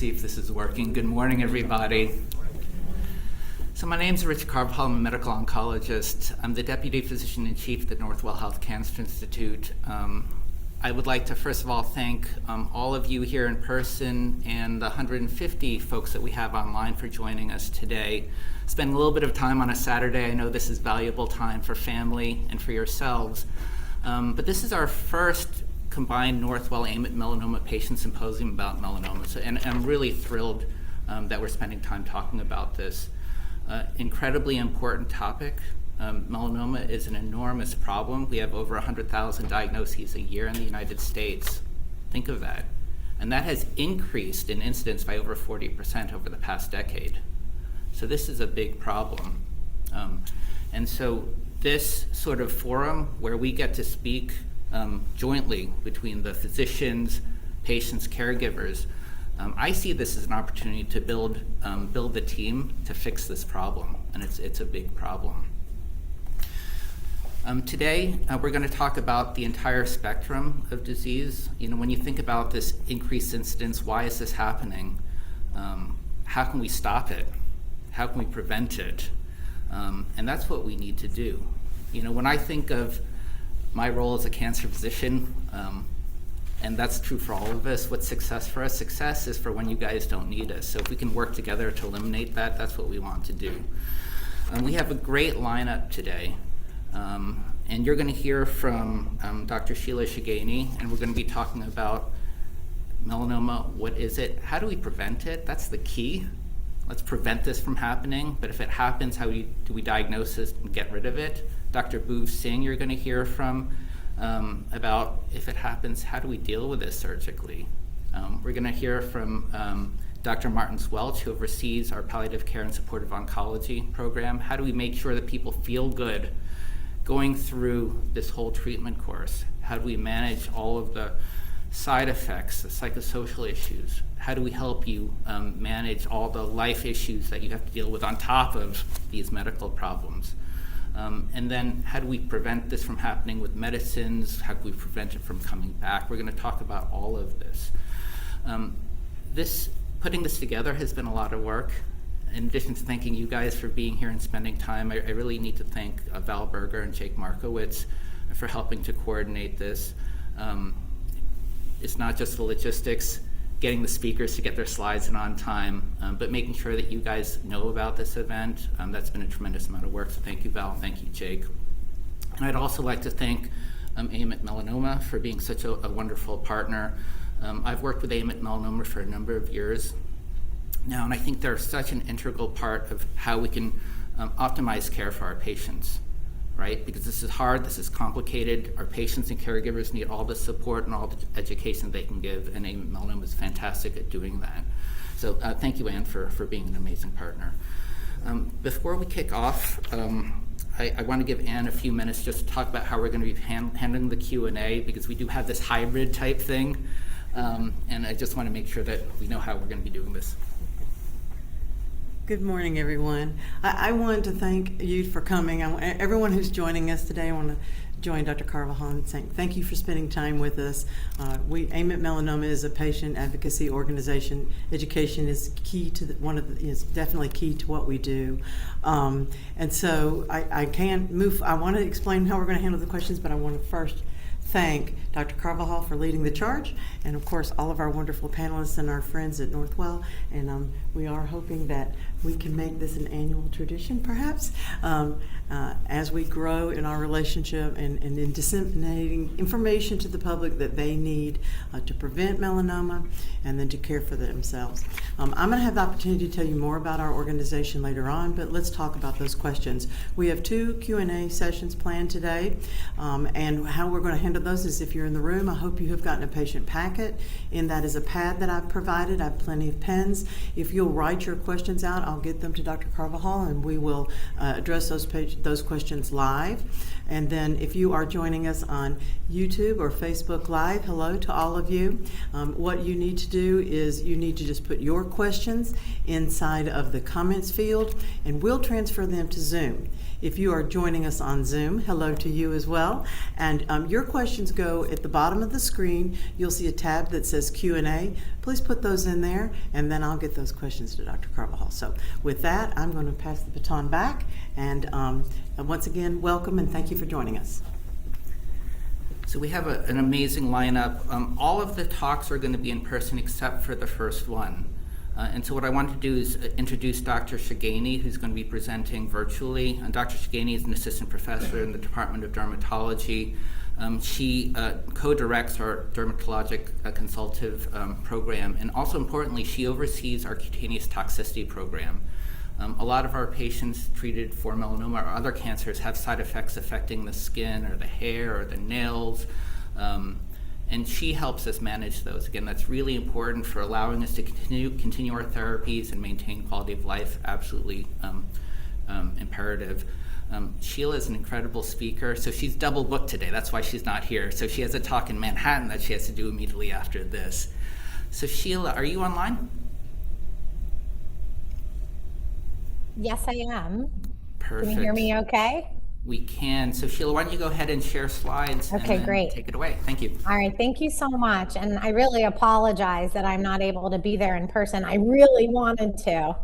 see if this is working. Good morning, everybody. So my name is Rich Carvajal. I'm a medical oncologist. I'm the Deputy Physician-in-Chief at the Northwell Health Cancer Institute. I would like to first of all thank all of you here in person and the 150 folks that we have online for joining us today. Spending a little bit of time on a Saturday. I know this is valuable time for family and for yourselves. But this is our first combined Northwell AIM at Melanoma Patient Symposium about melanoma. And I'm really thrilled that we're spending time talking about this. Incredibly important topic. Melanoma is an enormous problem. We have over 100,000 diagnoses a year in the United States. Think of that. And that has increased in incidence by over 40% over the past decade. So this is a big problem. And so this sort of forum where we get to speak jointly between the physicians, patients, caregivers, I see this as an opportunity to build the team to fix this problem, and it's a big problem. Today, we're going to talk about the entire spectrum of disease. You know, when you think about this increased incidence, why is this happening? How can we stop it? How can we prevent it? And that's what we need to do. You know, when I think of my role as a cancer physician, and that's true for all of us, what's success for us? Success is for when you guys don't need us. So if we can work together to eliminate that, that's what we want to do. We have a great lineup today. And you're going to hear from Dr. Sheila Shigani, and we're going to be talking about melanoma. What is it? How do we prevent it? That's the key. Let's prevent this from happening. But if it happens, how do we diagnose it and get rid of it? Dr. Bhuv Singh, you're going to hear from about if it happens, how do we deal with this surgically? We're going to hear from Dr. Martin Welch, who oversees our palliative care and supportive oncology program. How do we make sure that people feel good going through this whole treatment course? How do we manage all of the side effects, the psychosocial issues? How do we help you manage all the life issues that you have to deal with on top of these medical problems? And then how do we prevent this from happening with medicines? How do we prevent it from coming back? We're going to talk about all of this. Putting this together has been a lot of work. In addition to thanking you guys for being here and spending time, I really need to thank Val Berger and Jake Markowitz for helping to coordinate this. It's not just the logistics, getting the speakers to get their slides in on time, but making sure that you guys know about this event. That's been a tremendous amount of work, so thank you, Val, thank you, Jake. And I'd also like to thank AIM at Melanoma for being such a wonderful partner. I've worked with AIM at Melanoma for a number of years now, and I think they're such an integral part of how we can optimize care for our patients, right? Because this is hard, this is complicated. Our patients and caregivers need all the support and all the education they can give, and AIM at Melanoma is fantastic at doing that. So thank you, Anne, for being an amazing partner. Before we kick off, I want to give Anne a few minutes just to talk about how we're going to be handling the Q&A, because we do have this hybrid type thing, and I just want to make sure that we know how we're going to be doing this. Good morning, everyone. I want to thank you for coming. Everyone who's joining us today, I want to join Dr. Carvajal in saying thank you for spending time with us. AIM at Melanoma is a patient advocacy organization. Education is key to is definitely key to what we do. And so I can't move. I want to explain how we're going to handle the questions, but I want to first thank Dr. Carvajal for leading the charge, and of course all of our wonderful panelists and our friends at Northwell. And we are hoping that we can make this an annual tradition, perhaps, as we grow in our relationship and in disseminating information to the public that they need to prevent melanoma and then to care for themselves. I'm going to have the opportunity to tell you more about our organization later on, but let's talk about those questions. We have 2 Q&A sessions planned today, and how we're going to handle those is, if you're in the room, I hope you have gotten a patient packet, and that is a pad that I've provided. I have plenty of pens. If you'll write your questions out, I'll get them to Dr. Carvajal, and we will address those questions live. And then if you are joining us on YouTube or Facebook Live, hello to all of you. What you need to do is you need to just put your questions inside of the comments field, and we'll transfer them to Zoom. If you are joining us on Zoom, hello to you as well. And your questions go at the bottom of the screen. You'll see a tab that says Q&A. Please put those in there, and then I'll get those questions to Dr. Carvajal. So with that, I'm going to pass the baton back. And once again, welcome and thank you for joining us. So we have an amazing lineup. All of the talks are going to be in person except for the first one. And so what I want to do is introduce Dr. Shigani, who's going to be presenting virtually. And Dr. Shigani is an assistant professor in the Department of Dermatology. She co-directs our dermatologic consultative program, and also importantly, she oversees our cutaneous toxicity program. A lot of our patients treated for melanoma or other cancers have side effects affecting the skin or the hair or the nails. And she helps us manage those. Again, that's really important for allowing us to continue our therapies and maintain quality of life, absolutely imperative. Sheila is an incredible speaker, so she's double booked today. That's why she's not here. So she has a talk in Manhattan that she has to do immediately after this. So Sheila, are you online? Yes, I am. Perfect. Can you hear me okay? We can. So Sheila, why don't you go ahead and share slides? Okay, and then great. Take it away. Thank you. All right, thank you so much. And I really apologize that I'm not able to be there in person. I really wanted to,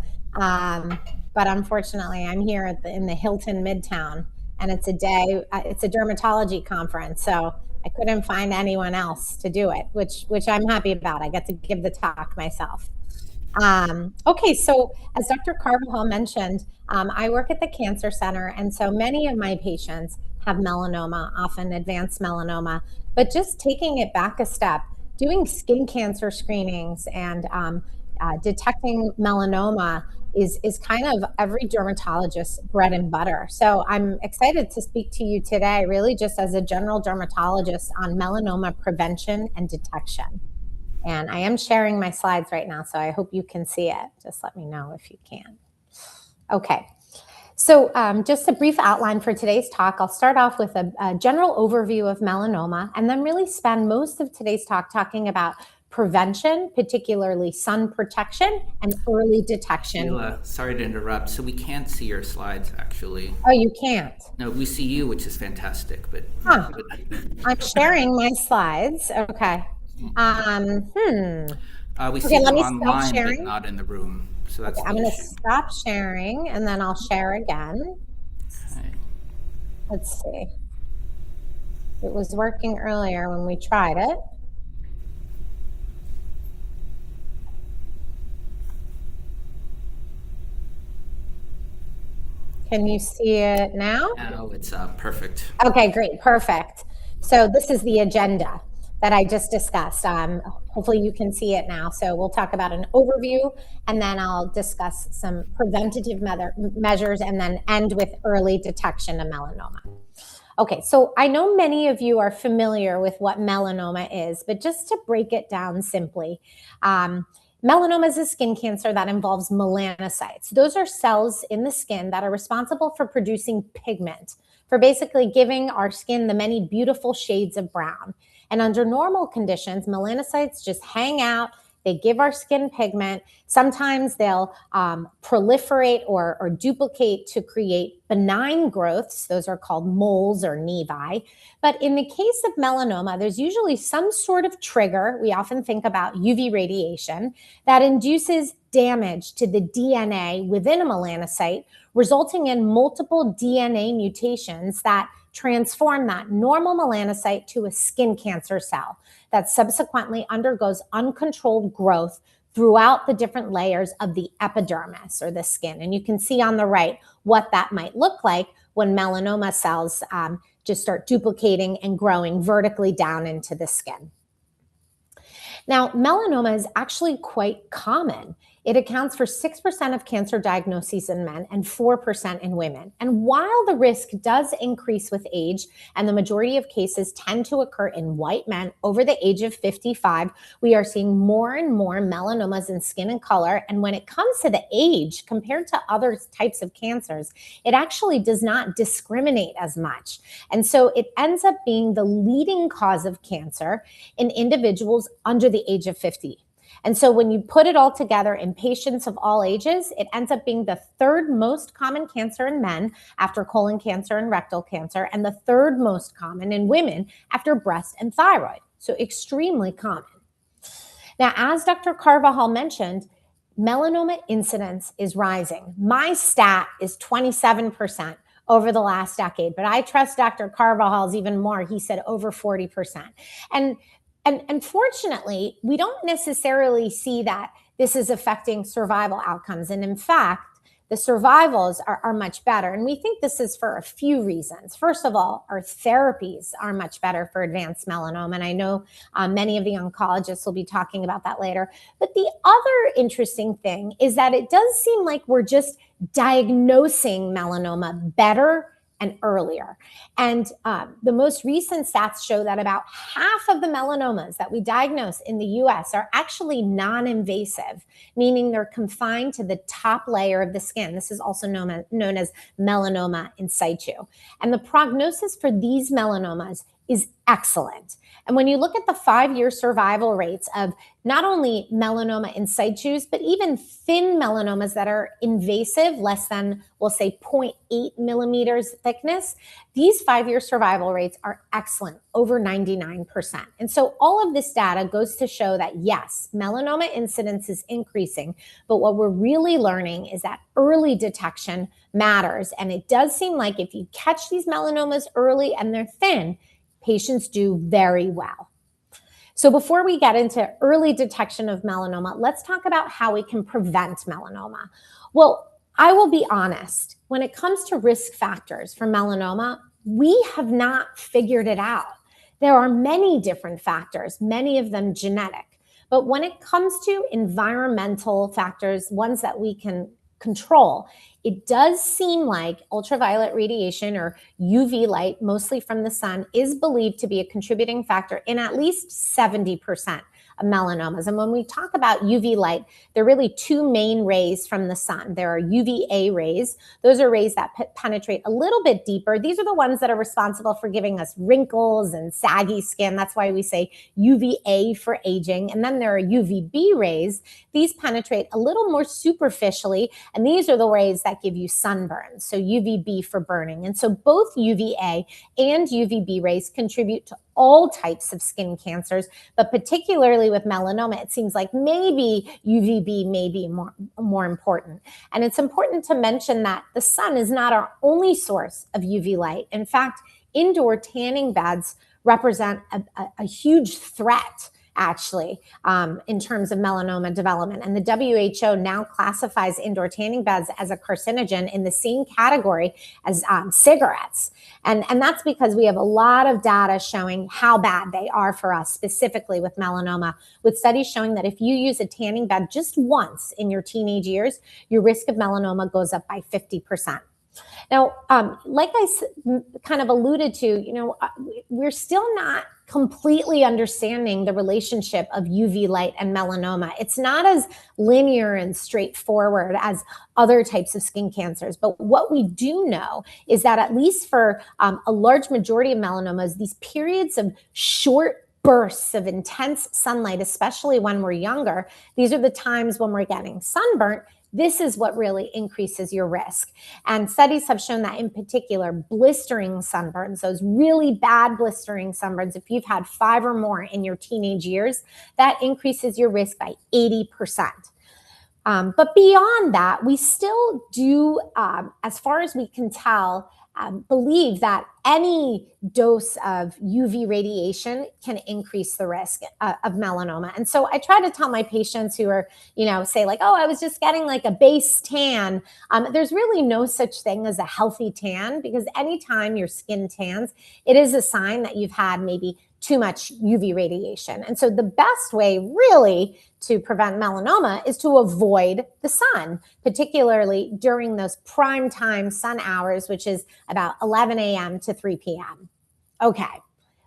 but unfortunately I'm here in the Hilton Midtown, and it's a dermatology conference, so I couldn't find anyone else to do it, which I'm happy about. I get to give the talk myself. Okay, so as Dr. Carvajal mentioned, I work at the Cancer Center, and so many of my patients have melanoma, often advanced melanoma, but just taking it back a step, doing skin cancer screenings and detecting melanoma is kind of every dermatologist's bread and butter. So I'm excited to speak to you today, really just as a general dermatologist on melanoma prevention and detection. And I am sharing my slides right now, so I hope you can see it. Just let me know if you can. Okay, so just a brief outline for today's talk. I'll start off with a general overview of melanoma, and then really spend most of today's talk talking about prevention, particularly sun protection and early detection. Sheila, sorry to interrupt. So we can't see your slides, actually. Oh, you can't? No, we see you, which is fantastic, but... Huh. I'm sharing my slides. Okay. We Okay, see let them me online, stop but sharing. not in the room. So that's Okay, I'm going to stop sharing, and then I'll share again. Okay. Let's see. It was working earlier when we tried it. Can you see it now? Now it's perfect. Okay, great, perfect. So this is the agenda that I just discussed. Hopefully you can see it now. So we'll talk about an overview, and then I'll discuss some preventative measures, and then end with early detection of melanoma. Okay, so I know many of you are familiar with what melanoma is, but just to break it down simply, melanoma is a skin cancer that involves melanocytes. Those are cells in the skin that are responsible for producing pigment, for basically giving our skin the many beautiful shades of brown. And under normal conditions, melanocytes just hang out. They give our skin pigment. Sometimes they'll proliferate or duplicate to create benign growths. Those are called moles or nevi. But in the case of melanoma, there's usually some sort of trigger. We often think about UV radiation that induces damage to the DNA within a melanocyte, resulting in multiple DNA mutations that transform that normal melanocyte to a skin cancer cell that subsequently undergoes uncontrolled growth throughout the different layers of the epidermis or the skin. And you can see on the right what that might look like when melanoma cells just start duplicating and growing vertically down into the skin. Now, melanoma is actually quite common. It accounts for 6% of cancer diagnoses in men and 4% in women. And while the risk does increase with age, and the majority of cases tend to occur in white men over the age of 55, we are seeing more and more melanomas in skin and color. And when it comes to the age, compared to other types of cancers, it actually does not discriminate as much. And so it ends up being the leading cause of cancer in individuals under the age of 50. And so when you put it all together in patients of all ages, it ends up being the third most common cancer in men after colon cancer and rectal cancer, and the third most common in women after breast and thyroid. So extremely common. Now, as Dr. Carvajal mentioned, melanoma incidence is rising. My stat is 27% over the last decade, but I trust Dr. Carvajal's even more. He said over 40%. And fortunately, we don't necessarily see that this is affecting survival outcomes. And in fact, the survivals are much better. And we think this is for a few reasons. First of all, our therapies are much better for advanced melanoma. And I know many of the oncologists will be talking about that later. But the other interesting thing is that it does seem like we're just diagnosing melanoma better and earlier. And the most recent stats show that about half of the melanomas that we diagnose in the US are actually non-invasive, meaning they're confined to the top layer of the skin. This is also known as melanoma in situ. And the prognosis for these melanomas is excellent. And when you look at the 5-year survival rates of not only melanoma in situ, but even thin melanomas that are invasive, less than, we'll say 0.8 millimeters thickness, these 5-year survival rates are excellent, over 99%. And so all of this data goes to show that yes, melanoma incidence is increasing, but what we're really learning is that early detection matters. And it does seem like if you catch these melanomas early and they're thin, patients do very well. So before we get into early detection of melanoma, let's talk about how we can prevent melanoma. Well, I will be honest, when it comes to risk factors for melanoma, we have not figured it out. There are many different factors, many of them genetic. But when it comes to environmental factors, ones that we can control, it does seem like ultraviolet radiation or UV light, mostly from the sun, is believed to be a contributing factor in at least 70% of melanomas. And when we talk about UV light, there are really two main rays from the sun. There are UVA rays. Those are rays that penetrate a little bit deeper. These are the ones that are responsible for giving us wrinkles and saggy skin. That's why we say UVA for aging. And then there are UVB rays. These penetrate a little more superficially, and these are the rays that give you sunburn. So UVB for burning. And so both UVA and UVB rays contribute to all types of skin cancers, but particularly with melanoma, it seems like maybe UVB may be more important. And it's important to mention that the sun is not our only source of UV light. In fact, indoor tanning beds represent a huge threat, actually, in terms of melanoma development. And the WHO now classifies indoor tanning beds as a carcinogen in the same category as cigarettes. And that's because we have a lot of data showing how bad they are for us, specifically with melanoma, with studies showing that if you use a tanning bed just once in your teenage years, your risk of melanoma goes up by 50%. Now, like I kind of alluded to, we're still not completely understanding the relationship of UV light and melanoma. It's not as linear and straightforward as other types of skin cancers. But what we do know is that at least for a large majority of melanomas, these periods of short bursts of intense sunlight, especially when we're younger, these are the times when we're getting sunburnt. This is what really increases your risk. And studies have shown that in particular, blistering sunburns, those really bad blistering sunburns, if you've had 5 or more in your teenage years, that increases your risk by 80%. But beyond that, we still do, as far as we can tell, believe that any dose of UV radiation can increase the risk of melanoma. And so I try to tell my patients who are, say like, oh, I was just getting like a base tan. There's really no such thing as a healthy tan, because anytime your skin tans, it is a sign that you've had maybe too much UV radiation. And so the best way really to prevent melanoma is to avoid the sun, particularly during those prime time sun hours, which is about 11 a.m. to 3 p.m. Okay,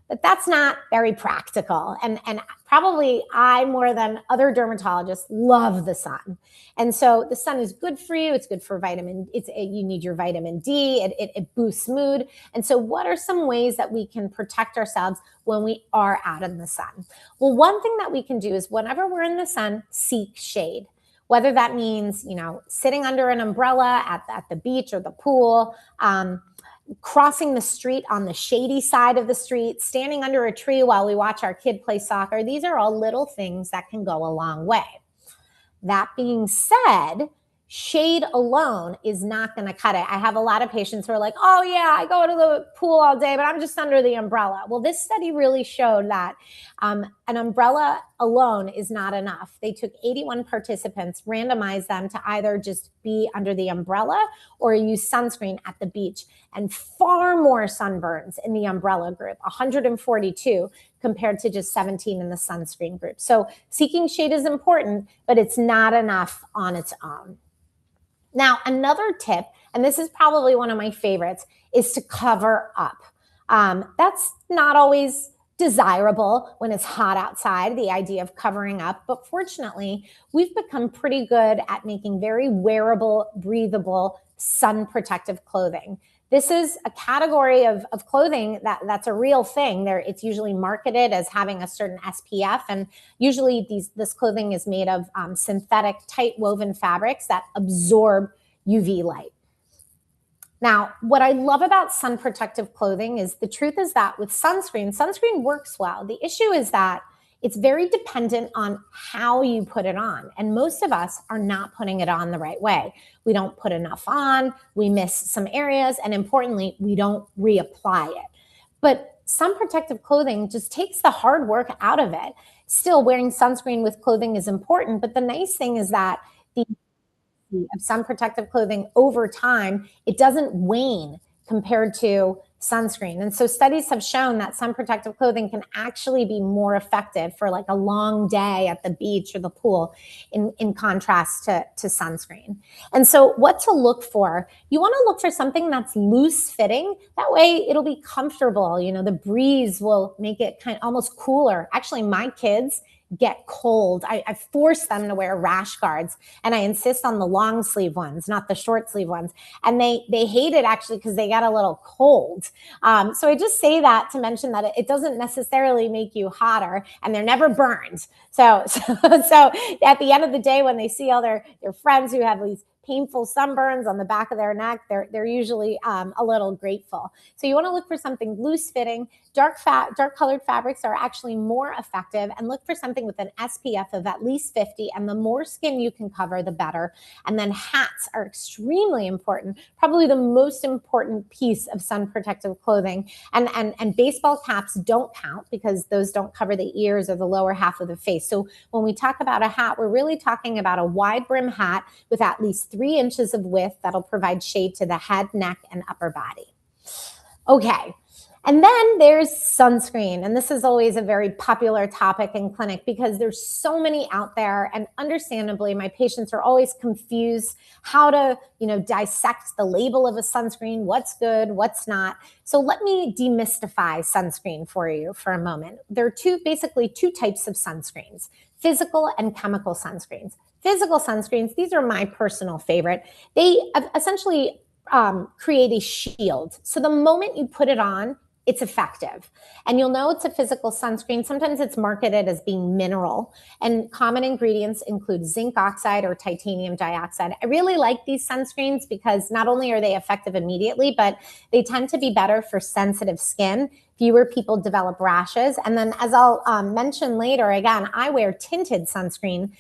but that's not very practical. And probably I, more than other dermatologists, love the sun. And so the sun is good for you. It's good for you need your vitamin D. It boosts mood. And so what are some ways that we can protect ourselves when we are out in the sun? Well, one thing that we can do is whenever we're in the sun, seek shade. Whether that means, sitting under an umbrella at the beach or the pool, crossing the street on the shady side of the street, standing under a tree while we watch our kid play soccer. These are all little things that can go a long way. That being said, shade alone is not going to cut it. I have a lot of patients who are like, oh yeah, I go to the pool all day, but I'm just under the umbrella. Well, this study really showed that an umbrella alone is not enough. They took 81 participants, randomized them to either just be under the umbrella or use sunscreen at the beach, and far more sunburns in the umbrella group, 142 compared to just 17 in the sunscreen group. So seeking shade is important, but it's not enough on its own. Now, another tip, and this is probably one of my favorites, is to cover up. That's not always desirable when it's hot outside, the idea of covering up, but fortunately, we've become pretty good at making very wearable, breathable, sun protective clothing. This is a category of clothing that's a real thing. It's usually marketed as having a certain SPF, and usually this clothing is made of synthetic, tight woven fabrics that absorb UV light. Now, what I love about sun protective clothing is the truth is that with sunscreen works well. The issue is that it's very dependent on how you put it on. And most of us are not putting it on the right way. We don't put enough on, we miss some areas, and importantly, we don't reapply it. But sun protective clothing just takes the hard work out of it. Still, wearing sunscreen with clothing is important, but the nice thing is that the of sun protective clothing over time, it doesn't wane compared to sunscreen. And so studies have shown that sun protective clothing can actually be more effective for like a long day at the beach or the pool in contrast to sunscreen. And so what to look for? You want to look for something that's loose fitting. That way it'll be comfortable. The breeze will make it kind of almost cooler. Actually, my kids get cold. I force them to wear rash guards, and I insist on the long sleeve ones, not the short sleeve ones. And they hate it actually because they get a little cold. So I just say that to mention that it doesn't necessarily make you hotter, and they're never burned. So at the end of the day, when they see all their friends who have these painful sunburns on the back of their neck, they're usually a little grateful. So you want to look for something loose fitting. Dark colored fabrics are actually more effective, and look for something with an SPF of at least 50, and the more skin you can cover, the better. And then hats are extremely important, probably the most important piece of sun protective clothing. And baseball caps don't count because those don't cover the ears or the lower half of the face. So when we talk about a hat, we're really talking about a wide brim hat with at least 3 inches of width that'll provide shade to the head, neck, and upper body. Okay. And then there's sunscreen. And this is always a very popular topic in clinic because there's so many out there. And understandably, my patients are always confused how to, dissect the label of a sunscreen, what's good, what's not. So let me demystify sunscreen for you for a moment. There are basically two types of sunscreens, physical and chemical sunscreens. Physical sunscreens, these are my personal favorite. They essentially create a shield. So the moment you put it on, it's effective. And you'll know it's a physical sunscreen. Sometimes it's marketed as being mineral. And common ingredients include zinc oxide or titanium dioxide. I really like these sunscreens because not only are they effective immediately, but they tend to be better for sensitive skin. Fewer people develop rashes. And then as I'll mention later, again, I wear tinted sunscreen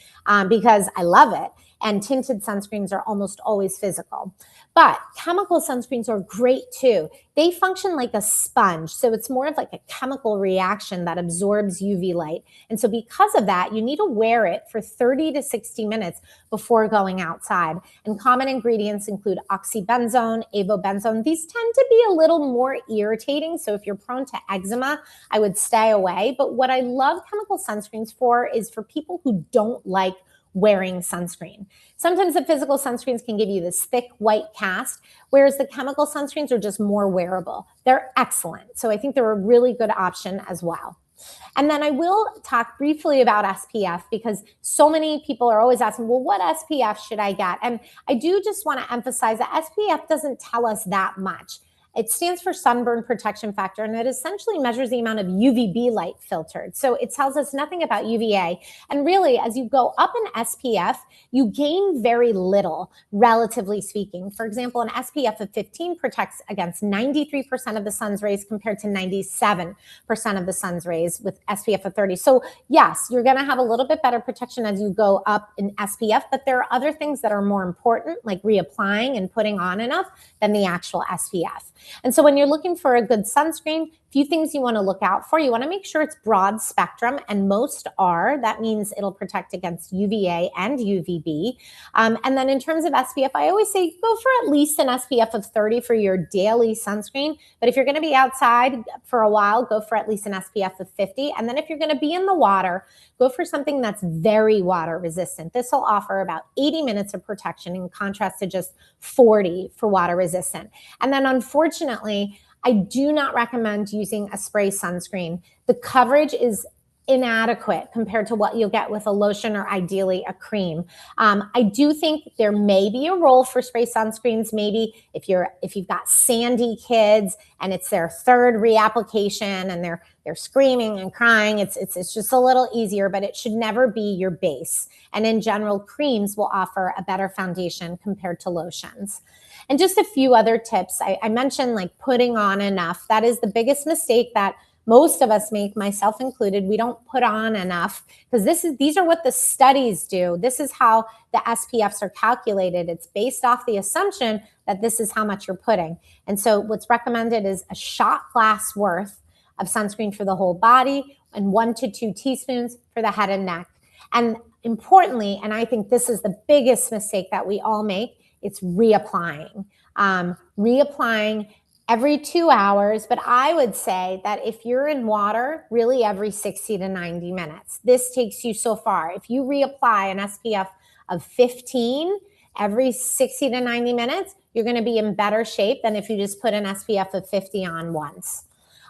because I love it. And tinted sunscreens are almost always physical. But chemical sunscreens are great too. They function like a sponge. So it's more of like a chemical reaction that absorbs UV light. And so because of that, you need to wear it for 30 to 60 minutes before going outside. And common ingredients include oxybenzone, avobenzone. These tend to be a little more irritating. So if you're prone to eczema, I would stay away. But what I love chemical sunscreens for is for people who don't like wearing sunscreen. Sometimes the physical sunscreens can give you this thick white cast, whereas the chemical sunscreens are just more wearable. They're excellent. So I think they're a really good option as well. And then I will talk briefly about SPF because so many people are always asking, well, what SPF should I get? And I do just want to emphasize that SPF doesn't tell us that much. It stands for sunburn protection factor, and it essentially measures the amount of UVB light filtered. So it tells us nothing about UVA. And really, as you go up in SPF, you gain very little, relatively speaking. For example, an SPF of 15 protects against 93% of the sun's rays compared to 97% of the sun's rays with SPF of 30. So yes, you're going to have a little bit better protection as you go up in SPF, but there are other things that are more important, like reapplying and putting on enough than the actual SPF. And so when you're looking for a good sunscreen, a few things you want to look out for. You want to make sure it's broad spectrum, and most are. That means it'll protect against UVA and UVB. And then in terms of SPF, I always say go for at least an SPF of 30 for your daily sunscreen. But if you're going to be outside for a while, go for at least an SPF of 50. And then if you're going to be in the water, go for something that's very water resistant. This will offer about 80 minutes of protection in contrast to just 40 for water resistant. And then unfortunately, I do not recommend using a spray sunscreen. The coverage is inadequate compared to what you'll get with a lotion or ideally a cream. I do think there may be a role for spray sunscreens. Maybe if you've got sandy kids and it's their third reapplication and they're screaming and crying, it's just a little easier, but it should never be your base. And in general, creams will offer a better foundation compared to lotions. And just a few other tips. I mentioned like putting on enough. That is the biggest mistake that most of us make, myself included. We don't put on enough because these are what the studies do. This is how the SPFs are calculated. It's based off the assumption that this is how much you're putting. And so what's recommended is a shot glass worth of sunscreen for the whole body and 1 to 2 teaspoons for the head and neck. And importantly, and I think this is the biggest mistake that we all make, it's reapplying. Reapplying every 2 hours, but I would say that if you're in water, really every 60 to 90 minutes. This takes you so far. If you reapply an SPF of 15 every 60 to 90 minutes, you're going to be in better shape than if you just put an SPF of 50 on once.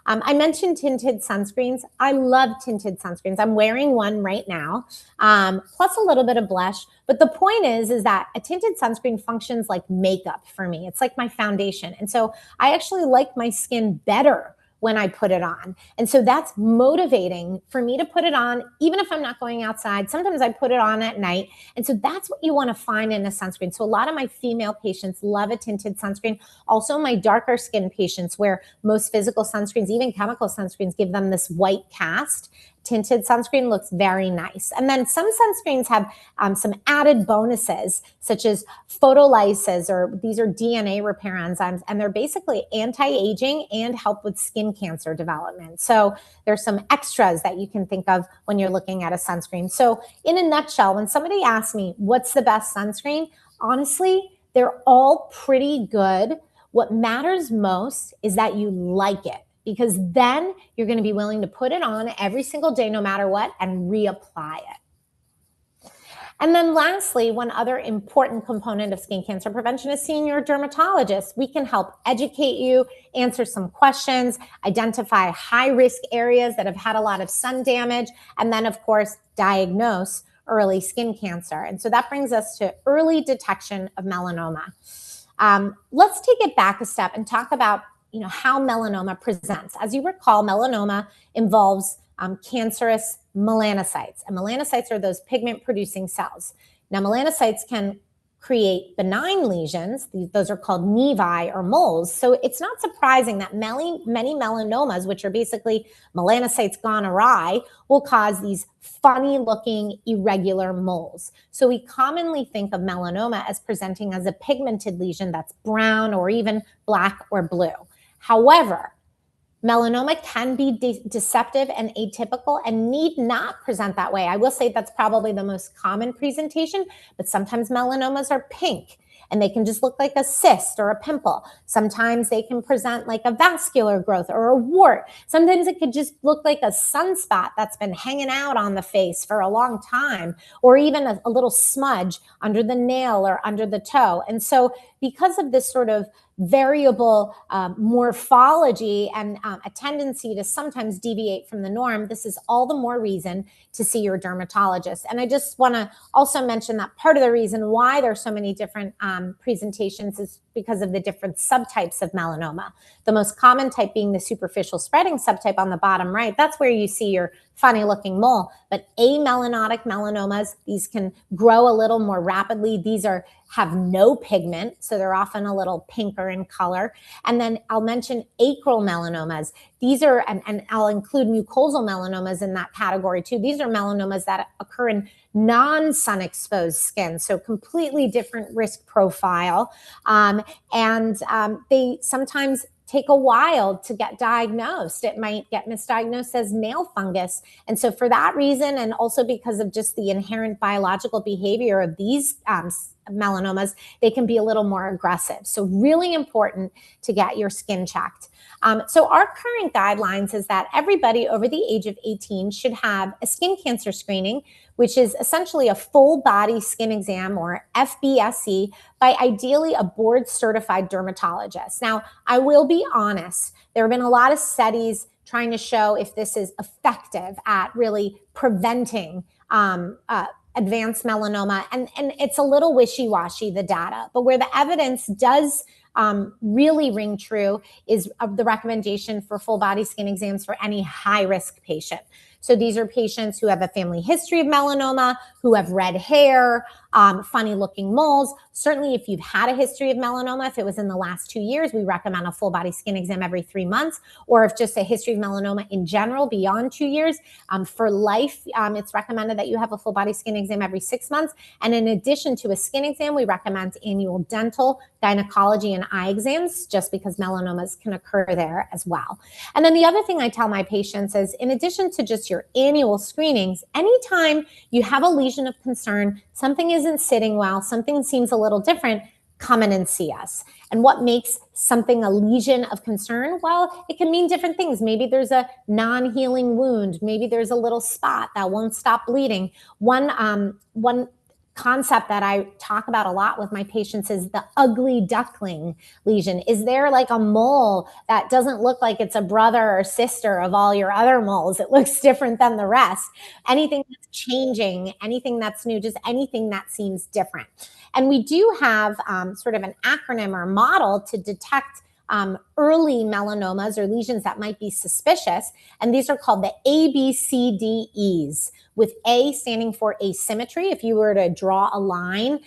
I mentioned tinted sunscreens. I love tinted sunscreens. I'm wearing one right now, plus a little bit of blush. But the point is that a tinted sunscreen functions like makeup for me. It's like my foundation. And so I actually like my skin better when I put it on. And so that's motivating for me to put it on, even if I'm not going outside. Sometimes I put it on at night. And so that's what you want to find in a sunscreen. So a lot of my female patients love a tinted sunscreen. Also my darker skin patients, where most physical sunscreens, even chemical sunscreens, give them this white cast. Tinted sunscreen looks very nice. And then some sunscreens have some added bonuses, such as photolysis, or these are DNA repair enzymes, and they're basically anti-aging and help with skin cancer development. So there's some extras that you can think of when you're looking at a sunscreen. So in a nutshell, when somebody asks me, what's the best sunscreen? Honestly, they're all pretty good. What matters most is that you like it, because then you're going to be willing to put it on every single day, no matter what, and reapply it. And then lastly, one other important component of skin cancer prevention is seeing your dermatologist. We can help educate you, answer some questions, identify high-risk areas that have had a lot of sun damage, and then, of course, diagnose early skin cancer. And so that brings us to early detection of melanoma. Let's take it back a step and talk about how melanoma presents. As you recall, melanoma involves cancerous melanocytes. And melanocytes are those pigment-producing cells. Now, melanocytes can create benign lesions. Those are called nevi or moles. So it's not surprising that many melanomas, which are basically melanocytes gone awry, will cause these funny looking irregular moles. So we commonly think of melanoma as presenting as a pigmented lesion that's brown or even black or blue. However, melanoma can be deceptive and atypical and need not present that way. I will say that's probably the most common presentation, but sometimes melanomas are pink and they can just look like a cyst or a pimple. Sometimes they can present like a vascular growth or a wart. Sometimes it could just look like a sunspot that's been hanging out on the face for a long time, or even a little smudge under the nail or under the toe. And so because of this sort of variable morphology and a tendency to sometimes deviate from the norm, this is all the more reason to see your dermatologist. And I just want to also mention that part of the reason why there's so many different presentations is because of the different subtypes of melanoma. The most common type being the superficial spreading subtype on the bottom right. That's where you see your funny looking mole. But amelanotic melanomas, these can grow a little more rapidly. These have no pigment, so they're often a little pinker in color. And then I'll mention acral melanomas. These are, and I'll include mucosal melanomas in that category too. These are melanomas that occur in non-sun exposed skin, so completely different risk profile. They sometimes take a while to get diagnosed. It might get misdiagnosed as nail fungus. And so for that reason, and also because of just the inherent biological behavior of these melanomas, they can be a little more aggressive. So really important to get your skin checked. So our current guidelines is that everybody over the age of 18 should have a skin cancer screening, which is essentially a full body skin exam, or FBSE, by ideally a board certified dermatologist. Now, I will be honest, there have been a lot of studies trying to show if this is effective at really preventing advanced melanoma, and it's a little wishy-washy, the data. But where the evidence does really ring true is the recommendation for full body skin exams for any high-risk patient. So these are patients who have a family history of melanoma, who have red hair, funny looking moles. Certainly if you've had a history of melanoma, if it was in the last 2 years, we recommend a full body skin exam every 3 months, or if just a history of melanoma in general beyond 2 years. For life, it's recommended that you have a full body skin exam every 6 months. And in addition to a skin exam, we recommend annual dental, gynecology, and eye exams, just because melanomas can occur there as well. And then the other thing I tell my patients is, in addition to just your annual screenings, anytime you have a lesion of concern, something isn't sitting well, something seems a little different, come in and see us. And what makes something a lesion of concern? Well, it can mean different things. Maybe there's a non-healing wound. Maybe there's a little spot that won't stop bleeding. One concept that I talk about a lot with my patients is the ugly duckling lesion. Is there like a mole that doesn't look like it's a brother or sister of all your other moles? It looks different than the rest. Anything that's changing, anything that's new, just anything that seems different. And we do have sort of an acronym or model to detect early melanomas or lesions that might be suspicious. And these are called the ABCDEs, with A standing for asymmetry. If you were to draw a line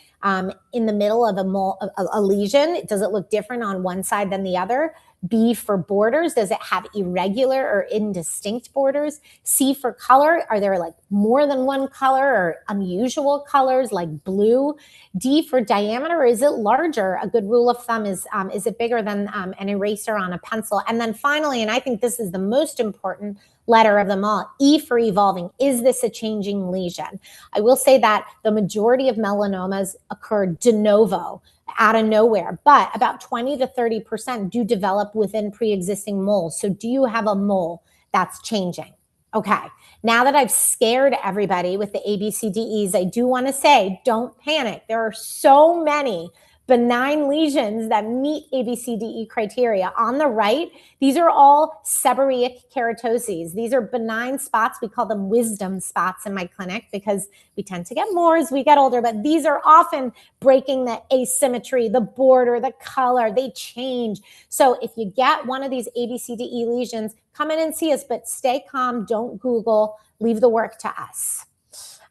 in the middle of a lesion, does it look different on one side than the other? B for borders, does it have irregular or indistinct borders? C for color, are there like more than one color or unusual colors like blue? D for diameter, is it larger? A good rule of thumb is it bigger than an eraser on a pencil? And then finally, and I think this is the most important letter of them all, E for evolving. Is this a changing lesion? I will say that the majority of melanomas occur de novo, out of nowhere, but about 20 to 30% do develop within pre-existing moles. So do you have a mole that's changing? Okay, now that I've scared everybody with the ABCDEs, I do want to say, don't panic. There are so many benign lesions that meet ABCDE criteria. On the right, these are all seborrheic keratoses. These are benign spots. We call them wisdom spots in my clinic because we tend to get more as we get older, but these are often breaking the asymmetry, the border, the color, they change. So if you get one of these ABCDE lesions, come in and see us, but stay calm, don't Google, leave the work to us.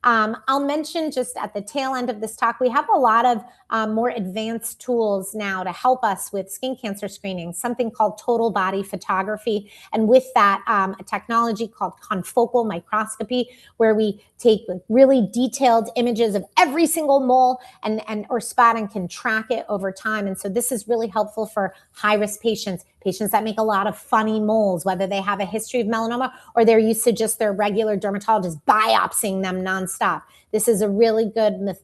I'll mention just at the tail end of this talk, we have a lot of more advanced tools now to help us with skin cancer screening, something called total body photography. And with that, a technology called confocal microscopy, where we take really detailed images of every single mole and or spot and can track it over time. And so this is really helpful for high-risk patients that make a lot of funny moles, whether they have a history of melanoma or they're used to just their regular dermatologist biopsying them nonstop. This is a really good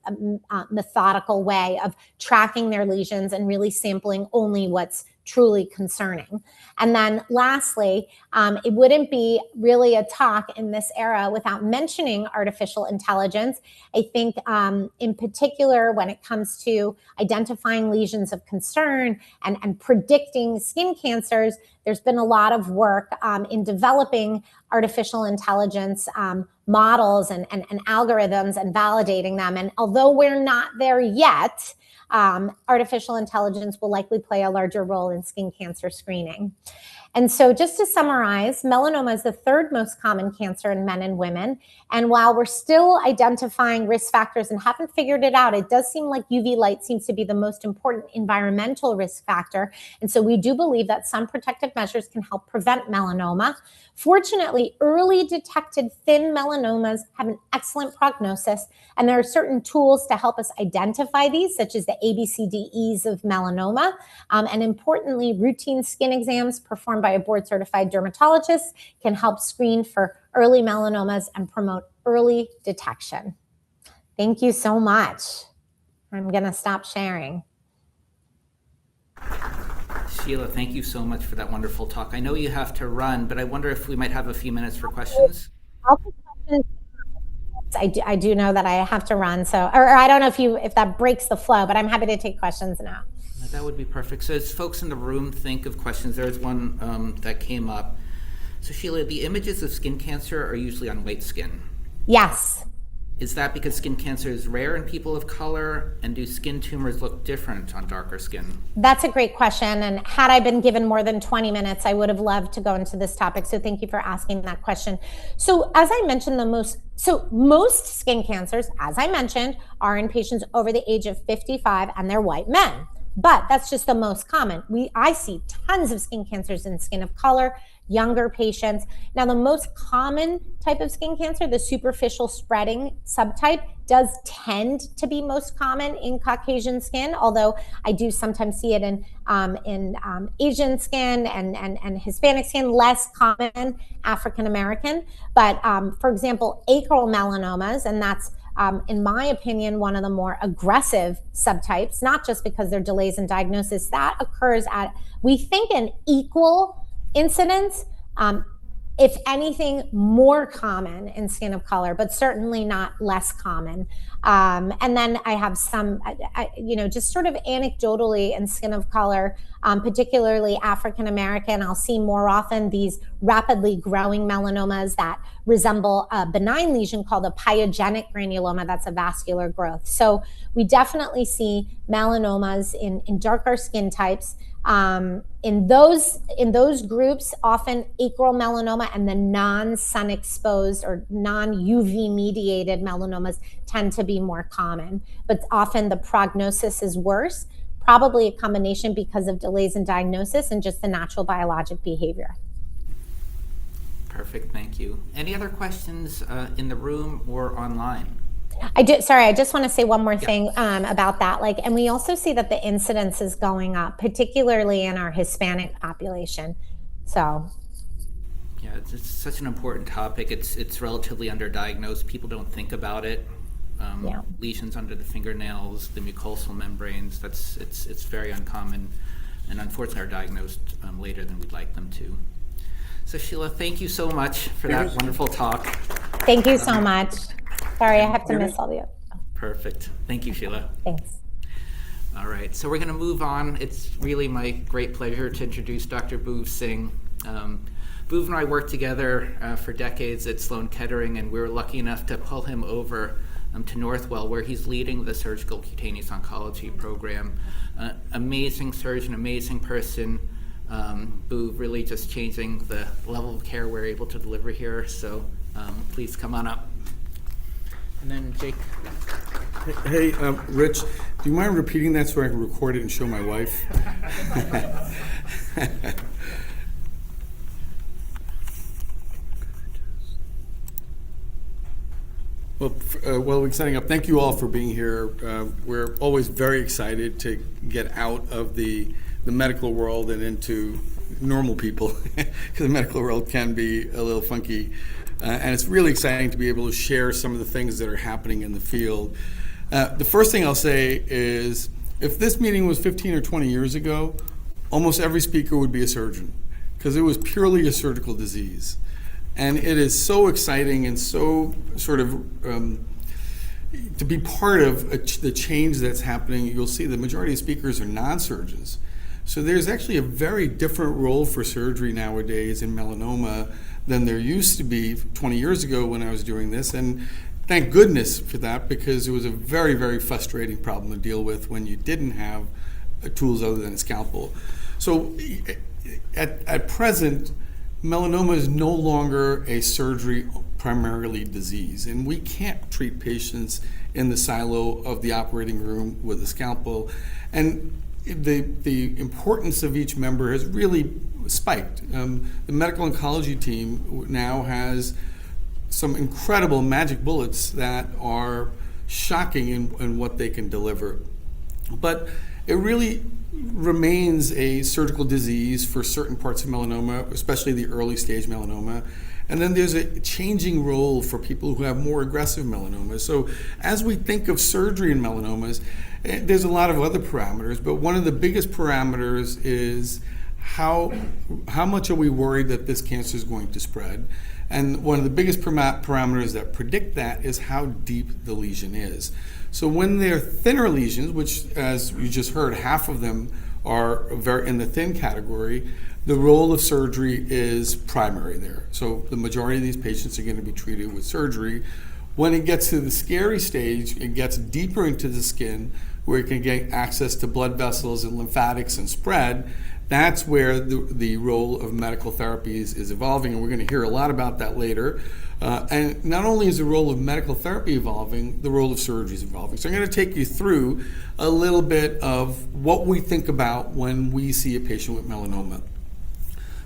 methodical way of tracking their lesions and really sampling only what's truly concerning. And then lastly, it wouldn't be really a talk in this era without mentioning artificial intelligence. I think in particular, when it comes to identifying lesions of concern and predicting skin cancers, there's been a lot of work in developing artificial intelligence models and algorithms and validating them. And although we're not there yet, artificial intelligence will likely play a larger role in skin cancer screening. And so just to summarize, melanoma is the third most common cancer in men and women. And while we're still identifying risk factors and haven't figured it out, it does seem like UV light seems to be the most important environmental risk factor. And so we do believe that some protective measures can help prevent melanoma. Fortunately, early detected thin melanomas have an excellent prognosis, and there are certain tools to help us identify these, such as the ABCDEs of melanoma. And importantly, routine skin exams performed by a board-certified dermatologist can help screen for early melanomas and promote early detection. Thank you so much. I'm going to stop sharing. Sheila, thank you so much for that wonderful talk. I know you have to run, but I wonder if we might have a few minutes for questions. I'll take questions. I do know that I have to run, so or I don't know if that breaks the flow, but I'm happy to take questions now. That would be perfect. So as folks in the room think of questions, there's one that came up. So Sheila, the images of skin cancer are usually on white skin. Yes. Is that because skin cancer is rare in people of color, and do skin tumors look different on darker skin? That's a great question, and had I been given more than 20 minutes, I would have loved to go into this topic, so thank you for asking that question. So as I mentioned, most skin cancers, as I mentioned, are in patients over the age of 55, and they're white men. But that's just the most common. I see tons of skin cancers in skin of color, younger patients. Now, the most common type of skin cancer, the superficial spreading subtype, does tend to be most common in Caucasian skin, although I do sometimes see it in Asian skin and Hispanic skin, less common African American. But for example, acral melanomas, and that's in my opinion, one of the more aggressive subtypes, not just because there are delays in diagnosis, that occurs at, we think, an equal incidence, if anything, more common in skin of color, but certainly not less common. And then I have some, just sort of anecdotally in skin of color, particularly African American, I'll see more often these rapidly growing melanomas that resemble a benign lesion called a pyogenic granuloma. That's a vascular growth. So we definitely see melanomas in darker skin types. In those groups, often acral melanoma and the non-sun exposed or non-UV mediated melanomas tend to be more common, but often the prognosis is worse, probably a combination because of delays in diagnosis and just the natural biologic behavior. Perfect, thank you. Any other questions in the room or online? I just want to say one more thing about that. And we also see that the incidence is going up, particularly in our Hispanic population. So. Yeah, it's such an important topic. It's relatively underdiagnosed. People don't think about it. Lesions under the fingernails, the mucosal membranes. It's very uncommon, and unfortunately are diagnosed later than we'd like them to. So Sheila, thank you so much for that wonderful talk. Thank you so much. Sorry, I have to miss all the other. Perfect. Thank you, Sheila. Thanks. All right, so we're going to move on. It's really my great pleasure to introduce Dr. Bhuv Singh. Bhuv and I worked together for decades at Sloan Kettering, and we were lucky enough to pull him over to Northwell, where he's leading the surgical cutaneous oncology program. Amazing surgeon, amazing person. Bhuv really just changing the level of care we're able to deliver here. So please come on up. And then Jake. Hey, Rich, do you mind repeating that so I can record it and show my wife? Well, while we're setting up, thank you all for being here. We're always very excited to get out of the medical world and into normal people, because the medical world can be a little funky. And it's really exciting to be able to share some of the things that are happening in the field. The first thing I'll say is, if this meeting was 15 or 20 years ago, almost every speaker would be a surgeon, because it was purely a surgical disease. And it is so exciting and so sort of to be part of the change that's happening. You'll see the majority of speakers are non-surgeons. So there's actually a very different role for surgery nowadays in melanoma than there used to be 20 years ago when I was doing this. And thank goodness for that, because it was a very, very frustrating problem to deal with when you didn't have tools other than a scalpel. So at present, melanoma is no longer a surgery primarily disease, and we can't treat patients in the silo of the operating room with a scalpel. And the importance of each member has really spiked. The medical oncology team now has some incredible magic bullets that are shocking in what they can deliver. But it really remains a surgical disease for certain parts of melanoma, especially the early stage melanoma. And then there's a changing role for people who have more aggressive melanoma. So as we think of surgery in melanomas, there's a lot of other parameters, but one of the biggest parameters is how much are we worried that this cancer is going to spread? And one of the biggest parameters that predict that is how deep the lesion is. So when they're thinner lesions, which, as you just heard, half of them are in the thin category, the role of surgery is primary there. So the majority of these patients are going to be treated with surgery. When it gets to the scary stage, it gets deeper into the skin, where it can get access to blood vessels and lymphatics and spread. That's where the role of medical therapies is evolving, and we're going to hear a lot about that later. And not only is the role of medical therapy evolving, the role of surgery is evolving. So I'm going to take you through a little bit of what we think about when we see a patient with melanoma.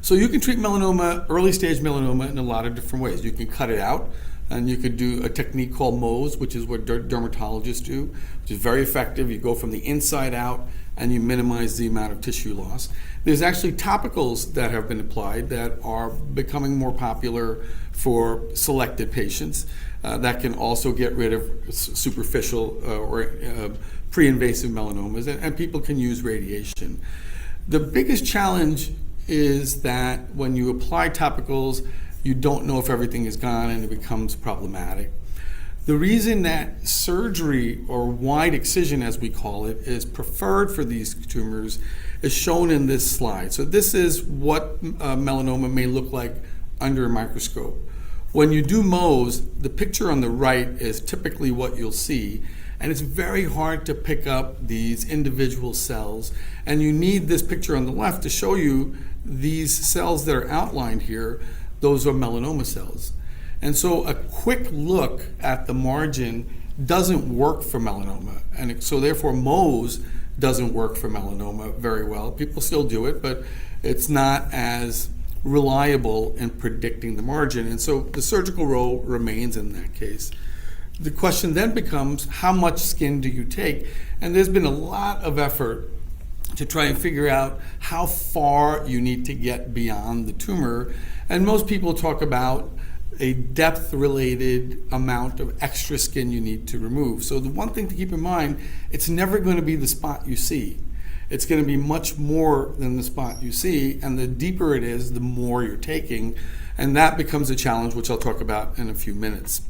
So you can treat melanoma, early stage melanoma, in a lot of different ways. You can cut it out, and you could do a technique called Mohs, which is what dermatologists do, which is very effective. You go from the inside out, and you minimize the amount of tissue loss. There's actually topicals that have been applied that are becoming more popular for selected patients that can also get rid of superficial or pre-invasive melanomas, and people can use radiation. The biggest challenge is that when you apply topicals, you don't know if everything is gone, and it becomes problematic. The reason that surgery, or wide excision as we call it, is preferred for these tumors is shown in this slide. So this is what melanoma may look like under a microscope. When you do Mohs, the picture on the right is typically what you'll see, and it's very hard to pick up these individual cells, and you need this picture on the left to show you these cells that are outlined here. Those are melanoma cells. And so a quick look at the margin doesn't work for melanoma. And so therefore Mohs doesn't work for melanoma very well. People still do it, but it's not as reliable in predicting the margin. And so the surgical role remains in that case. The question then becomes, how much skin do you take? And there's been a lot of effort to try and figure out how far you need to get beyond the tumor. And most people talk about a depth-related amount of extra skin you need to remove. So the one thing to keep in mind, it's never going to be the spot you see. It's going to be much more than the spot you see, and the deeper it is, the more you're taking, and that becomes a challenge, which I'll talk about in a few minutes.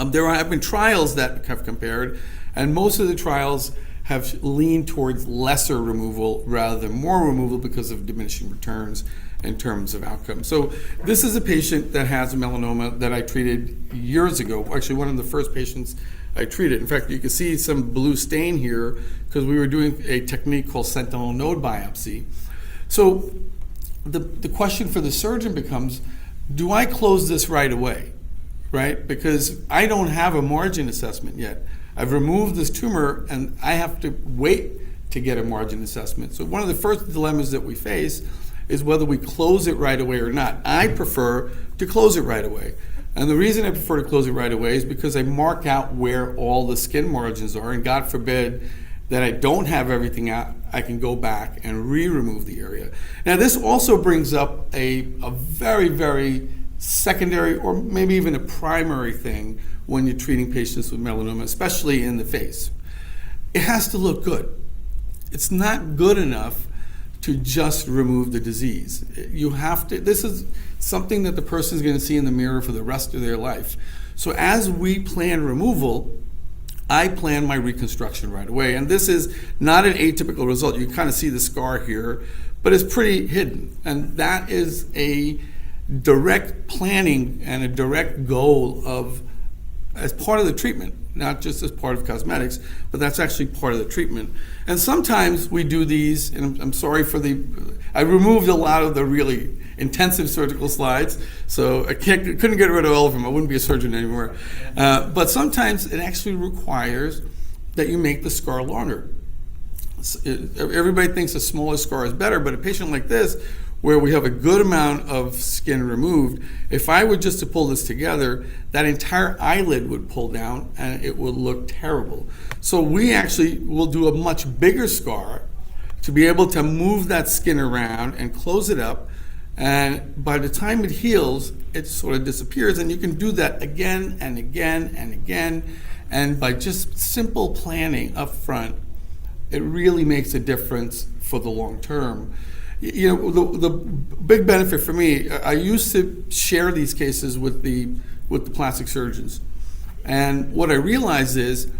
There have been trials that have compared, and most of the trials have leaned towards lesser removal rather than more removal because of diminishing returns in terms of outcomes. So this is a patient that has a melanoma that I treated years ago, actually one of the first patients I treated. In fact, you can see some blue stain here because we were doing a technique called sentinel node biopsy. So the question for the surgeon becomes, do I close this right away? right? Because I don't have a margin assessment yet. I've removed this tumor and I have to wait to get a margin assessment. So one of the first dilemmas that we face is whether we close it right away or not. I prefer to close it right away. And the reason I prefer to close it right away is because I mark out where all the skin margins are, and God forbid that I don't have everything out, I can go back and re-remove the area. Now this also brings up a very, very secondary or maybe even a primary thing when you're treating patients with melanoma, especially in the face. It has to look good. It's not good enough to just remove the disease. You have to, this is something that the person is going to see in the mirror for the rest of their life. So as we plan removal, I plan my reconstruction right away. And this is not an atypical result. You kind of see the scar here, but it's pretty hidden. And that is a direct planning and a direct goal of, as part of the treatment, not just as part of cosmetics, but that's actually part of the treatment. And sometimes we do these, and I'm sorry for I removed a lot of the really intensive surgical slides, so I couldn't get rid of all of them. I wouldn't be a surgeon anymore. But sometimes it actually requires that you make the scar longer. Everybody thinks a smaller scar is better, but a patient like this, where we have a good amount of skin removed, if I were just to pull this together, that entire eyelid would pull down and it would look terrible. So we actually will do a much bigger scar to be able to move that skin around and close it up. And by the time it heals, it sort of disappears, and you can do that again and again and again. And by just simple planning up front, it really makes a difference for the long term. You know, the big benefit for me, I used to share these cases with the plastic surgeons. And what I realized is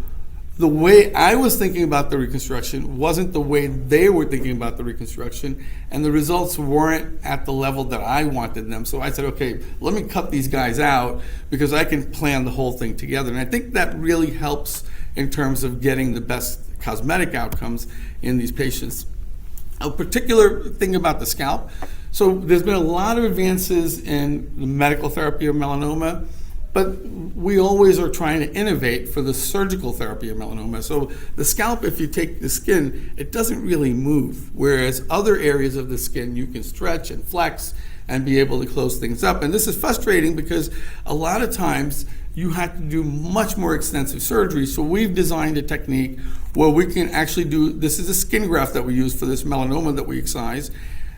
the way I was thinking about the reconstruction wasn't the way they were thinking about the reconstruction, and the results weren't at the level that I wanted them. So I said, okay, let me cut these guys out because I can plan the whole thing together. And I think that really helps in terms of getting the best cosmetic outcomes in these patients. A particular thing about the scalp. So there's been a lot of advances in the medical therapy of melanoma, but we always are trying to innovate for the surgical therapy of melanoma. So the scalp, if you take the skin, it doesn't really move, whereas other areas of the skin you can stretch and flex and be able to close things up. And this is frustrating because a lot of times you have to do much more extensive surgery. So we've designed a technique where we can actually do, this is a skin graft that we use for this melanoma that we excise.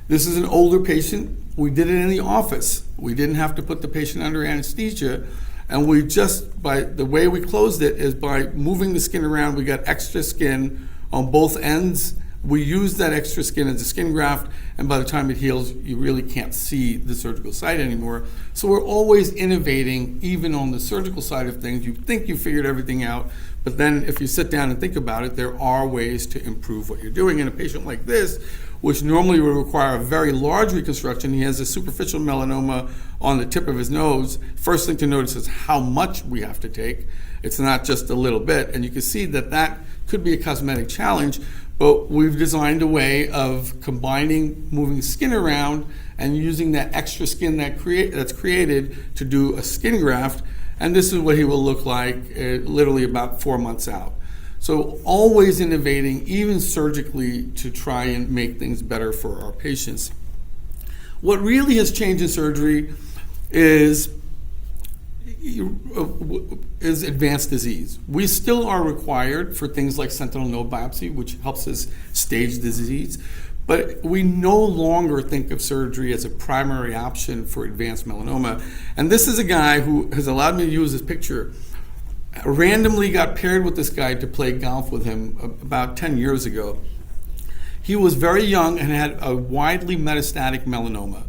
This is an older patient. We did it in the office. We didn't have to put the patient under anesthesia. And we just, by the way we closed it is by moving the skin around, we got extra skin on both ends. We use that extra skin as a skin graft, and by the time it heals, you really can't see the surgical site anymore. So we're always innovating, even on the surgical side of things. You think you figured everything out, but then if you sit down and think about it, there are ways to improve what you're doing. In a patient like this, which normally would require a very large reconstruction, he has a superficial melanoma on the tip of his nose. First thing to notice is how much we have to take. It's not just a little bit, and you can see that that could be a cosmetic challenge. But we've designed a way of combining moving skin around and using that extra skin that's created to do a skin graft. And this is what he will look like literally about 4 months out. So always innovating, even surgically, to try and make things better for our patients. What really has changed in surgery is advanced disease. We still are required for things like sentinel node biopsy, which helps us stage the disease, but we no longer think of surgery as a primary option for advanced melanoma. And this is a guy who has allowed me to use his picture. I randomly got paired with this guy to play golf with him about 10 years ago. He was very young and had a widely metastatic melanoma.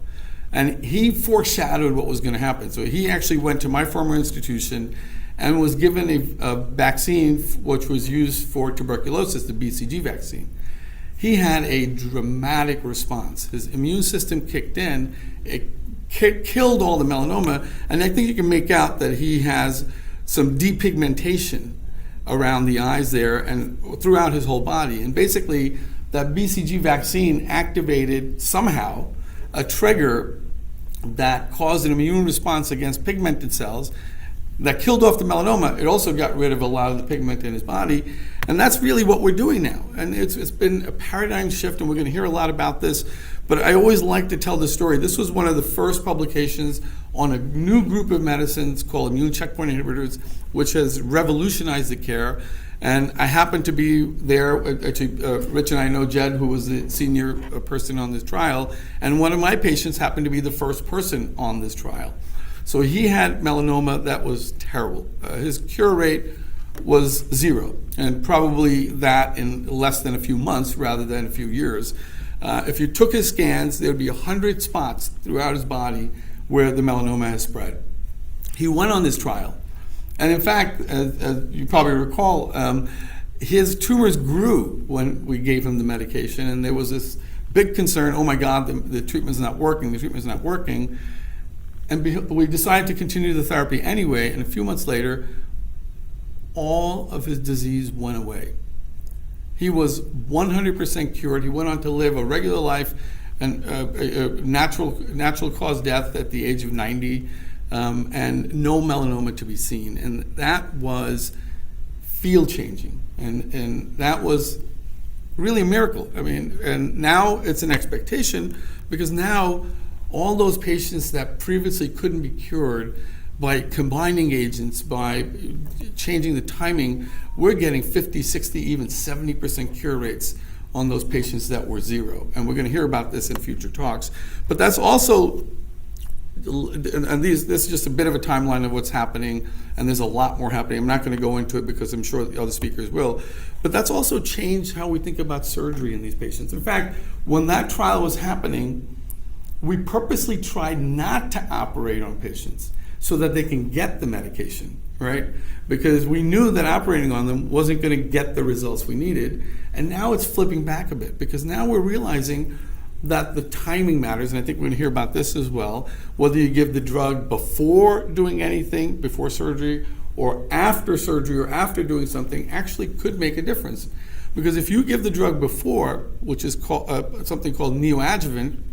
And he foreshadowed what was going to happen. So he actually went to my former institution and was given a vaccine which was used for tuberculosis, the BCG vaccine. He had a dramatic response. His immune system kicked in, it killed all the melanoma, and I think you can make out that he has some depigmentation around the eyes there and throughout his whole body. And basically, that BCG vaccine activated somehow a trigger that caused an immune response against pigmented cells, that killed off the melanoma, it also got rid of a lot of the pigment in his body. And that's really what we're doing now. And it's been a paradigm shift, and we're going to hear a lot about this. But I always like to tell the story. This was one of the first publications on a new group of medicines called immune checkpoint inhibitors, which has revolutionized the care. And I happened to be there. Actually, Rich and I know Jed, who was the senior person on this trial. And one of my patients happened to be the first person on this trial. So he had melanoma that was terrible. His cure rate was 0, and probably that in less than a few months rather than a few years. If you took his scans, there would be 100 spots throughout his body where the melanoma has spread. He went on this trial. And in fact, as you probably recall, his tumors grew when we gave him the medication, and there was this big concern, oh my God, the treatment's not working, the treatment's not working. And we decided to continue the therapy anyway, and a few months later, all of his disease went away. He was 100% cured. He went on to live a regular life and a natural cause death at the age of 90, and no melanoma to be seen. And that was field changing, and that was really a miracle. I mean, and now it's an expectation, because now all those patients that previously couldn't be cured, by combining agents, by changing the timing, we're getting 50, 60, even 70% cure rates on those patients that were 0. And we're going to hear about this in future talks. But that's also, and this is just a bit of a timeline of what's happening, and there's a lot more happening. I'm not going to go into it because I'm sure the other speakers will. But that's also changed how we think about surgery in these patients. In fact, when that trial was happening, we purposely tried not to operate on patients so that they can get the medication, right? Because we knew that operating on them wasn't going to get the results we needed. And now it's flipping back a bit, because now we're realizing that the timing matters, and I think we're going to hear about this as well. Whether you give the drug before doing anything, before surgery, or after surgery, or after doing something, actually could make a difference. Because if you give the drug before, which is called, something called neoadjuvant,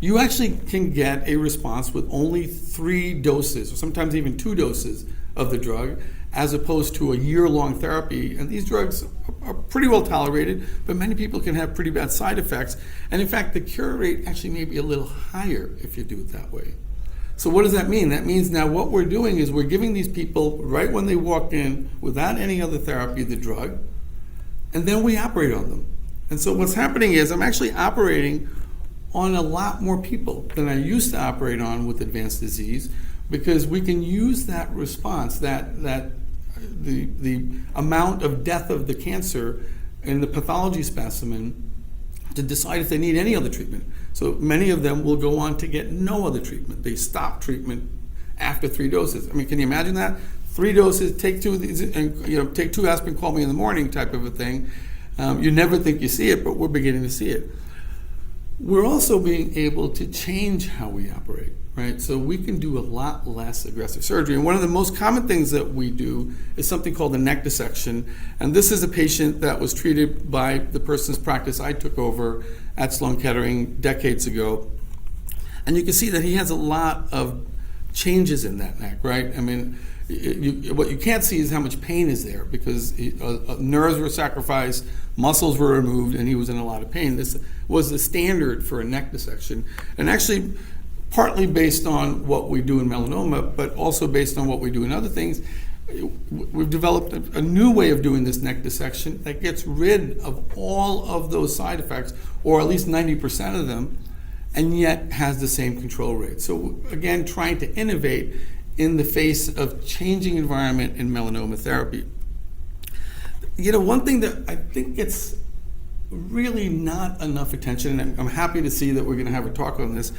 you actually can get a response with only 3 doses, or sometimes even 2 doses of the drug, as opposed to a year-long therapy. And these drugs are pretty well tolerated, but many people can have pretty bad side effects. And in fact, the cure rate actually may be a little higher if you do it that way. So what does that mean? That means now what we're doing is we're giving these people, right when they walk in, without any other therapy, the drug, and then we operate on them. And so what's happening is I'm actually operating on a lot more people than I used to operate on with advanced disease, because we can use that response, that the amount of death of the cancer in the pathology specimen, to decide if they need any other treatment. So many of them will go on to get no other treatment. They stop treatment after 3 doses. I mean, can you imagine that? 3 doses, take 2 of these, and take 2 aspirin, call me in the morning type of a thing. You never think you see it, but we're beginning to see it. We're also being able to change how we operate, right? So we can do a lot less aggressive surgery. And one of the most common things that we do is something called a neck dissection. And this is a patient that was treated by the person's practice I took over at Sloan Kettering decades ago. And you can see that he has a lot of changes in that neck, right? I mean, what you can't see is how much pain is there, because nerves were sacrificed, muscles were removed, and he was in a lot of pain. This was the standard for a neck dissection, and actually partly based on what we do in melanoma, but also based on what we do in other things. We've developed a new way of doing this neck dissection that gets rid of all of those side effects, or at least 90% of them, and yet has the same control rate. So again, trying to innovate in the face of changing environment in melanoma therapy. You know, one thing that I think gets really not enough attention, and I'm happy to see that we're going to have a talk on this.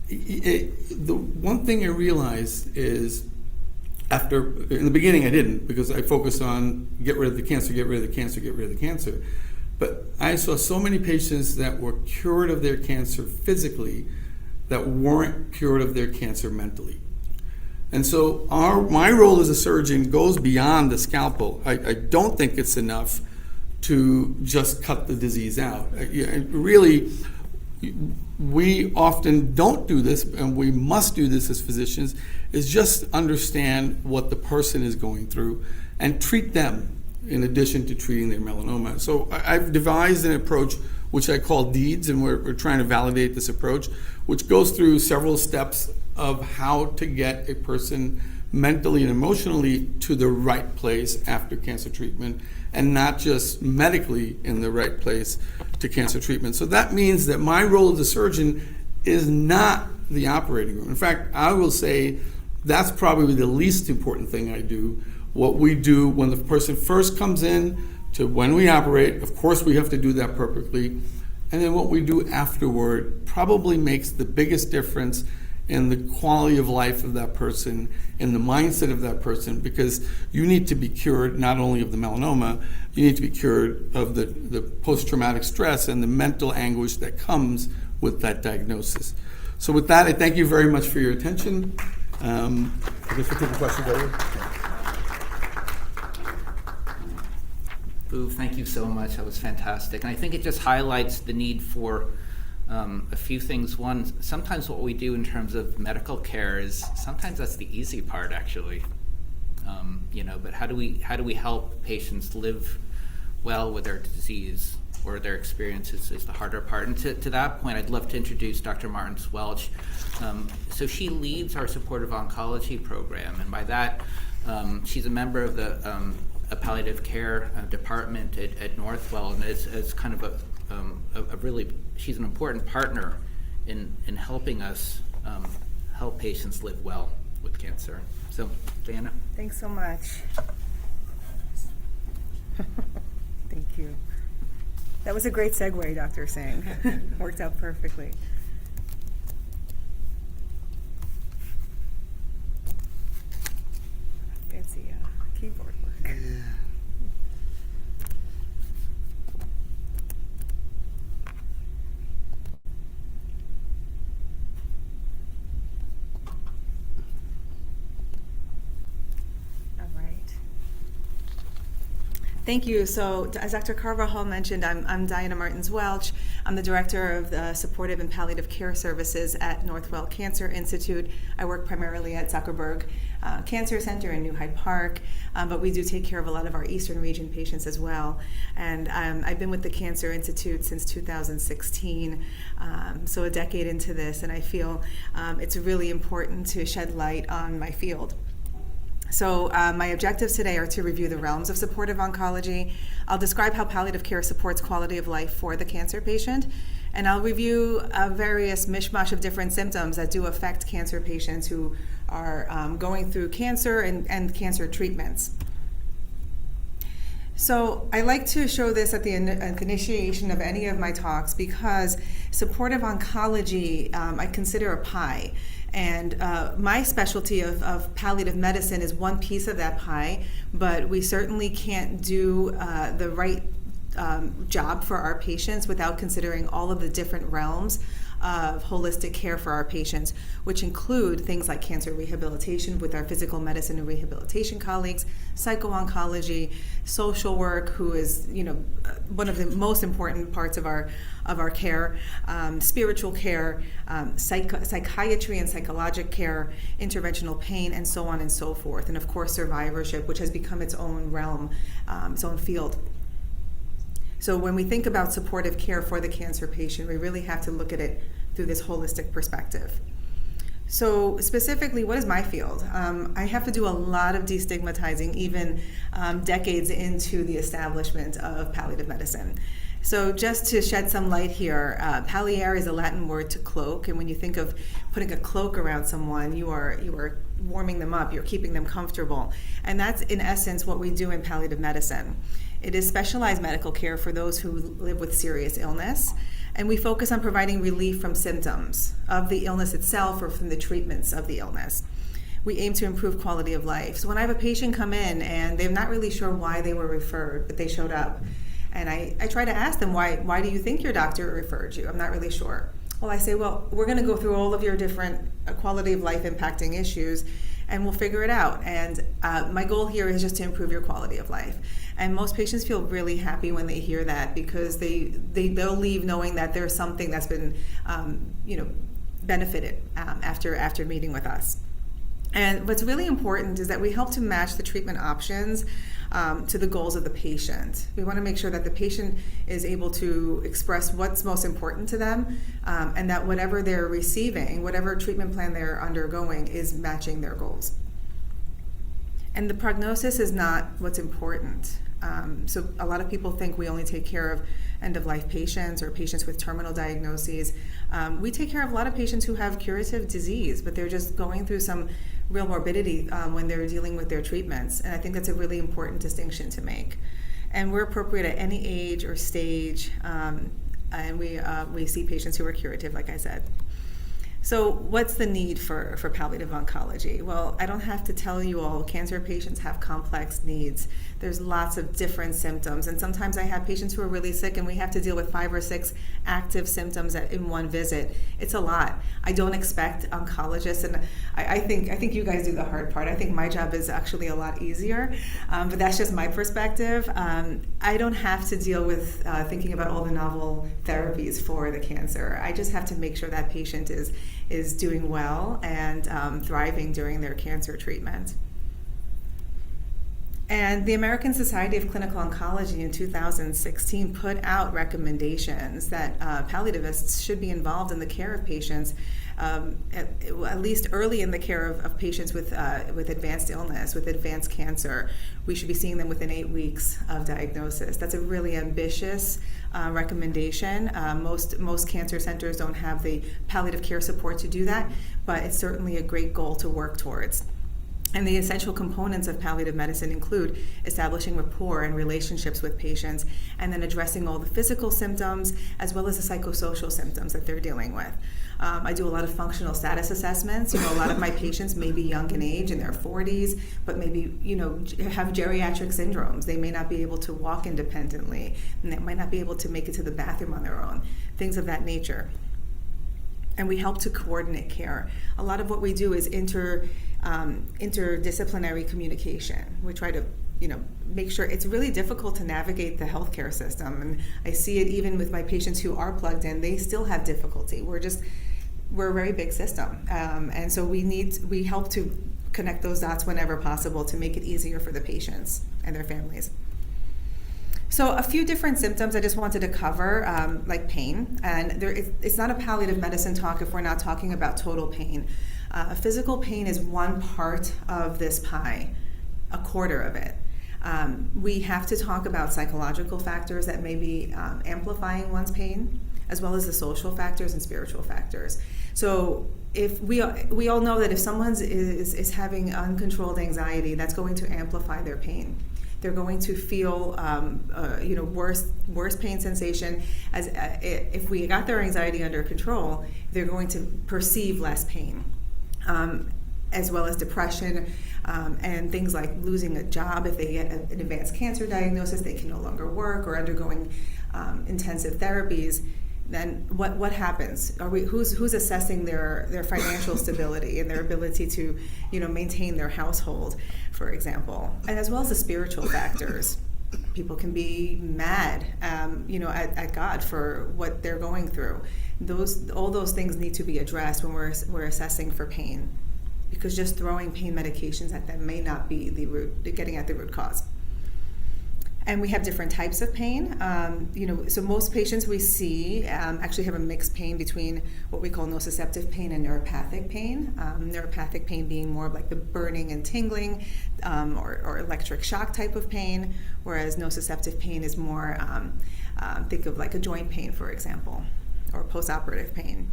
The one thing I realized is, in the beginning I didn't, because I focused on get rid of the cancer, get rid of the cancer, get rid of the cancer. But I saw so many patients that were cured of their cancer physically that weren't cured of their cancer mentally. And so my role as a surgeon goes beyond the scalpel. I don't think it's enough to just cut the disease out. Really, we often don't do this, and we must do this as physicians, is just understand what the person is going through and treat them in addition to treating their melanoma. So I've devised an approach which I call DEEDS, and we're trying to validate this approach, which goes through several steps of how to get a person mentally and emotionally to the right place after cancer treatment, and not just medically in the right place to cancer treatment. So that means that my role as a surgeon is not the operating room. In fact, I will say that's probably the least important thing I do. What we do when the person first comes in to when we operate, of course we have to do that perfectly, and then what we do afterward probably makes the biggest difference in the quality of life of that person, in the mindset of that person, because you need to be cured not only of the melanoma, you need to be cured of the post-traumatic stress and the mental anguish that comes with that diagnosis. So with that, I thank you very much for your attention. I guess we'll take a question later. Boo, thank you so much. That was fantastic. And I think it just highlights the need for a few things. One, sometimes what we do in terms of medical care is sometimes that's the easy part, actually. But how do we help patients live well with their disease or their experiences is the harder part. And to that point, I'd love to introduce Dr. Martin Welch. So she leads our supportive oncology program, and by that, she's a member of the a palliative care department at Northwell, and is kind of a really, she's an important partner in helping us help patients live well with cancer. So, Diana. Thanks so much. Thank you. That was a great segue, Dr. Singh. Worked out perfectly. Fancy keyboard work. Thank you. So, as Dr. Carvajal mentioned, I'm Diana Martins Welch. I'm the director of the Supportive and Palliative Care Services at Northwell Cancer Institute. I work primarily at Zuckerberg Cancer Center in New Hyde Park, but we do take care of a lot of our Eastern region patients as well. And I've been with the Cancer Institute since 2016, so a decade into this, and I feel it's really important to shed light on my field. So my objectives today are to review the realms of supportive oncology. I'll describe how palliative care supports quality of life for the cancer patient, and I'll review various mishmash of different symptoms that do affect cancer patients who are going through cancer and cancer treatments. So I like to show this at the initiation of any of my talks because supportive oncology I consider a pie. And my specialty of palliative medicine is one piece of that pie, but we certainly can't do the right job for our patients without considering all of the different realms of holistic care for our patients, which include things like cancer rehabilitation with our physical medicine and rehabilitation colleagues, psycho-oncology, social work, who is one of the most important parts of our care, spiritual care, psychiatry and psychologic care, interventional pain, and so on and so forth, and of course survivorship, which has become its own realm, its own field. So when we think about supportive care for the cancer patient, we really have to look at it through this holistic perspective. So specifically, what is my field? I have to do a lot of destigmatizing, even decades into the establishment of palliative medicine. So just to shed some light here, palliare is a Latin word to cloak, and when you think of putting a cloak around someone, you are warming them up, you're keeping them comfortable. And that's in essence what we do in palliative medicine. It is specialized medical care for those who live with serious illness, and we focus on providing relief from symptoms of the illness itself or from the treatments of the illness. We aim to improve quality of life. So when I have a patient come in and they're not really sure why they were referred, but they showed up, and I try to ask them, why do you think your doctor referred you? I'm not really sure. Well, I say, well, we're going to go through all of your different quality of life impacting issues, and we'll figure it out. And my goal here is just to improve your quality of life. And most patients feel really happy when they hear that, because they'll leave knowing that there's something that's been benefited after meeting with us. And what's really important is that we help to match the treatment options to the goals of the patient. We want to make sure that the patient is able to express what's most important to them, and that whatever they're receiving, whatever treatment plan they're undergoing, is matching their goals. And the prognosis is not what's important. So a lot of people think we only take care of end-of-life patients or patients with terminal diagnoses. We take care of a lot of patients who have curative disease, but they're just going through some real morbidity when they're dealing with their treatments. And I think that's a really important distinction to make. And we're appropriate at any age or stage, and we see patients who are curative, like I said. So what's the need for palliative oncology? Well, I don't have to tell you all, cancer patients have complex needs. There's lots of different symptoms, and sometimes I have patients who are really sick and we have to deal with 5 or 6 active symptoms in one visit. It's a lot. I don't expect oncologists, and I think you guys do the hard part. I think my job is actually a lot easier, but that's just my perspective. I don't have to deal with thinking about all the novel therapies for the cancer. I just have to make sure that patient is doing well and thriving during their cancer treatment. And the American Society of Clinical Oncology in 2016 put out recommendations that palliativists should be involved in the care of patients, at least early in the care of patients with advanced illness, with advanced cancer. We should be seeing them within 8 weeks of diagnosis. That's a really ambitious recommendation. Most cancer centers don't have the palliative care support to do that, but it's certainly a great goal to work towards. And the essential components of palliative medicine include establishing rapport and relationships with patients, and then addressing all the physical symptoms as well as the psychosocial symptoms that they're dealing with. I do a lot of functional status assessments. A lot of my patients may be young in age, in their 40s, but maybe, have geriatric syndromes. They may not be able to walk independently, and they might not be able to make it to the bathroom on their own, things of that nature. And we help to coordinate care. A lot of what we do is interdisciplinary communication. We try to, make sure. It's really difficult to navigate the healthcare system, and I see it even with my patients who are plugged in. They still have difficulty. We're a very big system, and so we help to connect those dots whenever possible to make it easier for the patients and their families. So a few different symptoms I just wanted to cover, like pain, and it's not a palliative medicine talk if we're not talking about total pain. Physical pain is one part of this pie, a quarter of it. We have to talk about psychological factors that may be amplifying one's pain, as well as the social factors and spiritual factors. So if we all know that if someone is having uncontrolled anxiety, that's going to amplify their pain. They're going to feel, worse pain sensation. As if we got their anxiety under control, they're going to perceive less pain, as well as depression and things like losing a job. If they get an advanced cancer diagnosis, they can no longer work, or undergoing intensive therapies. Then what happens? Who's assessing their financial stability and their ability to maintain their household, for example, and as well as the spiritual factors. People can be mad, at God for what they're going through. All those things need to be addressed when we're assessing for pain, because just throwing pain medications at them may not be getting at the root cause. And we have different types of pain. So most patients we see actually have a mixed pain between what we call nociceptive pain and neuropathic pain. Neuropathic pain being more of like the burning and tingling or electric shock type of pain, whereas nociceptive pain is more, think of like a joint pain, for example, or postoperative pain.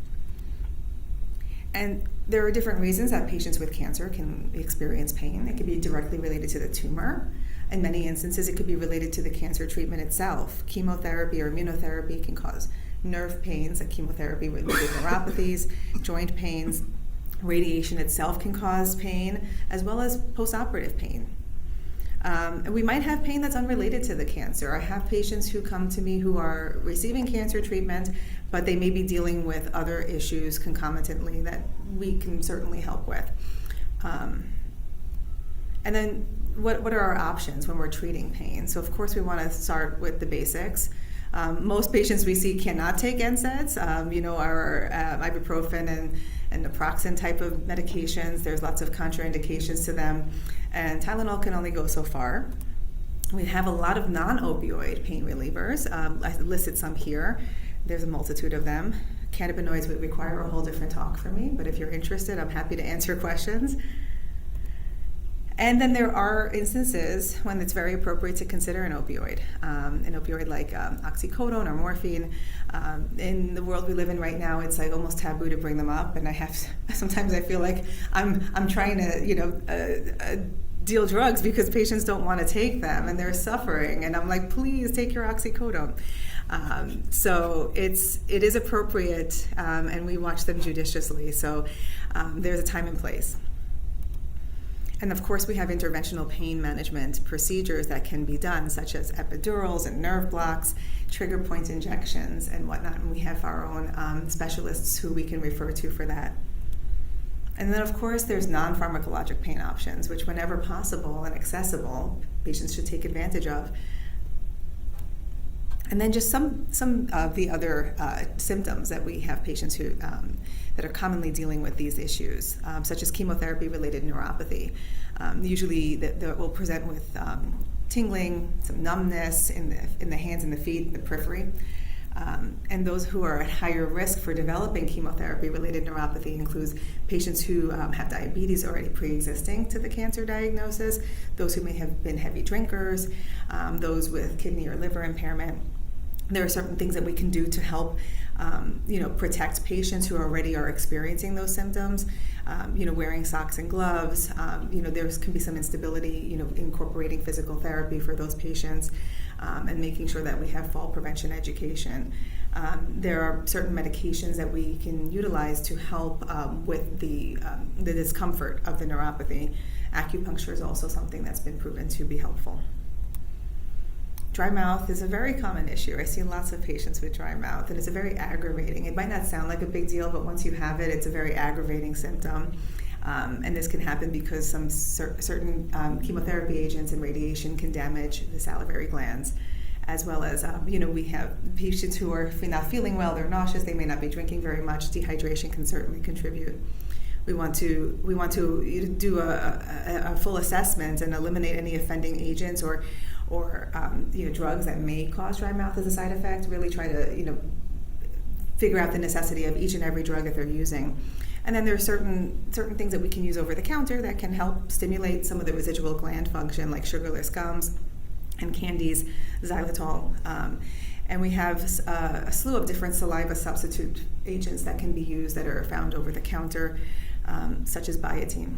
And there are different reasons that patients with cancer can experience pain. It can be directly related to the tumor. In many instances, it could be related to the cancer treatment itself. Chemotherapy or immunotherapy can cause nerve pains, like chemotherapy-related neuropathies, joint pains. Radiation itself can cause pain, as well as postoperative pain. And we might have pain that's unrelated to the cancer. I have patients who come to me who are receiving cancer treatment, but they may be dealing with other issues concomitantly that we can certainly help with. And then what are our options when we're treating pain? So of course we want to start with the basics. Most patients we see cannot take NSAIDs, our ibuprofen and naproxen type of medications. There's lots of contraindications to them, and Tylenol can only go so far. We have a lot of non-opioid pain relievers. I listed some here. There's a multitude of them. Cannabinoids would require a whole different talk for me, but if you're interested, I'm happy to answer questions. And then there are instances when it's very appropriate to consider an opioid like oxycodone or morphine. In the world we live in right now, it's like almost taboo to bring them up, and sometimes I feel like I'm trying to deal drugs because patients don't want to take them and they're suffering, and I'm like, please take your oxycodone. So it is appropriate, and we watch them judiciously. So there's a time and place. And of course, we have interventional pain management procedures that can be done, such as epidurals and nerve blocks, trigger point injections, and whatnot. And we have our own specialists who we can refer to for that. And then, of course, there's non-pharmacologic pain options, which whenever possible and accessible, patients should take advantage of. And then just some of the other symptoms that we have patients who that are commonly dealing with these issues, such as chemotherapy-related neuropathy. Usually that will present with tingling, some numbness in the hands and the feet, the periphery. And those who are at higher risk for developing chemotherapy-related neuropathy includes patients who have diabetes already pre-existing to the cancer diagnosis, those who may have been heavy drinkers, those with kidney or liver impairment. There are certain things that we can do to help protect patients who already are experiencing those symptoms. Wearing socks and gloves. There can be some instability. Incorporating physical therapy for those patients, and making sure that we have fall prevention education. There are certain medications that we can utilize to help with the discomfort of the neuropathy. Acupuncture is also something that's been proven to be helpful. Dry mouth is a very common issue. I see lots of patients with dry mouth, and it's a very aggravating. It might not sound like a big deal, but once you have it, it's a very aggravating symptom. And this can happen because some certain chemotherapy agents and radiation can damage the salivary glands, as well as, we have patients who are not feeling well, they're nauseous, they may not be drinking very much. Dehydration can certainly contribute. We want to do a full assessment and eliminate any offending agents or drugs that may cause dry mouth as a side effect. Really try to figure out the necessity of each and every drug that they're using. And then there are certain things that we can use over the counter that can help stimulate some of the residual gland function, like sugarless gums and candies, xylitol. And we have a slew of different saliva substitute agents that can be used that are found over the counter, such as biotin.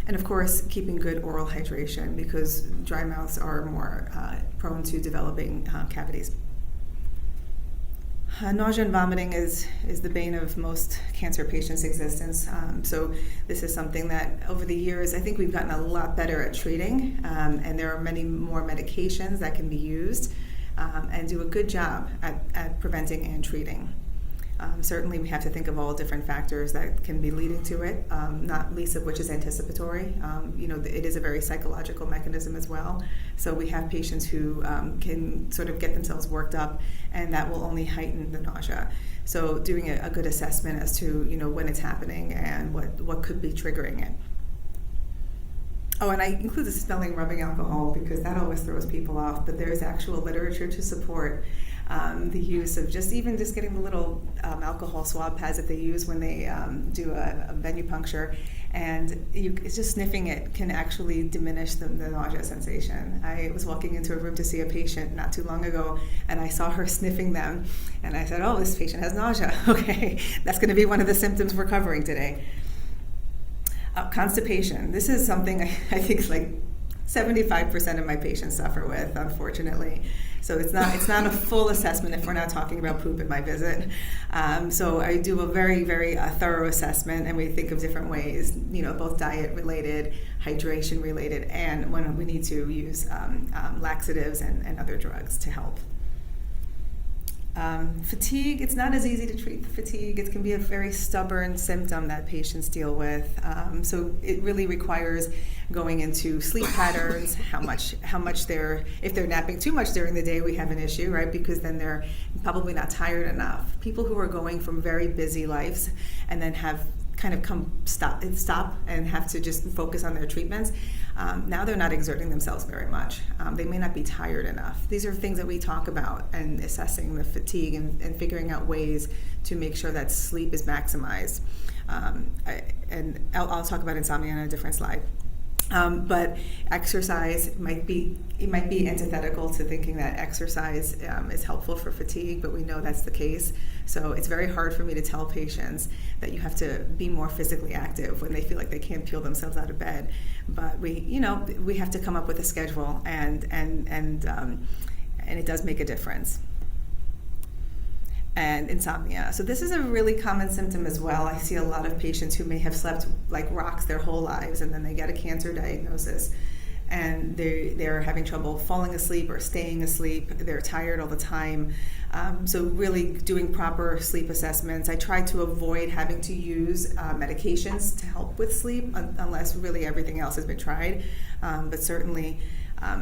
And of course, keeping good oral hydration, because dry mouths are more prone to developing cavities. Nausea and vomiting is the bane of most cancer patients' existence. So this is something that over the years, I think we've gotten a lot better at treating, and there are many more medications that can be used and do a good job at preventing and treating. Certainly we have to think of all different factors that can be leading to it, not least of which is anticipatory. It is a very psychological mechanism as well. So we have patients who can sort of get themselves worked up, and that will only heighten the nausea. So doing a good assessment as to when it's happening and what could be triggering it. Oh, and I include the smelling rubbing alcohol because that always throws people off, but there's actual literature to support the use of just getting the little alcohol swab pads that they use when they do a venipuncture, and it's just sniffing it can actually diminish the nausea sensation. I was walking into a room to see a patient not too long ago, and I saw her sniffing them, and I said, oh, this patient has nausea. Okay, that's going to be one of the symptoms we're covering today. Constipation. This is something I think like 75% of my patients suffer with, unfortunately. So it's not a full assessment if we're not talking about poop at my visit. So I do a very, very thorough assessment, and we think of different ways, both diet related, hydration related, and when we need to use laxatives and other drugs to help. Fatigue, it's not as easy to treat fatigue. It can be a very stubborn symptom that patients deal with. So it really requires going into sleep patterns, how much if they're napping too much during the day, we have an issue, right? Because then they're probably not tired enough. People who are going from very busy lives and then have kind of stop and have to just focus on their treatments, now they're not exerting themselves very much. They may not be tired enough. These are things that we talk about and assessing the fatigue and figuring out ways to make sure that sleep is maximized. I'll talk about insomnia on a different slide. But exercise might be antithetical to thinking that exercise is helpful for fatigue, but we know that's the case. So it's very hard for me to tell patients that you have to be more physically active when they feel like they can't peel themselves out of bed. But we have to come up with a schedule, and it does make a difference. And insomnia. So this is a really common symptom as well. I see a lot of patients who may have slept like rocks their whole lives, and then they get a cancer diagnosis, and they're having trouble falling asleep or staying asleep. They're tired all the time. So really doing proper sleep assessments. I try to avoid having to use medications to help with sleep unless really everything else has been tried. But certainly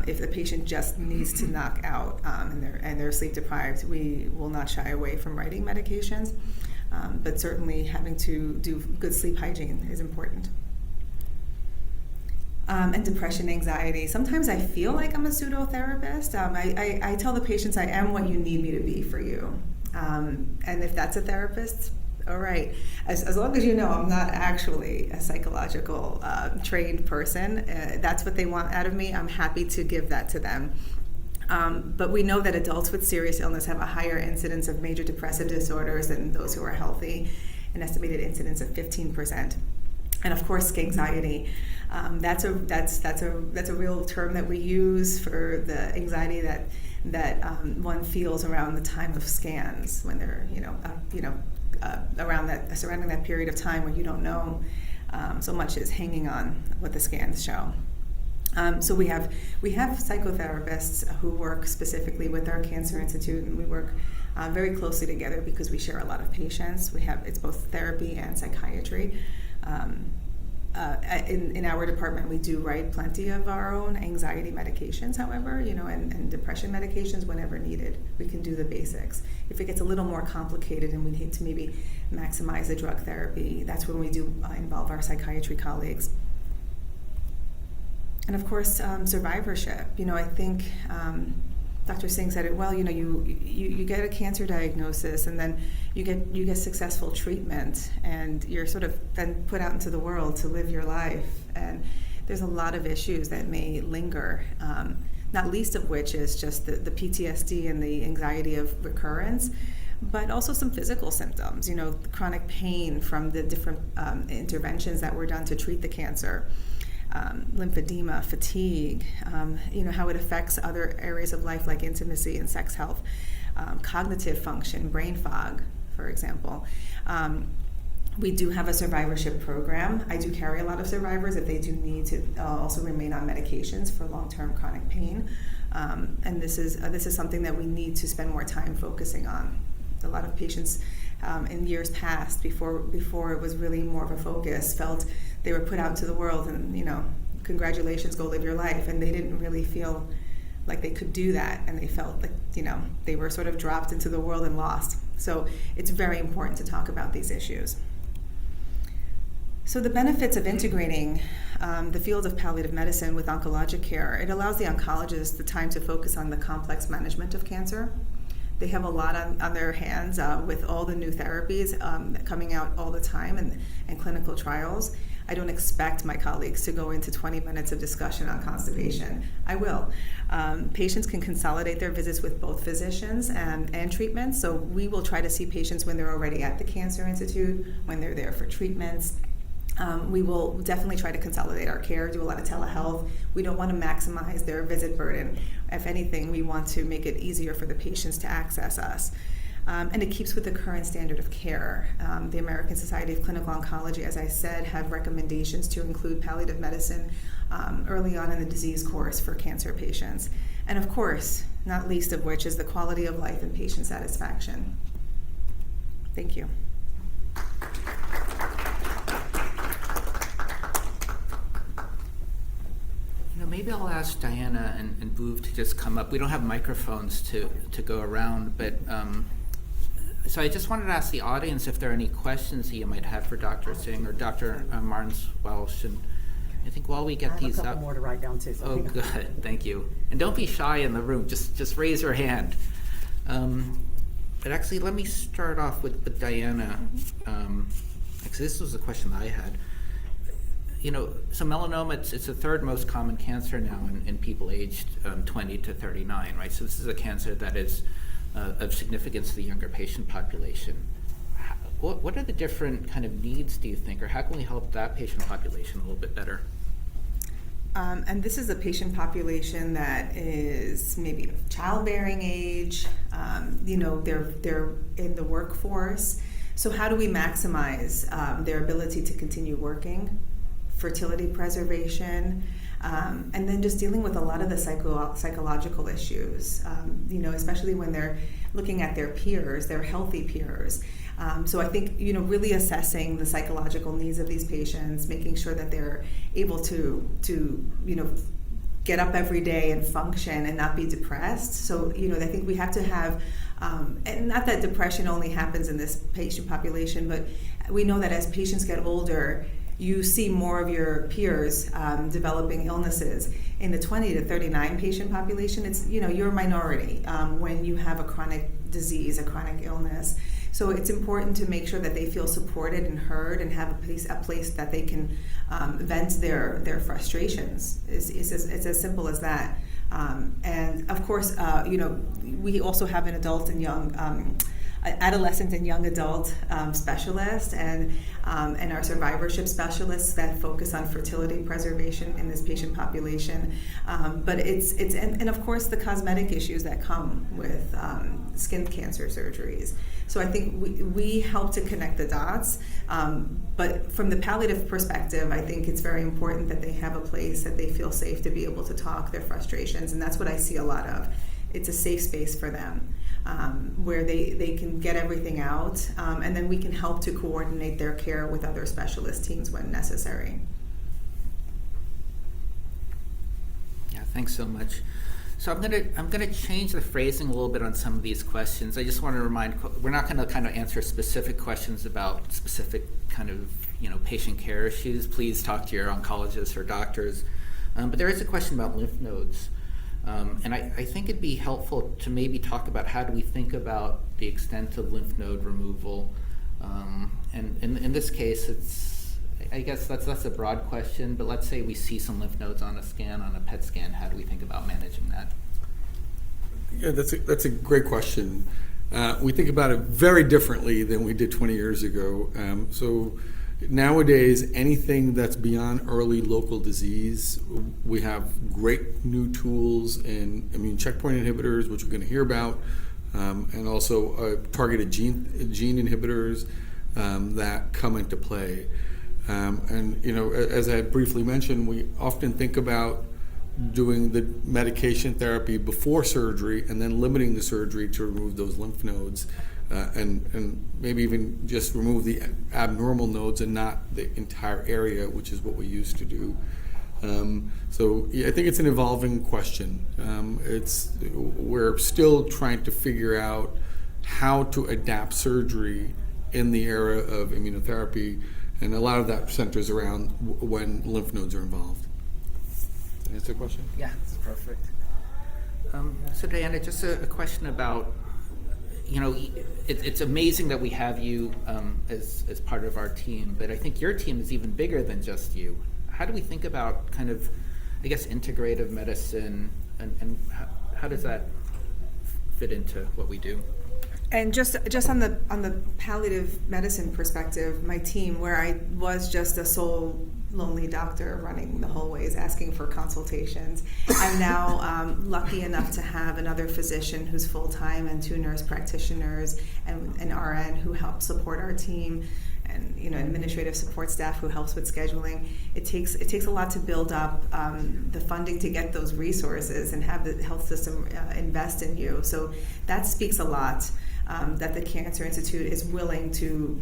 if the patient just needs to knock out and they're sleep deprived, we will not shy away from writing medications. But certainly having to do good sleep hygiene is important. And depression, anxiety. Sometimes I feel like I'm a pseudo-therapist. I tell the patients I am what you need me to be for you. And if that's a therapist, all right. As long as you know I'm not actually a psychological trained person, that's what they want out of me, I'm happy to give that to them. But we know that adults with serious illness have a higher incidence of major depressive disorders than those who are healthy, an estimated incidence of 15%. And of course, anxiety. That's a real term that we use for the anxiety that one feels around the time of scans, when they're surrounding that period of time where you don't know so much is hanging on what the scans show. So we have psychotherapists who work specifically with our Cancer Institute, and we work very closely together because we share a lot of patients. It's both therapy and psychiatry. In our department, we do write plenty of our own anxiety medications, however, and depression medications whenever needed. We can do the basics. If it gets a little more complicated and we need to maybe maximize the drug therapy, that's when we do involve our psychiatry colleagues. And of course, survivorship. I think Dr. Singh said it well. You get a cancer diagnosis, and then you get successful treatment, and you're sort of then put out into the world to live your life. And there's a lot of issues that may linger, not least of which is just the PTSD and the anxiety of recurrence, but also some physical symptoms. Chronic pain from the different interventions that were done to treat the cancer. Lymphedema, fatigue, how it affects other areas of life like intimacy and sex health, cognitive function, brain fog, for example. We do have a survivorship program. I do carry a lot of survivors if they do need to also remain on medications for long-term chronic pain. And this is something that we need to spend more time focusing on. A lot of patients in years past, before it was really more of a focus, felt they were put out into the world and, congratulations, go live your life. And they didn't really feel like they could do that. And they felt like, they were sort of dropped into the world and lost. So it's very important to talk about these issues. So the benefits of integrating the field of palliative medicine with oncologic care, it allows the oncologist the time to focus on the complex management of cancer. They have a lot on their hands with all the new therapies coming out all the time and clinical trials. I don't expect my colleagues to go into 20 minutes of discussion on constipation. I will. Patients can consolidate their visits with both physicians and treatments. So we will try to see patients when they're already at the Cancer Institute, when they're there for treatments. We will definitely try to consolidate our care, do a lot of telehealth. We don't want to maximize their visit burden. If anything, we want to make it easier for the patients to access us. And it keeps with the current standard of care. The American Society of Clinical Oncology, as I said, have recommendations to include palliative medicine early on in the disease course for cancer patients. And of course, not least of which is the quality of life and patient satisfaction. Thank you. Maybe I'll ask Diana and Boov to just come up. We don't have microphones to go around, but so I just wanted to ask the audience if there are any questions that you might have for Dr. Singh or Dr. Marnes-Welsh. And I think while we get these I have a up. couple more to write down too. So Oh, good. Thank you. And don't be shy in the room. Just raise your hand. But actually, let me start off with Diana. Because this was a question that I had. So melanoma, it's the third most common cancer now in people aged 20 to 39, right? So this is a cancer that is of significance to the younger patient population. What are the different kind of needs, do you think, or how can we help that patient population a little bit better? And this is a patient population that is maybe of childbearing age, they're in the workforce. So how do we maximize their ability to continue working? Fertility preservation, and then just dealing with a lot of the psychological issues, especially when they're looking at their peers, their healthy peers. So I think, really assessing the psychological needs of these patients, making sure that they're able to get up every day and function and not be depressed. So, I think we have to have, and not that depression only happens in this patient population, but we know that as patients get older, you see more of your peers developing illnesses. In the 20 to 39 patient population, it's, you're a minority when you have a chronic disease, a chronic illness. So it's important to make sure that they feel supported and heard and have a place that they can vent their frustrations. It's as simple as that. And of course, we also have an adult and young adolescent and young adult specialist and our survivorship specialists that focus on fertility preservation in this patient population. But it's and of course the cosmetic issues that come with skin cancer surgeries. So I think we help to connect the dots. But from the palliative perspective, I think it's very important that they have a place that they feel safe to be able to talk their frustrations, and that's what I see a lot of. It's a safe space for them. Where they can get everything out, and then we can help to coordinate their care with other specialist teams when necessary. Yeah, thanks so much. So I'm gonna change the phrasing a little bit on some of these questions. I just want to remind, we're not going to kind of answer specific questions about specific kind of patient care issues. Please talk to your oncologists or doctors. But there is a question about lymph nodes. And I think it'd be helpful to maybe talk about how do we think about the extent of lymph node removal. And in this case, I guess that's a broad question, but let's say we see some lymph nodes on a scan, on a PET scan. How do we think about managing that? Yeah, that's a great question. We think about it very differently than we did 20 years ago. So nowadays, anything that's beyond early local disease, we have great new tools in immune checkpoint inhibitors, which we're going to hear about, and also targeted gene inhibitors that come into play. And as I briefly mentioned, we often think about doing the medication therapy before surgery and then limiting the surgery to remove those lymph nodes. And maybe even just remove the abnormal nodes and not the entire area, which is what we used to do. So yeah, I think it's an evolving question. We're still trying to figure out how to adapt surgery in the era of immunotherapy, and a lot of that centers around when lymph nodes are involved. Did I answer the question? Yeah, that's perfect. So Diana, just a question about, it's amazing that we have you as part of our team, but I think your team is even bigger than just you. How do we think about kind of, I guess, integrative medicine, and how does that fit into what we do? And just on the palliative medicine perspective, my team, where I was just a sole lonely doctor running the hallways asking for consultations, I'm now lucky enough to have another physician who's full-time and 2 nurse practitioners and an RN who help support our team. and administrative support staff who helps with scheduling. It takes a lot to build up the funding to get those resources and have the health system invest in you. So that speaks a lot. That the Cancer Institute is willing to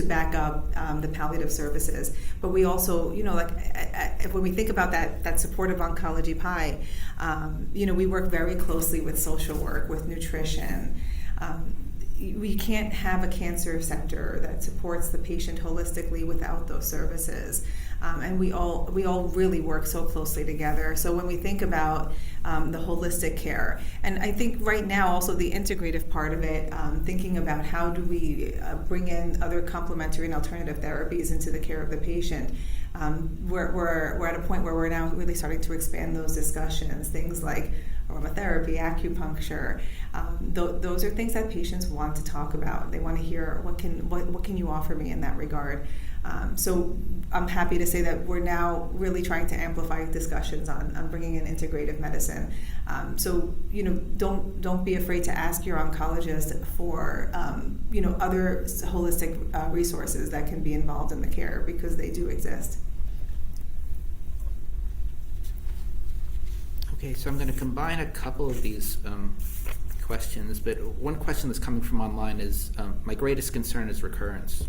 back up the palliative services. But we also, when we think about that supportive oncology pie, we work very closely with social work, with nutrition. We can't have a cancer center that supports the patient holistically without those services. And we all really work so closely together. So when we think about the holistic care, and I think right now also the integrative part of it, thinking about how do we bring in other complementary and alternative therapies into the care of the patient. We're at a point where we're now really starting to expand those discussions. Things like aromatherapy, acupuncture. Those are things that patients want to talk about. They want to hear what can you offer me in that regard. So I'm happy to say that we're now really trying to amplify discussions on bringing in integrative medicine. So don't be afraid to ask your oncologist for other holistic resources that can be involved in the care, because they do exist. Okay, so I'm going to combine a couple of these questions, but one question that's coming from online is, my greatest concern is recurrence.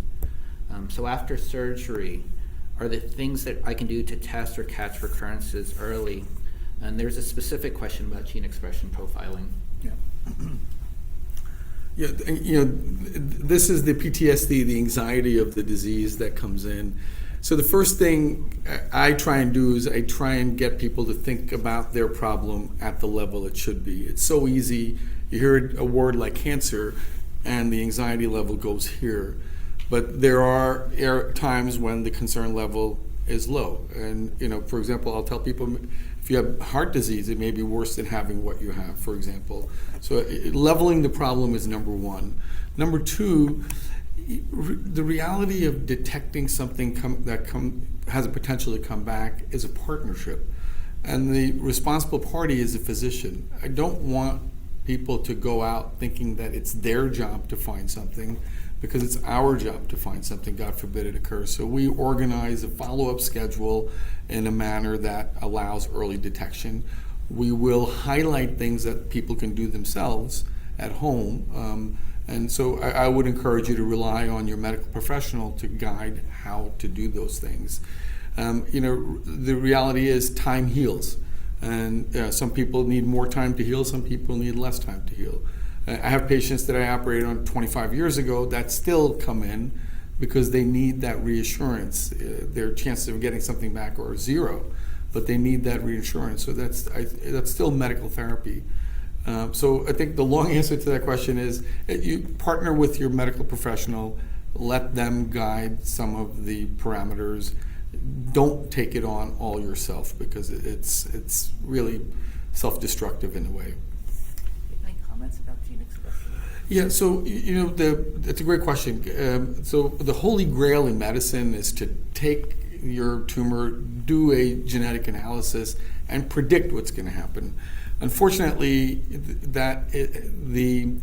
So after surgery, are there things that I can do to test or catch recurrences early? And there's a specific question about gene expression profiling. Yeah, this is the PTSD, the anxiety of the disease that comes in. So the first thing I try and do is I try and get people to think about their problem at the level it should be. It's so easy. You hear a word like cancer and the anxiety level goes here. But there are times when the concern level is low. And, for example, I'll tell people if you have heart disease, it may be worse than having what you have, for example. So leveling the problem is number one. Number two, the reality of detecting something that has a potential to come back is a partnership. And the responsible party is a physician. I don't want people to go out thinking that it's their job to find something, because it's our job to find something, God forbid it occurs. So we organize a follow-up schedule in a manner that allows early detection. We will highlight things that people can do themselves at home. And so I would encourage you to rely on your medical professional to guide how to do those things. The reality is time heals. And some people need more time to heal, some people need less time to heal. I have patients that I operated on 25 years ago that still come in because they need that reassurance. Their chances of getting something back are zero, but they need that reassurance. So that's still medical therapy. So I think the long answer to that question is you partner with your medical professional, let them guide some of the parameters. Don't take it on all yourself, because it's really self-destructive in a way. Any comments about gene expression? Yeah, so it's a great question. So the holy grail in medicine is to take your tumor, do a genetic analysis, and predict what's going to happen. Unfortunately, the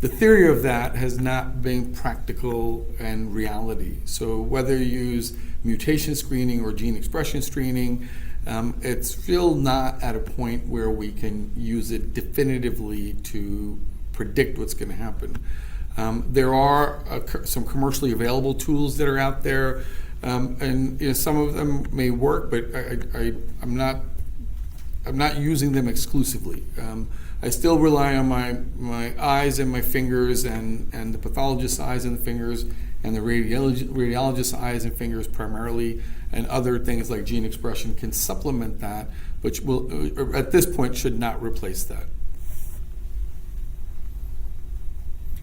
theory of that has not been practical and reality. So whether you use mutation screening or gene expression screening, it's still not at a point where we can use it definitively to predict what's going to happen. There are some commercially available tools that are out there, and some of them may work, but I'm not using them exclusively. I still rely on my eyes and my fingers, and the pathologist's eyes and the fingers, and the radiologist's eyes and fingers primarily, and other things like gene expression can supplement that, which will, at this point, should not replace that.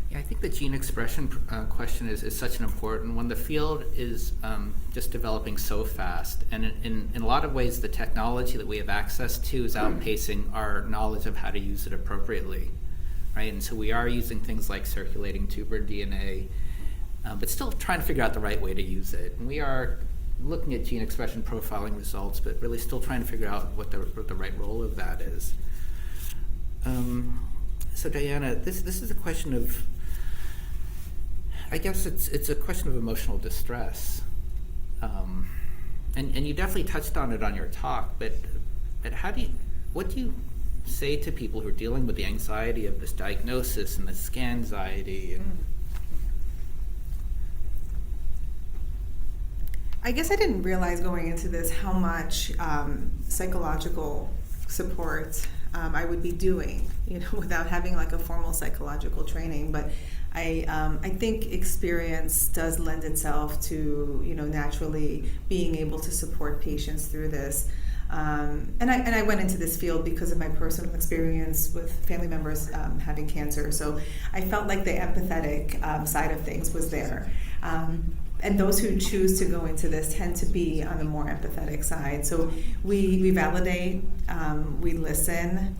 Yeah, I think the gene expression question is such an important one. The field is just developing so fast, and in a lot of ways the technology that we have access to is outpacing our knowledge of how to use it appropriately, right? And so we are using things like circulating tumor DNA, but still trying to figure out the right way to use it. And we are looking at gene expression profiling results, but really still trying to figure out what the right role of that is. So Diana, this is a question of I guess it's a question of emotional distress. And you definitely touched on it on your talk, but what do you say to people who are dealing with the anxiety of this diagnosis and the scan anxiety? I guess I didn't realize going into this how much psychological support I would be doing, without having like a formal psychological training. But I think experience does lend itself to, naturally being able to support patients through this. And I went into this field because of my personal experience with family members having cancer. So I felt like the empathetic side of things was there. And those who choose to go into this tend to be on the more empathetic side. So we validate, we listen,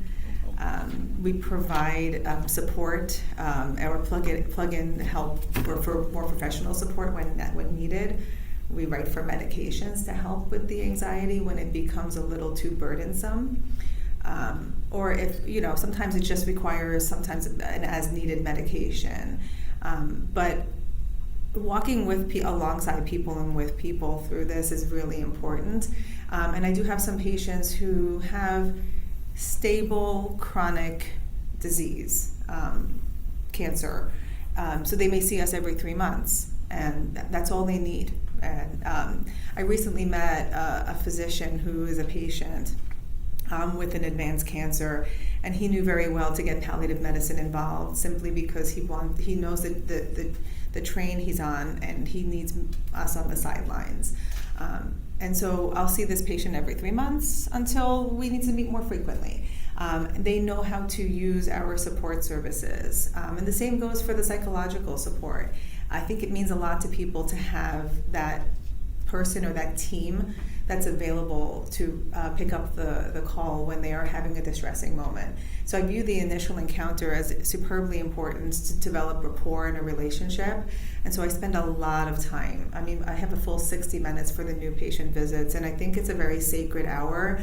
we provide support, or plug in help for more professional support when needed. We write for medications to help with the anxiety when it becomes a little too burdensome. Or if, sometimes it just requires sometimes an as needed medication. But walking alongside people and with people through this is really important. And I do have some patients who have stable chronic disease, cancer. So they may see us every 3 months, and that's all they need. And I recently met a physician who is a patient with an advanced cancer, and he knew very well to get palliative medicine involved simply because he knows that the train he's on, and he needs us on the sidelines. And so I'll see this patient every 3 months until we need to meet more frequently. They know how to use our support services. And the same goes for the psychological support. I think it means a lot to people to have that person or that team that's available to pick up the call when they are having a distressing moment. So I view the initial encounter as superbly important to develop rapport in a relationship. And so I spend a lot of time. I mean, I have a full 60 minutes for the new patient visits, and I think it's a very sacred hour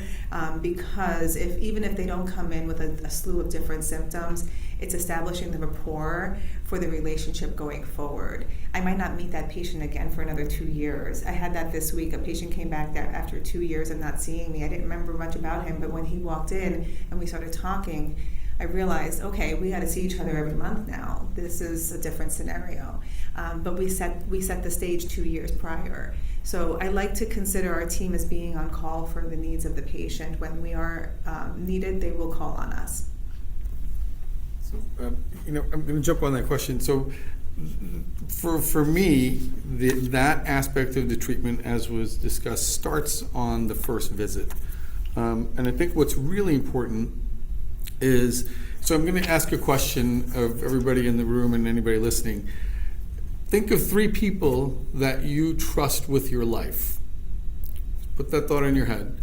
because even if they don't come in with a slew of different symptoms, it's establishing the rapport for the relationship going forward. I might not meet that patient again for another 2 years. I had that this week. A patient came back after 2 years of not seeing me. I didn't remember much about him, but when he walked in and we started talking, I realized, okay, we got to see each other every month now. This is a different scenario. But we set the stage 2 years prior. So I like to consider our team as being on call for the needs of the patient. When we are needed, they will call on us. So, I'm going to jump on that question. So, for me, that aspect of the treatment, as was discussed, starts on the first visit. And I think what's really important is, so I'm going to ask a question of everybody in the room and anybody listening. Think of 3 people that you trust with your life. Put that thought in your head.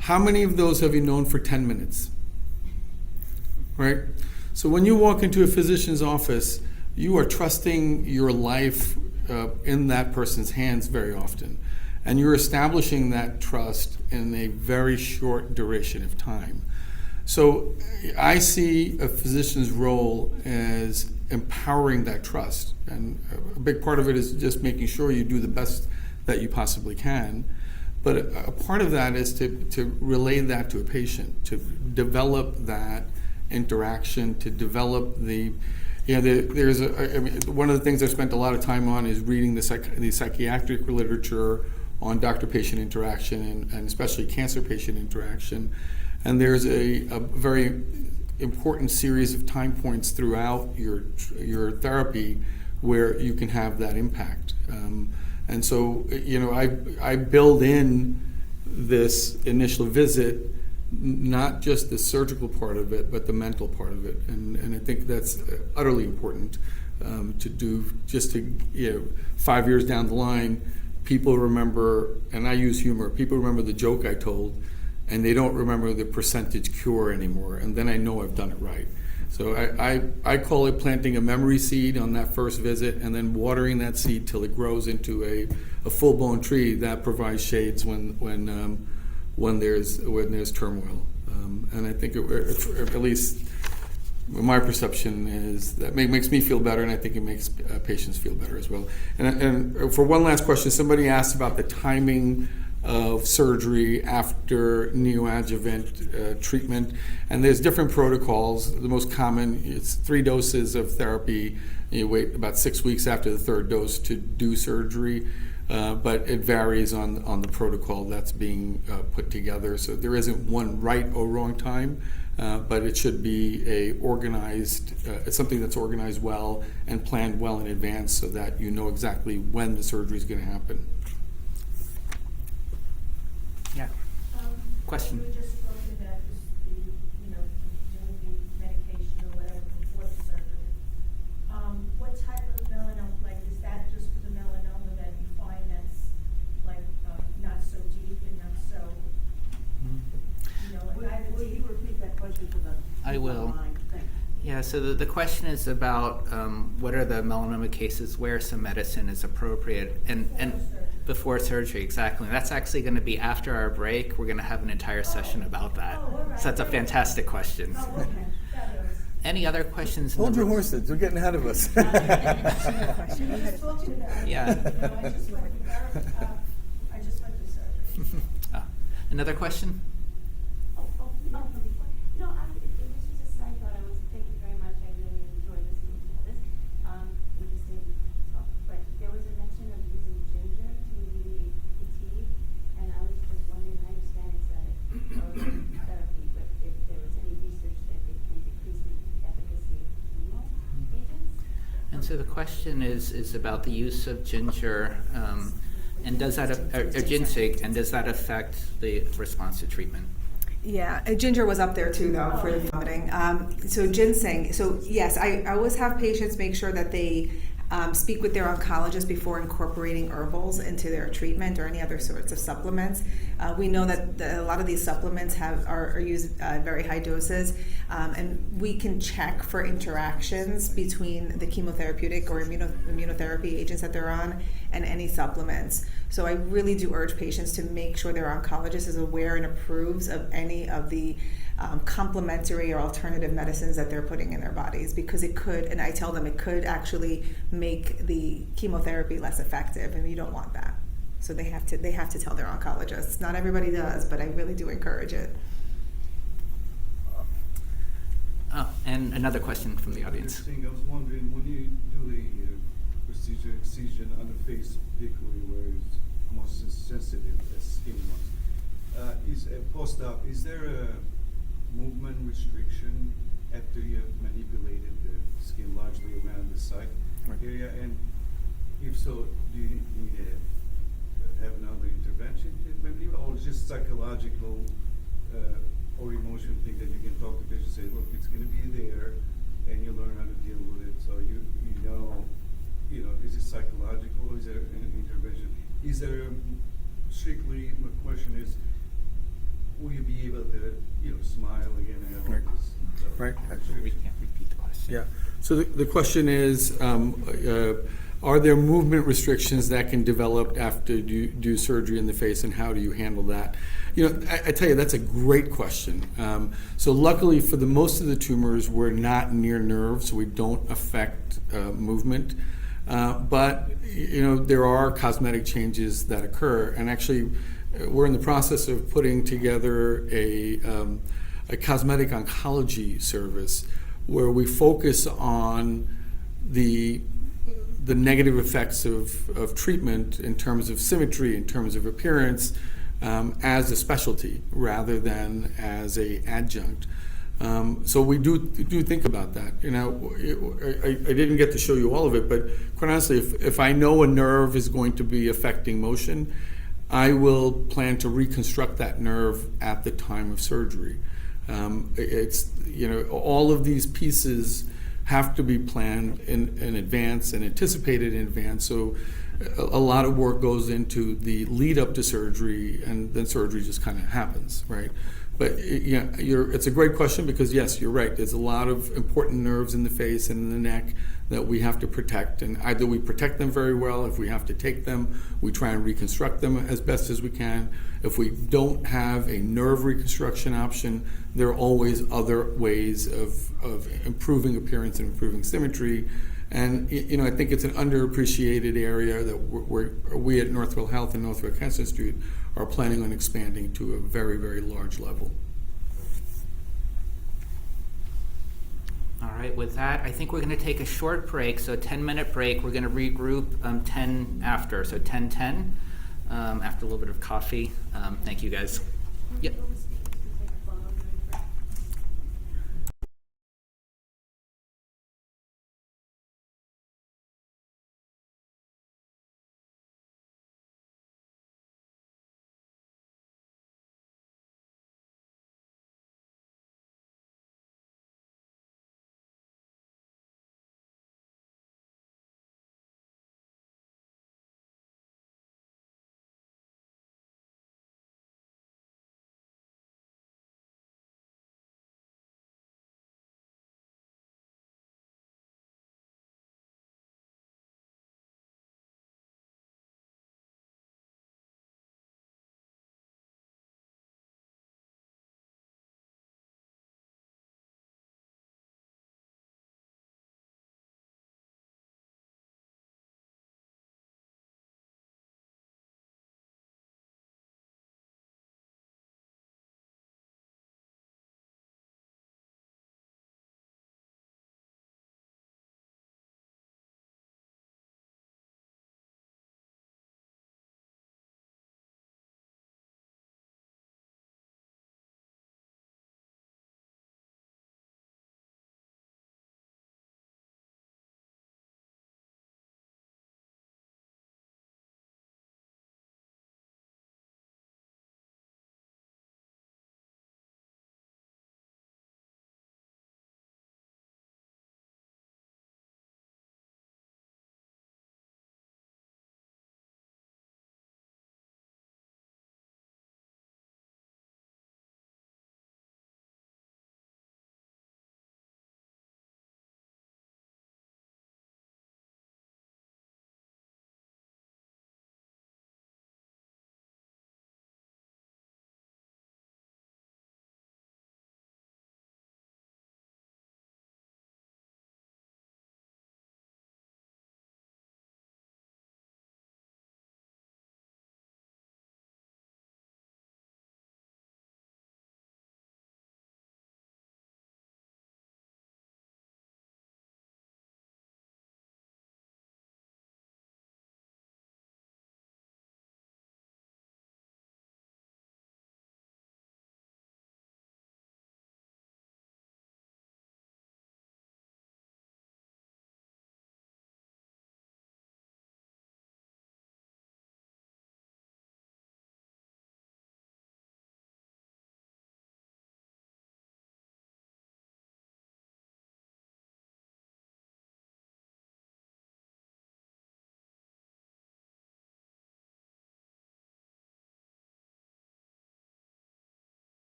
How many of those have you known for 10 minutes? Right? So when you walk into a physician's office, you are trusting your life in that person's hands very often. And you're establishing that trust in a very short duration of time. So I see a physician's role as empowering that trust. And a big part of it is just making sure you do the best that you possibly can. But a part of that is to relay that to a patient, to develop that interaction, to develop one of the things I've spent a lot of time on is reading the psychiatric literature on doctor-patient interaction and especially cancer-patient interaction. And there's a very important series of time points throughout your therapy where you can have that impact. And so, I build in this initial visit, not just the surgical part of it, but the mental part of it. And I think that's utterly important to do, just to, 5 years down the line, people remember, and I use humor, people remember the joke I told, and they don't remember the percentage cure anymore, and then I know I've done it right. So I call it planting a memory seed on that first visit, and then watering that seed till it grows into a full-blown tree that provides shades when there's turmoil. And I think at least my perception is that makes me feel better, and I think it makes patients feel better as well. And for one last question, somebody asked about the timing of surgery after neoadjuvant treatment, and there's different protocols. The most common, it's 3 doses of therapy. You wait about 6 weeks after the 3rd dose to do surgery, but it varies on the protocol that's being put together. So there isn't one right or wrong time, but it should be it's something that's organized well and planned well in advance so that you know exactly when the surgery is going to happen. Yeah. Question. You were just talking about this, doing the medication or whatever before the surgery. What type of melanoma, like, is that just for the melanoma that you find that's, like, not so deep and not so, like Will you repeat that question for the I will. online? Thank you. Yeah, so the question is about what are the melanoma cases where some medicine is appropriate and before surgery, exactly. That's actually going to be after our break. We're going to have an entire session about that. So that's a fantastic question. Oh, okay, fabulous. Any other questions? in Hold the your room? horses. We're getting ahead of us. You were just talking about it. Yeah. I just went through surgery. Another question? No, it was just a side thought. Thank you very much. I really enjoyed listening to all this. Interesting talk. But there was a mention of using ginger to alleviate fatigue, and I was just wondering, I understand it's a therapy, but if there was any research that it can decrease the efficacy of chemo agents? And so the question is about the use of ginger, and does that, or ginseng, and does that affect the response to treatment? Yeah, ginger was up there too, though, for the vomiting. So ginseng. So yes, I always have patients make sure that they speak with their oncologist before incorporating herbals into their treatment or any other sorts of supplements. We know that a lot of these supplements are used very high doses, and we can check for interactions between the chemotherapeutic or immunotherapy agents that they're on and any supplements. So I really do urge patients to make sure their oncologist is aware and approves of any of the complementary or alternative medicines that they're putting in their bodies, because it could, and I tell them it could actually make the chemotherapy less effective, and you don't want that. So they have to tell their oncologists. Not everybody does, but I really do encourage it. Oh, and another question from the audience. I was wondering, when you do the procedure excision on the face, particularly where it's most sensitive as skin ones, is post-op, is there a movement restriction after you have manipulated the skin largely around the site area? And if so, do you need to have another intervention, or just psychological or emotional thing that you can talk to patients and say, look, it's going to be there, and you learn how to deal with it. So you know, is it psychological, or is there an intervention? Is there strictly, my question is, will you be able to, smile again and have all this? Right. We can't repeat the question. Yeah. So the question is, are there movement restrictions that can develop after you do surgery in the face, and how do you handle that? I tell you, that's a great question. So luckily for most of the tumors, we're not near nerves, so we don't affect movement. But there are cosmetic changes that occur, and actually we're in the process of putting together a cosmetic oncology service where we focus on the negative effects of treatment in terms of symmetry, in terms of appearance, as a specialty rather than as a adjunct. So we do think about that. I didn't get to show you all of it, but quite honestly, if I know a nerve is going to be affecting motion, I will plan to reconstruct that nerve at the time of surgery. All of these pieces have to be planned in advance and anticipated in advance. So a lot of work goes into the lead up to surgery, and then surgery just kind of happens, right? But it's a great question, because yes, you're right. There's a lot of important nerves in the face and in the neck that we have to protect, and either we protect them very well. If we have to take them, we try and reconstruct them as best as we can. If we don't have a nerve reconstruction option, there are always other ways of improving appearance and improving symmetry. And I think it's an underappreciated area that we at Northwell Health and Northwell Cancer Institute are planning on expanding to a very, very large level. All right, with that, I think we're going to take a short break, so a 10-minute break. We're going to regroup 10 after, so 10:10, after a little bit of coffee. Thank you, guys. Yep.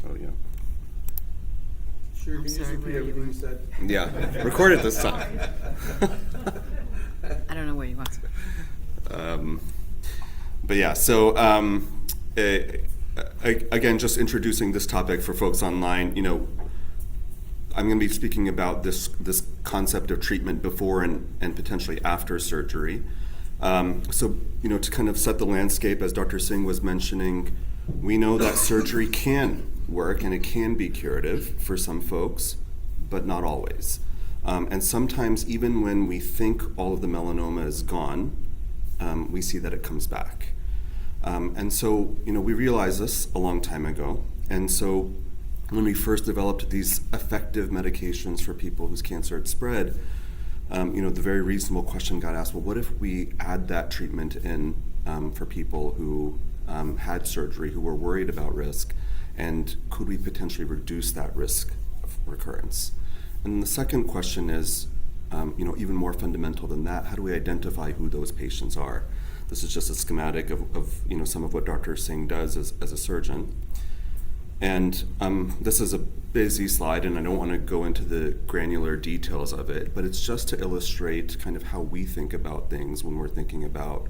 Oh, yeah. Sure, I'm can you sorry, just repeat where you everything were. you said? Yeah, record it this time. I don't know where you want to. But yeah, so again, just introducing this topic for folks online, I'm going to be speaking about this concept of treatment before and potentially after surgery. So, to kind of set the landscape, as Dr. Singh was mentioning, we know that surgery can work and it can be curative for some folks, but not always. And sometimes even when we think all of the melanoma is gone, we see that it comes back. And so, we realized this a long time ago. And so when we first developed these effective medications for people whose cancer had spread, the very reasonable question got asked, well, what if we add that treatment in for people who had surgery, who were worried about risk, and could we potentially reduce that risk of recurrence? And the second question is, even more fundamental than that, how do we identify who those patients are? This is just a schematic of some of what Dr. Singh does as a surgeon. And this is a busy slide, and I don't want to go into the granular details of it, but it's just to illustrate kind of how we think about things when we're thinking about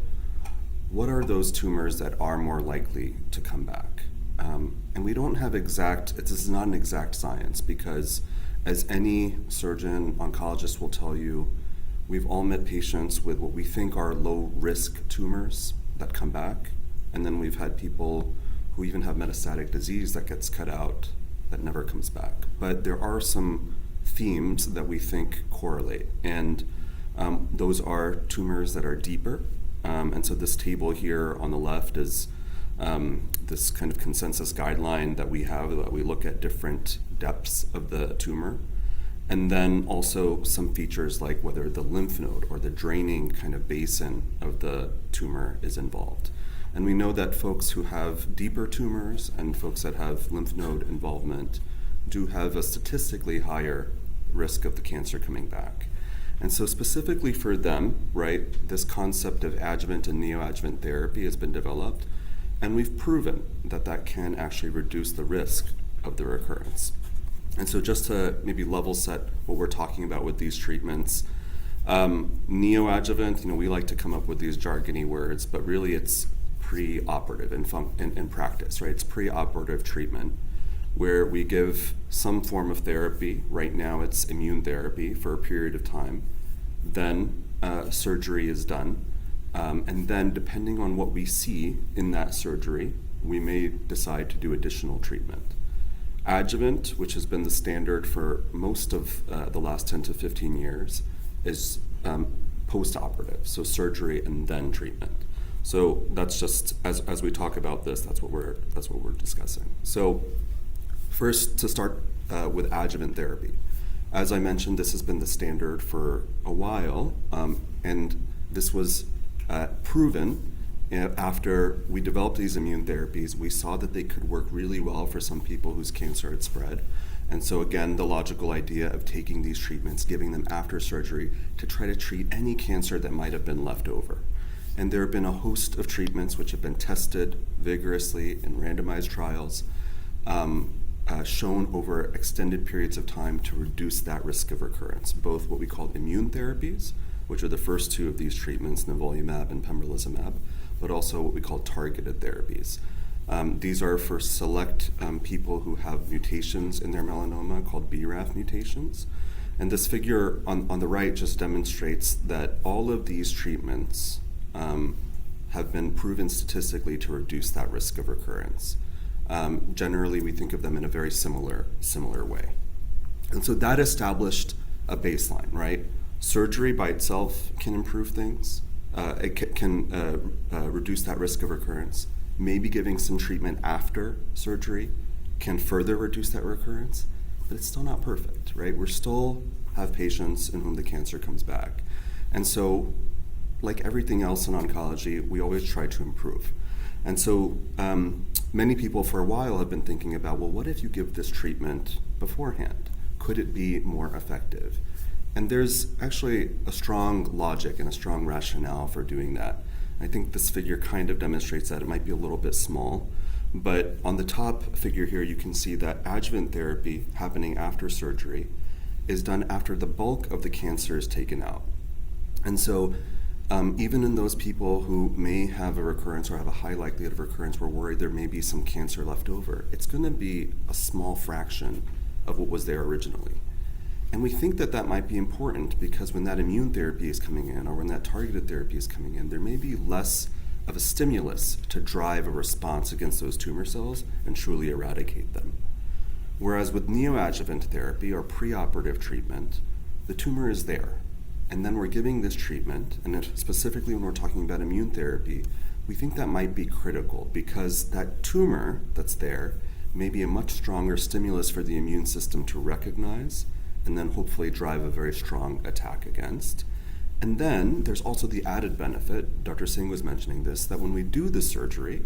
what are those tumors that are more likely to come back. And we don't have this is not an exact science, because as any surgeon, oncologist will tell you, we've all met patients with what we think are low-risk tumors that come back, and then we've had people who even have metastatic disease that gets cut out that never comes back. But there are some themes that we think correlate, and those are tumors that are deeper. And so this table here on the left is this kind of consensus guideline that we have, that we look at different depths of the tumor. And then also some features like whether the lymph node or the draining kind of basin of the tumor is involved. And we know that folks who have deeper tumors and folks that have lymph node involvement do have a statistically higher risk of the cancer coming back. And so specifically for them, right, this concept of adjuvant and neoadjuvant therapy has been developed, and we've proven that that can actually reduce the risk of the recurrence. And so just to maybe level set what we're talking about with these treatments, neoadjuvant, we like to come up with these jargony words, but really it's pre-operative in practice, right? It's pre-operative treatment where we give some form of therapy. Right now it's immune therapy for a period of time. Then surgery is done. And then depending on what we see in that surgery, we may decide to do additional treatment. Adjuvant, which has been the standard for most of the last 10 to 15 years, is post-operative, so surgery and then treatment. So that's just as we talk about this, that's what we're discussing. So first, to start with adjuvant therapy. As I mentioned, this has been the standard for a while, and this was proven after we developed these immune therapies. We saw that they could work really well for some people whose cancer had spread. And so again, the logical idea of taking these treatments, giving them after surgery to try to treat any cancer that might have been left over. And there have been a host of treatments which have been tested vigorously in randomized trials, shown over extended periods of time to reduce that risk of recurrence, both what we call immune therapies, which are the first two of these treatments, nivolumab and pembrolizumab, but also what we call targeted therapies. These are for select people who have mutations in their melanoma called BRAF mutations. And this figure on the right just demonstrates that all of these treatments have been proven statistically to reduce that risk of recurrence. Generally, we think of them in a very similar way. And so that established a baseline, right? Surgery by itself can improve things. It can reduce that risk of recurrence. Maybe giving some treatment after surgery can further reduce that recurrence, but it's still not perfect, right? We still have patients in whom the cancer comes back. And so, like everything else in oncology, we always try to improve. And so many people for a while have been thinking about, well, what if you give this treatment beforehand? Could it be more effective? And there's actually a strong logic and a strong rationale for doing that. I think this figure kind of demonstrates that. It might be a little bit small, But on the top figure here, you can see that adjuvant therapy happening after surgery is done after the bulk of the cancer is taken out. And so even in those people who may have a recurrence or have a high likelihood of recurrence, we're worried there may be some cancer left over. It's going to be a small fraction of what was there originally. And we think that that might be important because when that immune therapy is coming in or when that targeted therapy is coming in, there may be less of a stimulus to drive a response against those tumor cells and truly eradicate them. Whereas with neoadjuvant therapy or preoperative treatment, the tumor is there. And then we're giving this treatment, and specifically when we're talking about immune therapy, we think that might be critical because that tumor that's there may be a much stronger stimulus for the immune system to recognize and then hopefully drive a very strong attack against. And then there's also the added benefit, Dr. Singh was mentioning this, that when we do the surgery,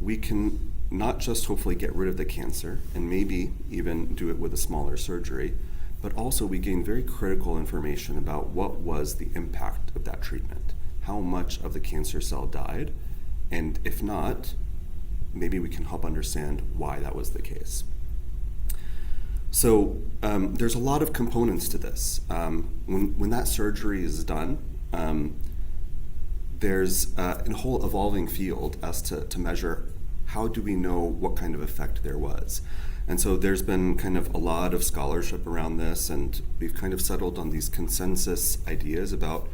we can not just hopefully get rid of the cancer and maybe even do it with a smaller surgery, but also we gain very critical information about what was the impact of that treatment, how much of the cancer cell died, and if not, maybe we can help understand why that was the case. So there's a lot of components to this. When that surgery is done, there's a whole evolving field as to measure how do we know what kind of effect there was. And so there's been kind of a lot of scholarship around this, and we've kind of settled on these consensus ideas about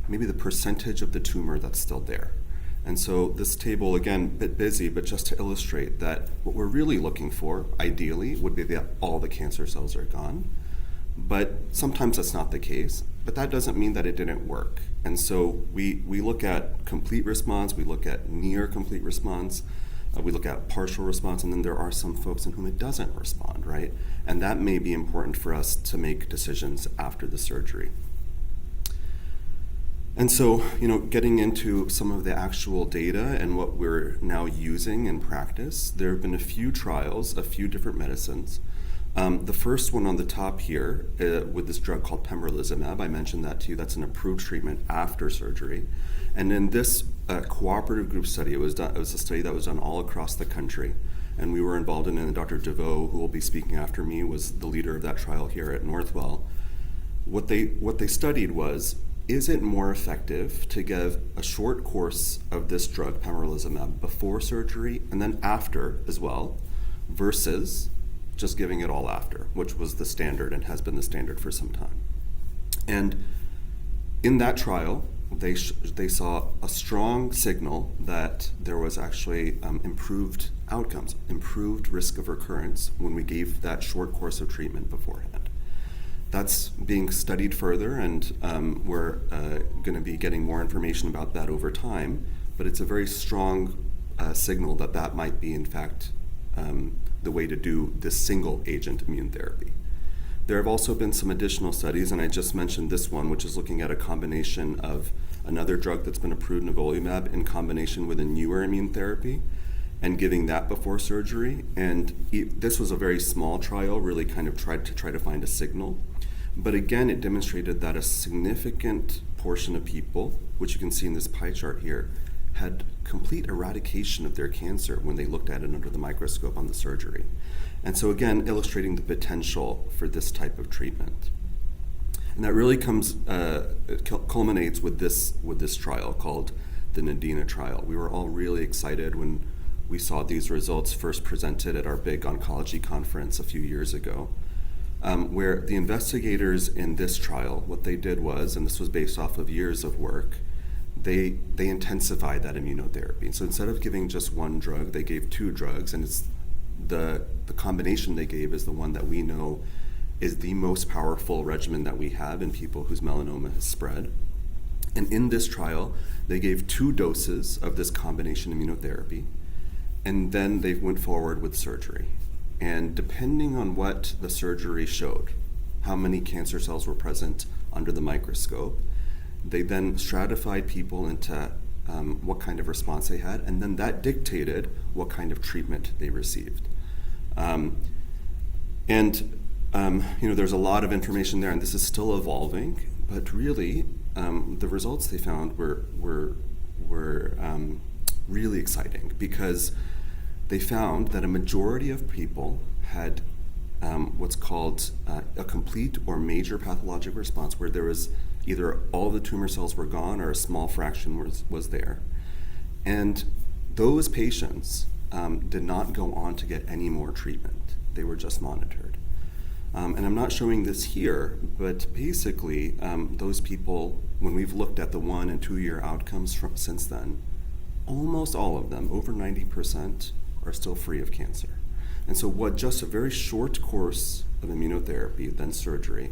maybe the percentage of the tumor that's still there. And so this table, again, a bit busy, but just to illustrate that what we're really looking for, ideally, would be that all the cancer cells are gone. But sometimes that's not the case, but that doesn't mean that it didn't work. And so we look at complete response, we look at near complete response, we look at partial response, and then there are some folks in whom it doesn't respond, right? And that may be important for us to make decisions after the surgery. And so, getting into some of the actual data and what we're now using in practice, there have been a few trials, a few different medicines. The first one on the top here with this drug called pembrolizumab, I mentioned that to you, that's an approved treatment after surgery. And in this cooperative group study, it was a study that was done all across the country. And we were involved in it, and Dr. DeVoe, who will be speaking after me, was the leader of that trial here at Northwell. What they studied was, is it more effective to give a short course of this drug, pembrolizumab, before surgery and then after as well, versus just giving it all after, which was the standard and has been the standard for some time. And in that trial, they saw a strong signal that there was actually improved outcomes, improved risk of recurrence when we gave that short course of treatment beforehand. That's being studied further, and we're going to be getting more information about that over time, but it's a very strong signal that that might be, in fact, the way to do this single agent immune therapy. There have also been some additional studies, and I just mentioned this one, which is looking at a combination of another drug that's been approved, nivolumab, in combination with a newer immune therapy, and giving that before surgery. And this was a very small trial, really kind of tried to find a signal. But again, it demonstrated that a significant portion of people, which you can see in this pie chart here, had complete eradication of their cancer when they looked at it under the microscope on the surgery. And so again, illustrating the potential for this type of treatment. And that really culminates with this trial called the NADINA trial. We were all really excited when we saw these results first presented at our big oncology conference a few years ago, where the investigators in this trial, what they did was, and this was based off of years of work, they intensified that immunotherapy. So instead of giving just one drug, they gave two drugs, and it's the combination they gave is the one that we know is the most powerful regimen that we have in people whose melanoma has spread. And in this trial, they gave 2 doses of this combination immunotherapy, and then they went forward with surgery. And depending on what the surgery showed, how many cancer cells were present under the microscope, they then stratified people into what kind of response they had, and then that dictated what kind of treatment they received. There's a lot of information there, and this is still evolving, but really, the results they found were really exciting, because they found that a majority of people had what's called a complete or major pathologic response, where there was either all the tumor cells were gone or a small fraction was there. And those patients did not go on to get any more treatment. They were just monitored. And I'm not showing this here, but basically those people, when we've looked at the 1 and 2 year outcomes since then, almost all of them, over 90%, are still free of cancer. And so what just a very short course of immunotherapy, then surgery,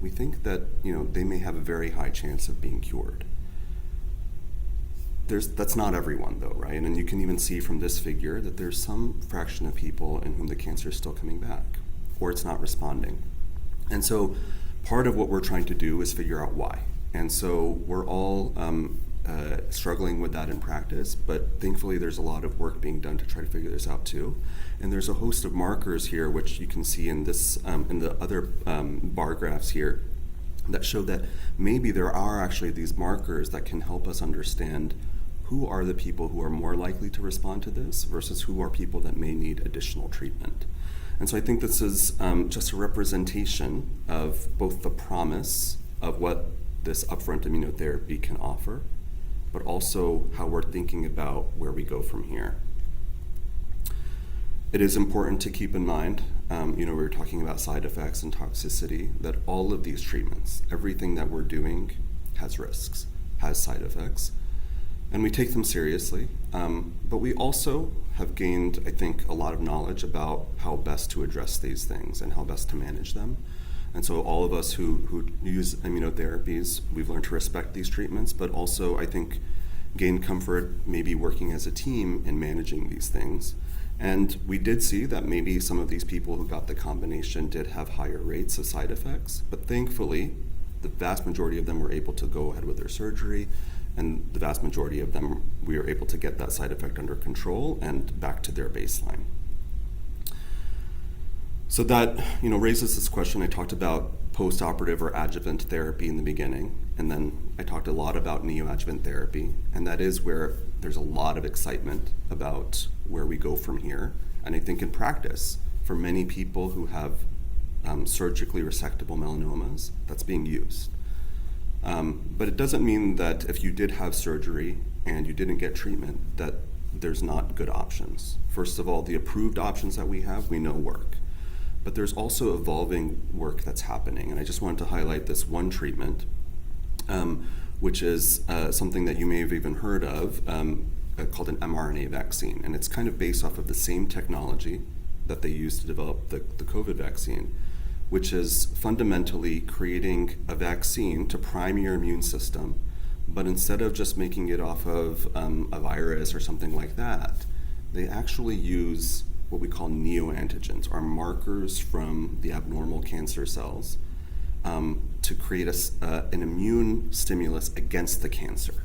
we think that they may have a very high chance of being cured. That's not everyone though, right? And you can even see from this figure that there's some fraction of people in whom the cancer is still coming back, or it's not responding. And so part of what we're trying to do is figure out why. And so we're all struggling with that in practice, but thankfully there's a lot of work being done to try to figure this out too. And there's a host of markers here, which you can see in this in the other bar graphs here, that show that maybe there are actually these markers that can help us understand who are the people who are more likely to respond to this versus who are people that may need additional treatment. And so I think this is just a representation of both the promise of what this upfront immunotherapy can offer, but also how we're thinking about where we go from here. It is important to keep in mind, we were talking about side effects and toxicity, that all of these treatments, everything that we're doing has risks, has side effects, and we take them seriously. But we also have gained, I think, a lot of knowledge about how best to address these things and how best to manage them. And so all of us who use immunotherapies, we've learned to respect these treatments, but also, I think, gain comfort maybe working as a team in managing these things. And we did see that maybe some of these people who got the combination did have higher rates of side effects, but thankfully, the vast majority of them were able to go ahead with their surgery, and the vast majority of them, we were able to get that side effect under control and back to their baseline. So that raises this question. I talked about post-operative or adjuvant therapy in the beginning, and then I talked a lot about neoadjuvant therapy, and that is where there's a lot of excitement about where we go from here. And I think in practice, for many people who have surgically resectable melanomas, that's being used. But it doesn't mean that if you did have surgery and you didn't get treatment, that there's not good options. First of all, the approved options that we have, we know work. But there's also evolving work that's happening. And I just wanted to highlight this one treatment, which is something that you may have even heard of, called an mRNA vaccine. And it's kind of based off of the same technology that they used to develop the COVID vaccine, which is fundamentally creating a vaccine to prime your immune system. But instead of just making it off of a virus or something like that, they actually use what we call neoantigens, or markers from the abnormal cancer cells, to create an immune stimulus against the cancer.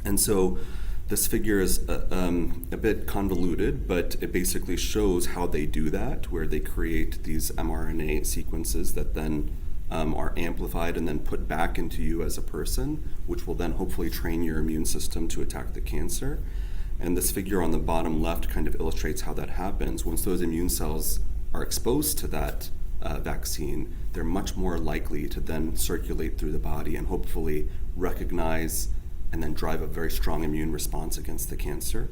And so this figure is a bit convoluted, but it basically shows how they do that, where they create these mRNA sequences that then are amplified and then put back into you as a person, which will then hopefully train your immune system to attack the cancer. And this figure on the bottom left kind of illustrates how that happens. Once those immune cells are exposed to that vaccine, they're much more likely to then circulate through the body and hopefully recognize and then drive a very strong immune response against the cancer.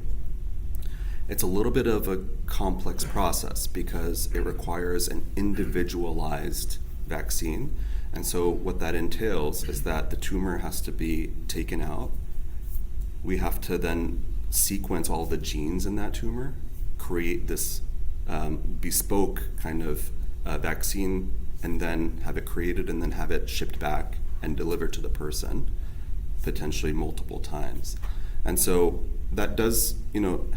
It's a little bit of a complex process because it requires an individualized vaccine. And so what that entails is that the tumor has to be taken out. We have to then sequence all the genes in that tumor, create this bespoke kind of vaccine, and then have it created and then have it shipped back and delivered to the person, potentially multiple times. And so that does,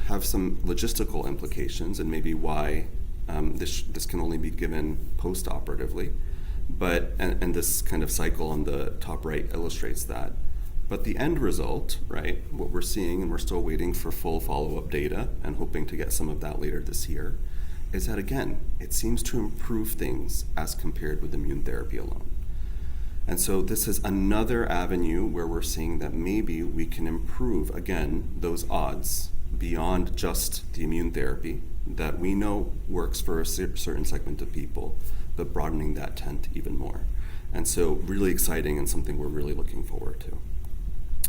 have some logistical implications, and maybe why this can only be given post-operatively. But and this kind of cycle on the top right illustrates that. But the end result, right, what we're seeing, and we're still waiting for full follow-up data and hoping to get some of that later this year, is that, again, it seems to improve things as compared with immune therapy alone. And so this is another avenue where we're seeing that maybe we can improve, again, those odds beyond just the immune therapy that we know works for a certain segment of people, but broadening that tent even more. And so really exciting and something we're really looking forward to.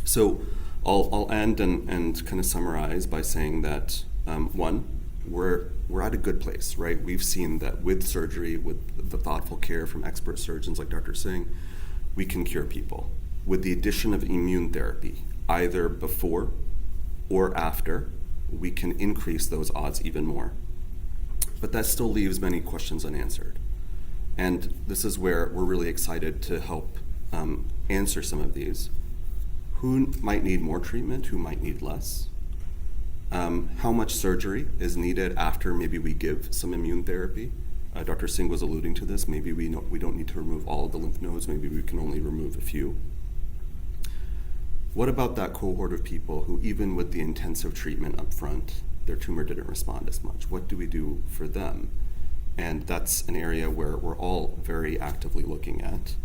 So I'll end and kind of summarize by saying that, one, we're at a good place, right? We've seen that with surgery, with the thoughtful care from expert surgeons like Dr. Singh, we can cure people. With the addition of immune therapy, either before or after, we can increase those odds even more. But that still leaves many questions unanswered. And this is where we're really excited to help answer some of these. Who might need more treatment? Who might need less? How much surgery is needed after maybe we give some immune therapy? Dr. Singh was alluding to this. Maybe we don't need to remove all of the lymph nodes. Maybe we can only remove a few. What about that cohort of people who, even with the intensive treatment up front, their tumor didn't respond as much? What do we do for them? And that's an area where we're all very actively looking at.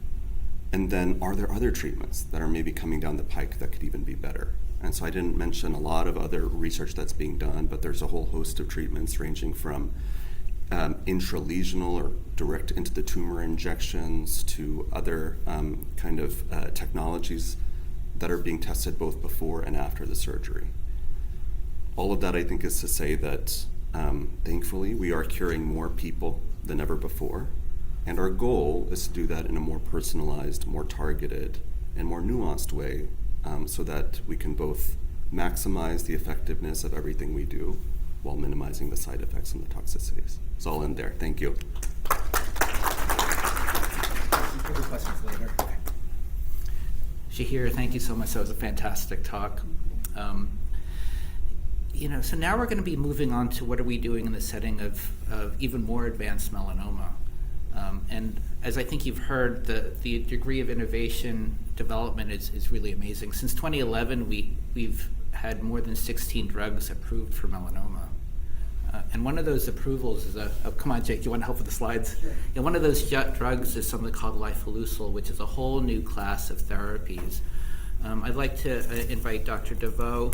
And then, are there other treatments that are maybe coming down the pike that could even be better? And so I didn't mention a lot of other research that's being done, but there's a whole host of treatments ranging from intralesional or direct into the tumor injections to other kind of technologies that are being tested both before and after the surgery. All of that, I think, is to say that thankfully we are curing more people than ever before. And our goal is to do that in a more personalized, more targeted, and more nuanced way so that we can both maximize the effectiveness of everything we do while minimizing the side effects and the toxicities. So I'll end there. Thank you. Questions later. Shahir, thank you so much. That was a fantastic talk. So now we're going to be moving on to what are we doing in the setting of even more advanced melanoma. And as I think you've heard, the degree of innovation development is really amazing. Since 2011, we've had more than 16 drugs approved for melanoma. And one of those approvals is come on, Jake, you want to help with the slides? Sure. Yeah, one of those drugs is something called lifileucel, which is a whole new class of therapies. I'd like to invite Dr. DeVoe,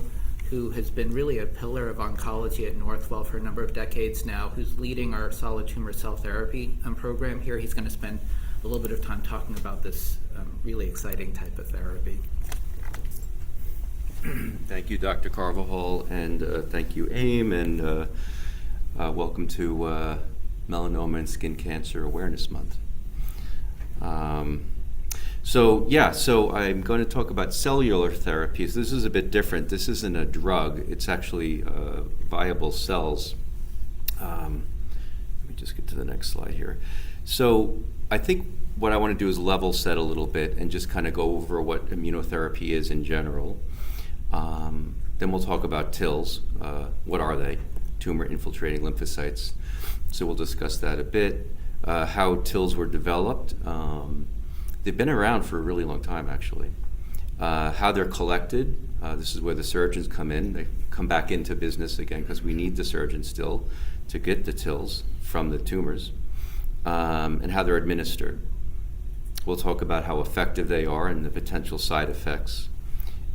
who has been really a pillar of oncology at Northwell for a number of decades now, who's leading our solid tumor cell therapy program here. He's going to spend a little bit of time talking about this really exciting type of therapy. Thank you, Dr. Carvajal, and thank you, AIM, and welcome to Melanoma and Skin Cancer Awareness Month. So I'm going to talk about cellular therapies. This is a bit different. This isn't a drug. It's actually viable cells. Let me just get to the next slide here. So I think what I want to do is level set a little bit and just kind of go over what immunotherapy is in general. Then we'll talk about TILs. What are they? Tumor infiltrating lymphocytes. So we'll discuss that a bit. How TILs were developed. They've been around for a really long time, actually. How they're collected, this is where the surgeons come in. They come back into business again because we need the surgeons still to get the TILs from the tumors, and how they're administered. We'll talk about how effective they are and the potential side effects.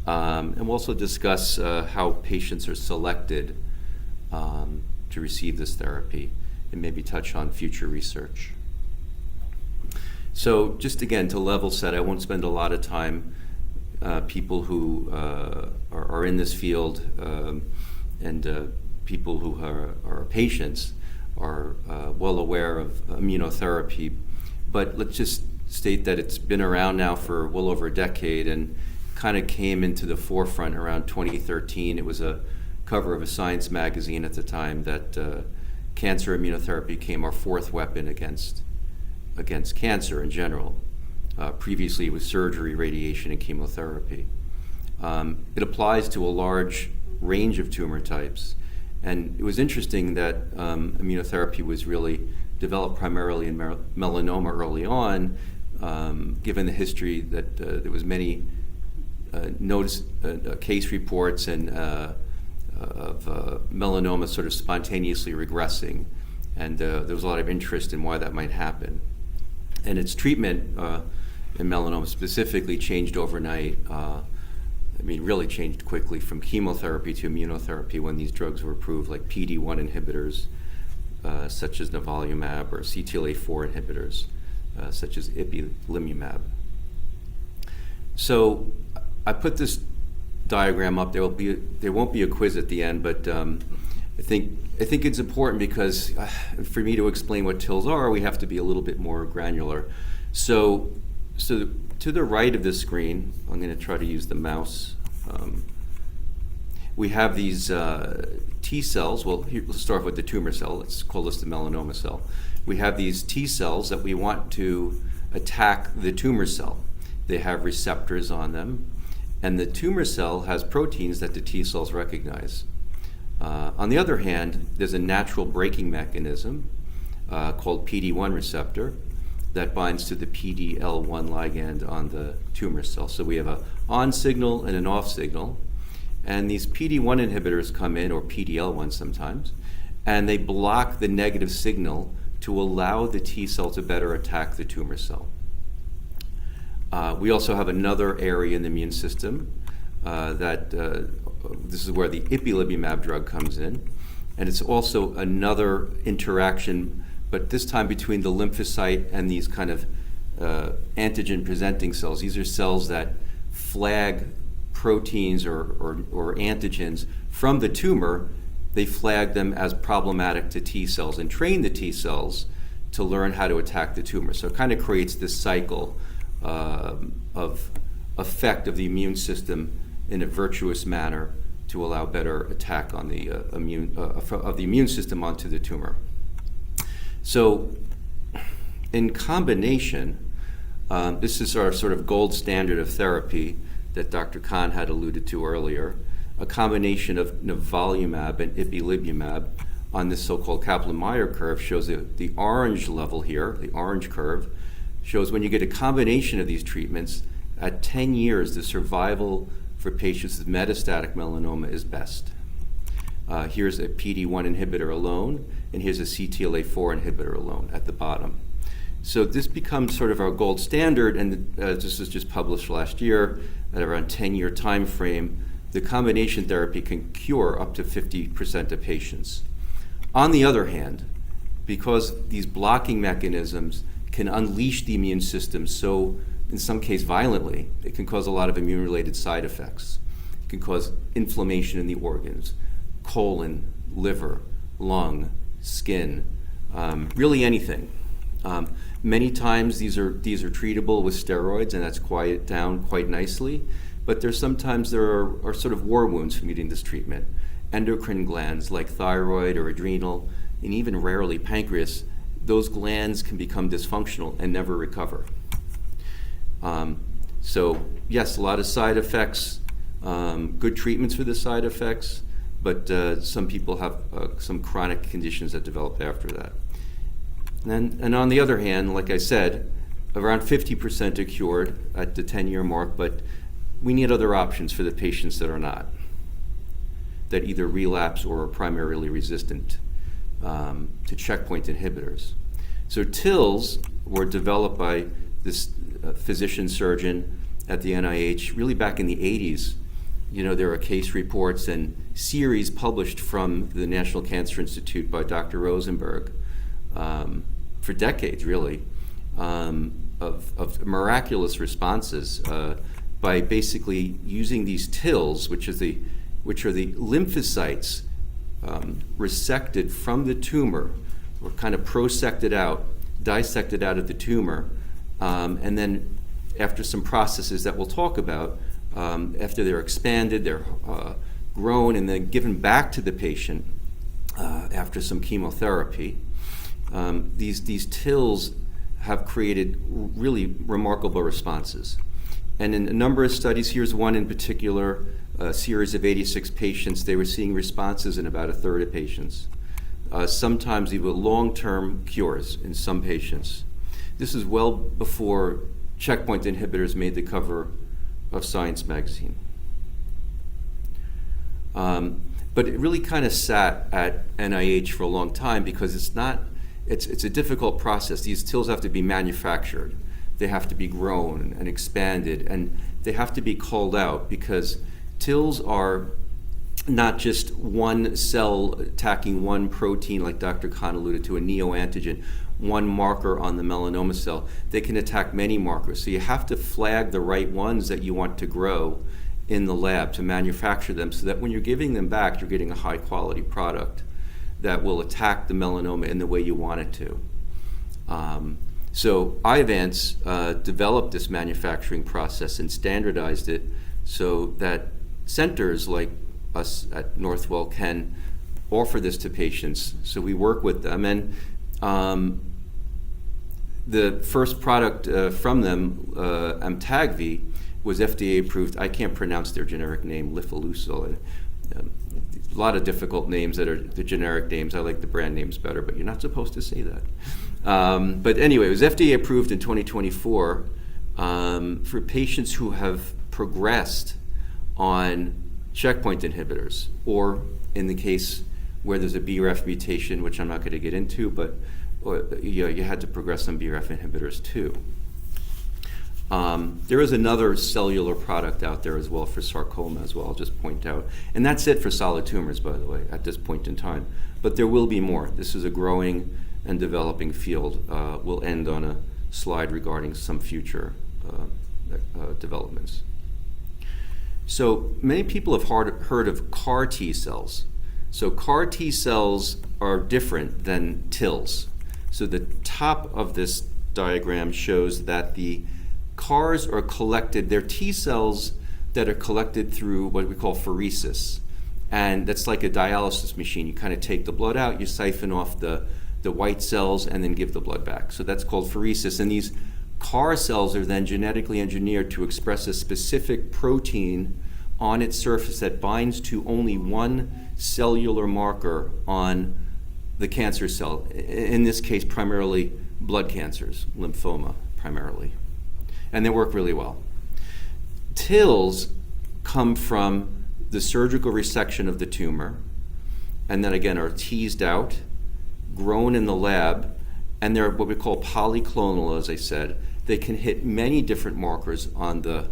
And we'll also discuss how patients are selected to receive this therapy and maybe touch on future research. So just again, to level set, I won't spend a lot of time. People who are in this field and people who are patients are well aware of immunotherapy. But let's just state that it's been around now for well over a decade and kind of came into the forefront around 2013. It was a cover of a science magazine at the time that cancer immunotherapy became our fourth weapon against cancer in general. Previously it was surgery, radiation, and chemotherapy. It applies to a large range of tumor types. And it was interesting that immunotherapy was really developed primarily in melanoma early on, given the history that there was many case reports and of melanoma sort of spontaneously regressing. And there was a lot of interest in why that might happen. And its treatment in melanoma specifically changed overnight. mean, really changed quickly from chemotherapy to immunotherapy when these drugs were approved, like PD-1 inhibitors, such as nivolumab, or CTLA-4 inhibitors, such as ipilimumab. So I put this diagram up. There won't be a quiz at the end, but I think it's important because for me to explain what TILs are, we have to be a little bit more granular. So to the right of this screen, I'm going to try to use the mouse. We have these T cells. Well, here, let's start with the tumor cell. Let's call this the melanoma cell. We have these T cells that we want to attack the tumor cell. They have receptors on them, and the tumor cell has proteins that the T cells recognize. On the other hand, there's a natural braking mechanism called PD-1 receptor that binds to the PD-L1 ligand on the tumor cell. So we have an on signal and an off signal, and these PD-1 inhibitors come in, or PD-L1 sometimes, and they block the negative signal to allow the T cell to better attack the tumor cell. We also have another area in the immune system that this is where the ipilimumab drug comes in, and it's also another interaction, but this time between the lymphocyte and these kind of antigen-presenting cells. These are cells that flag proteins or antigens from the tumor. They flag them as problematic to T cells and train the T cells to learn how to attack the tumor. So it kind of creates this cycle of effect of the immune system in a virtuous manner to allow better attack on the of the immune system onto the tumor. So in combination, this is our sort of gold standard of therapy that Dr. Khan had alluded to earlier, a combination of nivolumab and ipilimumab on this so-called Kaplan-Meier curve shows the orange level here, the orange curve, shows when you get a combination of these treatments, at 10 years, the survival for patients with metastatic melanoma is best. Here's a PD-1 inhibitor alone, and here's a CTLA-4 inhibitor alone at the bottom. So this becomes sort of our gold standard, and this was just published last year at around 10-year time frame. The combination therapy can cure up to 50% of patients. On the other hand, because these blocking mechanisms can unleash the immune system so, in some case violently, it can cause a lot of immune-related side effects. It can cause inflammation in the organs, colon, liver, lung, skin, really anything. Many times these are treatable with steroids, and that's quieted down quite nicely. But sometimes there are sort of war wounds from getting this treatment. Endocrine glands like thyroid or adrenal, and even rarely pancreas, those glands can become dysfunctional and never recover. So yes, a lot of side effects, good treatments for the side effects, but some people have some chronic conditions that develop after that. And on the other hand, like I said, around 50% are cured at the 10-year mark, but we need other options for the patients that are not, that either relapse or are primarily resistant to checkpoint inhibitors. So TILs were developed by this physician surgeon at the NIH really back in the 80s. You know, there are case reports and series published from the National Cancer Institute by Dr. Rosenberg for decades, really, of miraculous responses by basically using these TILs, which are the lymphocytes resected from the tumor, or kind of dissected out of the tumor, and then after some processes that we'll talk about, after they're expanded, they're grown, and then given back to the patient after some chemotherapy. These TILs have created really remarkable responses. And in a number of studies, here's one in particular, a series of 86 patients, they were seeing responses in about a third of patients. Sometimes even long-term cures in some patients. This is well before checkpoint inhibitors made the cover of Science magazine. But it really kind of sat at NIH for a long time because it's a difficult process. These TILs have to be manufactured. They have to be grown and expanded, and they have to be culled out because TILs are not just one cell attacking one protein, like Dr. Khan alluded to, a neoantigen, one marker on the melanoma cell. They can attack many markers. So you have to flag the right ones that you want to grow in the lab to manufacture them, so that when you're giving them back, you're getting a high quality product that will attack the melanoma in the way you want it to. So Iovance developed this manufacturing process and standardized it so that centers like us at Northwell can offer this to patients. So we work with them, and the first product from them, Amtagvi, was FDA approved. I can't pronounce their generic name, Lifalusil. A lot of difficult names that are the generic names. I like the brand names better, but you're not supposed to say that. But anyway, it was FDA approved in 2024 for patients who have progressed on checkpoint inhibitors, or in the case where there's a BRAF mutation, which I'm not going to get into, but you had to progress on BRAF inhibitors too. There is another cellular product out there as well for sarcoma as well, I'll just point out. And that's it for solid tumors, by the way, at this point in time. But there will be more. This is a growing and developing field. We'll end on a slide regarding some future developments. So many people have heard of CAR T cells. So CAR T cells are different than TILs. So the top of this diagram shows that the CARs are collected, they're T cells that are collected through what we call pheresis. And that's like a dialysis machine. You kind of take the blood out, you siphon off the white cells, and then give the blood back. So that's called pheresis. And these CAR cells are then genetically engineered to express a specific protein on its surface that binds to only one cellular marker on the cancer cell. In this case, primarily blood cancers, lymphoma primarily. And they work really well. TILs come from the surgical resection of the tumor, and then again are teased out, grown in the lab, and they're what we call polyclonal, as I said. They can hit many different markers on the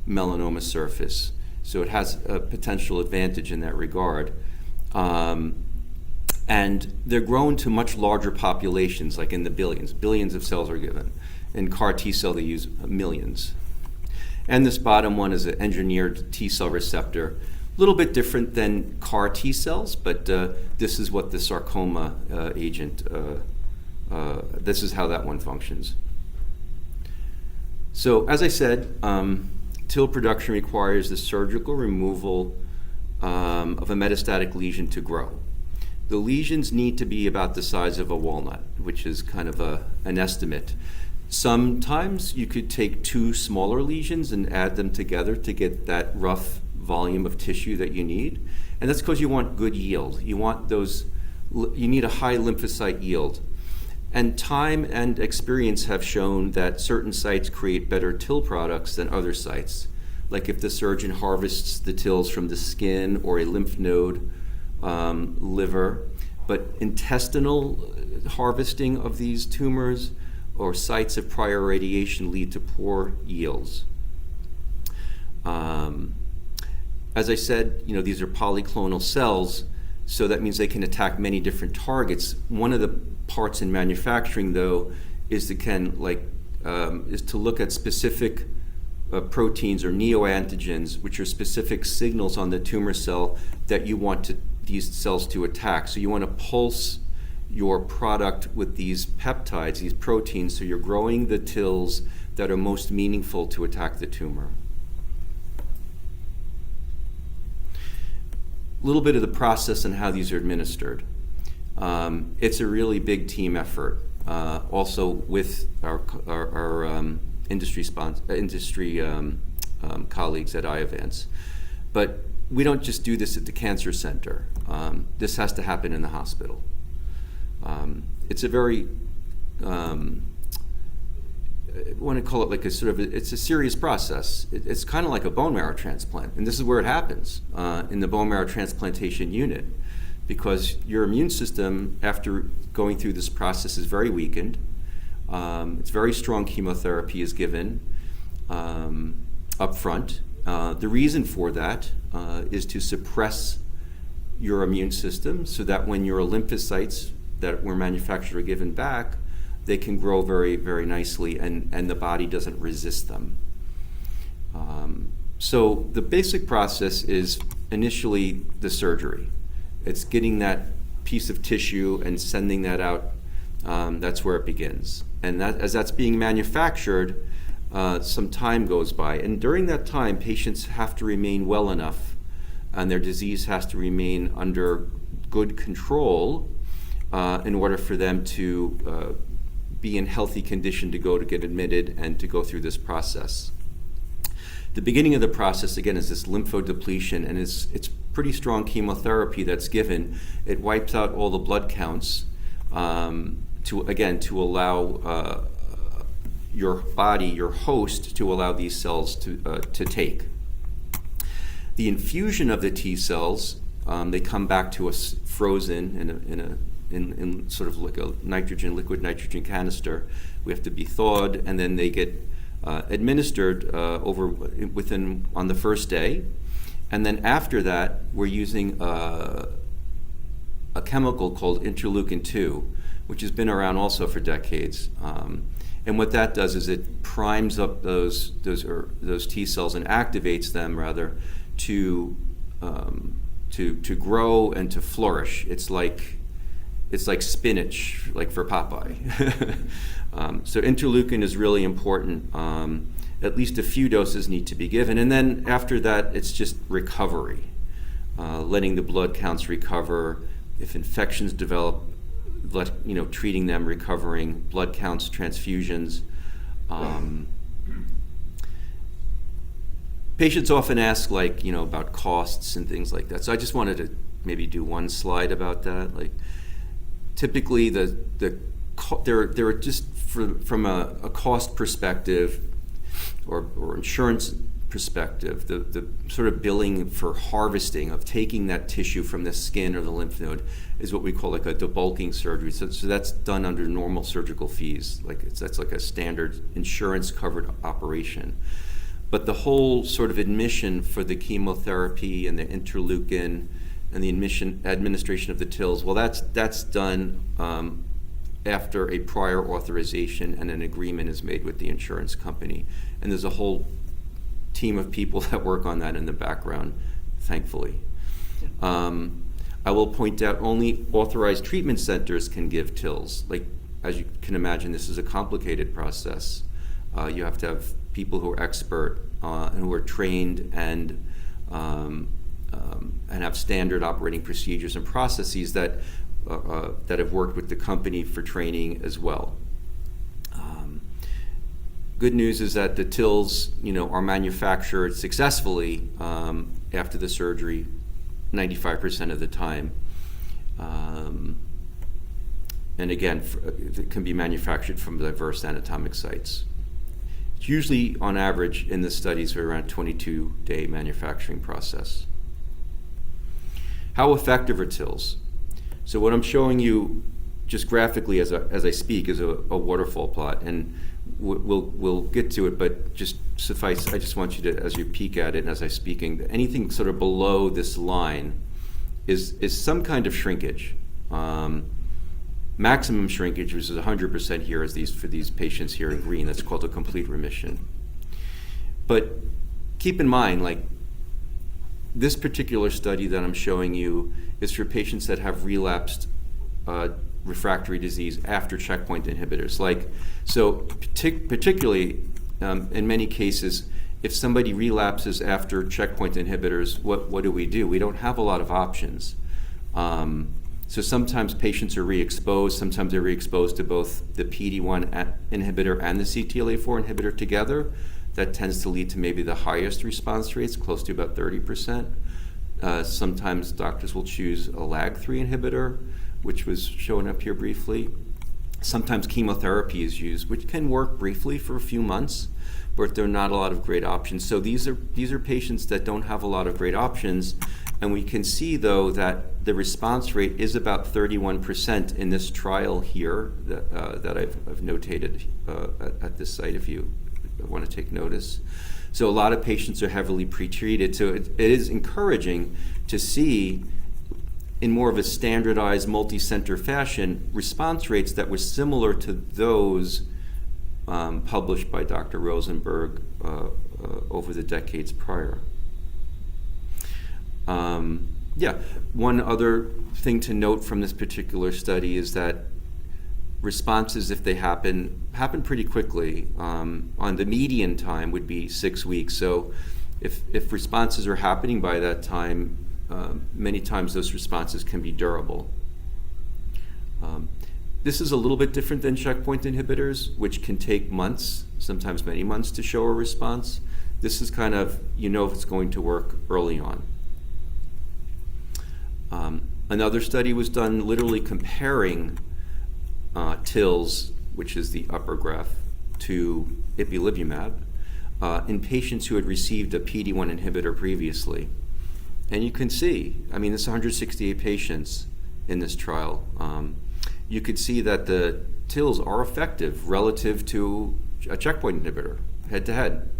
melanoma surface. So it has a potential advantage in that regard. And they're grown to much larger populations, like in the billions. Billions of cells are given. In CAR T cell, they use millions. And this bottom one is an engineered T cell receptor. A little bit different than CAR T cells, but this is what the sarcoma agent, this is how that one functions. So as I said, TIL production requires the surgical removal of a metastatic lesion to grow. The lesions need to be about the size of a walnut, which is kind of an estimate. Sometimes you could take two smaller lesions and add them together to get that rough volume of tissue that you need. And that's because you want good yield. You need a high lymphocyte yield. And time and experience have shown that certain sites create better TIL products than other sites. Like if the surgeon harvests the TILs from the skin or a lymph node, liver, but intestinal harvesting of these tumors or sites of prior radiation lead to poor yields. As I said, these are polyclonal cells, so that means they can attack many different targets. One of the parts in manufacturing, though, is to look at specific proteins or neoantigens, which are specific signals on the tumor cell that you want these cells to attack. So you want to pulse your product with these peptides, these proteins, so you're growing the TILs that are most meaningful to attack the tumor. A little bit of the process and how these are administered. It's a really big team effort, also with our industry colleagues at Iovance. But we don't just do this at the cancer center. This has to happen in the hospital. It's a very, I want to call it like it's a serious process. It's kind of like a bone marrow transplant, and this is where it happens, in the bone marrow transplantation unit, because your immune system, after going through this process, is very weakened. It's very strong chemotherapy is given up front, The reason for that is to suppress your immune system so that when your lymphocytes that were manufactured are given back, they can grow very, very nicely and the body doesn't resist them. So the basic process is initially the surgery. It's getting that piece of tissue and sending that out. That's where it begins. And that, as that's being manufactured, some time goes by. And during that time, patients have to remain well enough and their disease has to remain under good control in order for them to be in healthy condition to go to get admitted and to go through this process. The beginning of the process, again, is this lymphodepletion, and it's pretty strong chemotherapy that's given. It wipes out all the blood counts to allow your body, your host, to allow these cells to take. The infusion of the T cells, they come back to us frozen in sort of like a liquid nitrogen canister. We have to be thawed, and then they get administered on the first day. And then after that, we're using a chemical called interleukin-2, which has been around also for decades. And what that does is it primes up those T cells and activates them rather to grow and to flourish. It's like spinach, like for Popeye. So interleukin is really important. At least a few doses need to be given, and then after that, it's just recovery, letting the blood counts recover. If infections develop, treating them, recovering blood counts, transfusions. Patients often ask, about costs and things like that. So I just wanted to maybe do one slide about that. Typically, there are just from a cost perspective or insurance perspective, the sort of billing for harvesting of taking that tissue from the skin or the lymph node is what we call like a debulking surgery. So that's done under normal surgical fees. That's like a standard insurance covered operation. But the whole sort of admission for the chemotherapy and the interleukin and the administration of the TILs, well, that's done after a prior authorization and an agreement is made with the insurance company. And there's a whole team of people that work on that in the background, thankfully. I will point out only authorized treatment centers can give TILs. As you can imagine, this is a complicated process. You have to have people who are expert and who are trained and have standard operating procedures and processes that have worked with the company for training as well. Good news is that the TILs, are manufactured successfully after the surgery, 95% of the time. And again, it can be manufactured from diverse anatomic sites. It's usually, on average, in the studies, around 22-day manufacturing process. How effective are TILs? So what I'm showing you just graphically as I speak is a waterfall plot, and we'll get to it, but just suffice, I just want you to, as you peek at it and as I'm speaking, anything sort of below this line is some kind of shrinkage. Maximum shrinkage, which is 100% here, is for these patients here in green. That's called a complete remission. But keep in mind, this particular study that I'm showing you is for patients that have relapsed refractory disease after checkpoint inhibitors. Particularly in many cases, if somebody relapses after checkpoint inhibitors, what do? We don't have a lot of options. So sometimes patients are re-exposed. Sometimes they're re-exposed to both the PD-1 inhibitor and the CTLA-4 inhibitor together. That tends to lead to maybe the highest response rates, close to about 30%. Sometimes doctors will choose a LAG-3 inhibitor, which was shown up here briefly. Sometimes chemotherapy is used, which can work briefly for a few months, but there are not a lot of great options. So these are patients that don't have a lot of great options, and we can see, though, that the response rate is about 31% in this trial here that I've notated at this site if you want to take notice. So a lot of patients are heavily pretreated. So it is encouraging to see, in more of a standardized multi-center fashion, response rates that were similar to those published by Dr. Rosenberg over the decades prior. One other thing to note from this particular study is that responses, if they happen pretty quickly. On the median time would be 6 weeks. So if responses are happening by that time, many times those responses can be durable. This is a little bit different than checkpoint inhibitors, which can take months, sometimes many months, to show a response. This is kind of, if it's going to work early on. Another study was done literally comparing TILs, which is the upper graph, to ipilimumab in patients who had received a PD-1 inhibitor previously. And you can see, there's 168 patients in this trial. You could see that the TILs are effective relative to a checkpoint inhibitor, head to head.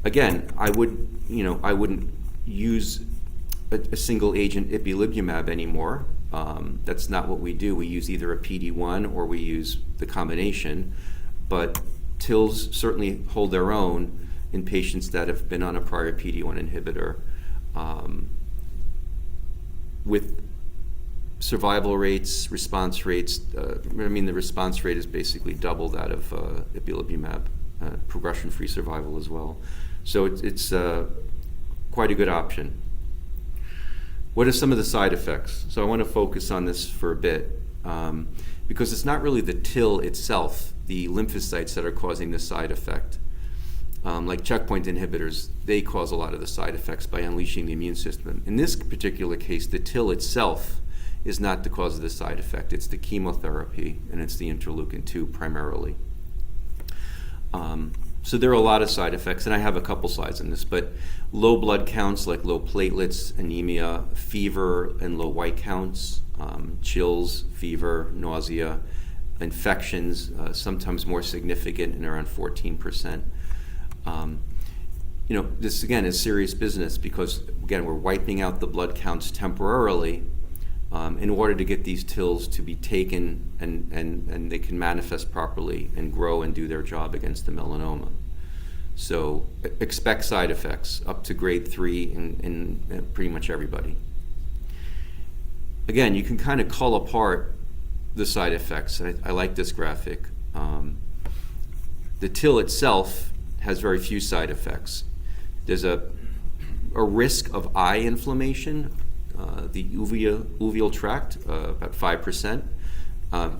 Again, I wouldn't use a single agent ipilimumab anymore. That's not what we do. We use either a PD-1 or we use the combination. But TILs certainly hold their own in patients that have been on a prior PD-1 inhibitor, with survival rates, response rates. The response rate is basically double that of ipilimumab, progression-free survival as well. So it's quite a good option. What are some of the side effects? So I want to focus on this for a bit, because it's not really the TIL itself, the lymphocytes, that are causing the side effect. Like checkpoint inhibitors, they cause a lot of the side effects by unleashing the immune system. In this particular case, the TIL itself is not the cause of the side effect. It's the chemotherapy, and it's the interleukin-2 primarily. So there are a lot of side effects, and I have a couple slides on this, but low blood counts, like low platelets, anemia, fever, and low white counts, chills, fever, nausea, infections, sometimes more significant and around 14%. This again is serious business, because again, we're wiping out the blood counts temporarily in order to get these TILs to be taken and they can manifest properly and grow and do their job against the melanoma. So expect side effects up to grade 3 in pretty much everybody. Again, you can kind of cull apart the side effects. I like this graphic. The TIL itself has very few side effects. There's a risk of eye inflammation, the uveal tract, about 5%.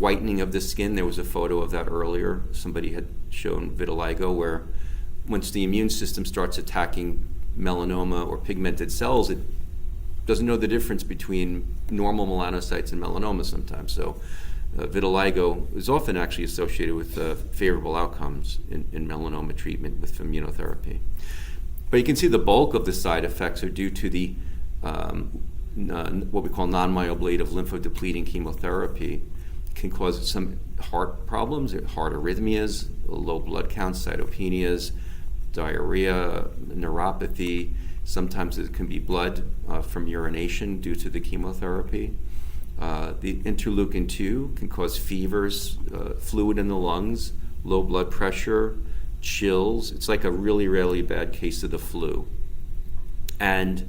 Whitening of the skin, there was a photo of that earlier. Somebody had shown vitiligo, where once the immune system starts attacking melanoma or pigmented cells, it doesn't know the difference between normal melanocytes and melanoma sometimes. So vitiligo is often actually associated with favorable outcomes in melanoma treatment with immunotherapy. But you can see the bulk of the side effects are due to the what we call non-myeloablative lymphodepleting chemotherapy. It can cause some heart problems, heart arrhythmias, low blood counts, cytopenias, diarrhea, neuropathy. Sometimes it can be blood from urination due to the chemotherapy. The interleukin-2 can cause fevers, fluid in the lungs, low blood pressure, chills. It's like a really, really bad case of the flu. And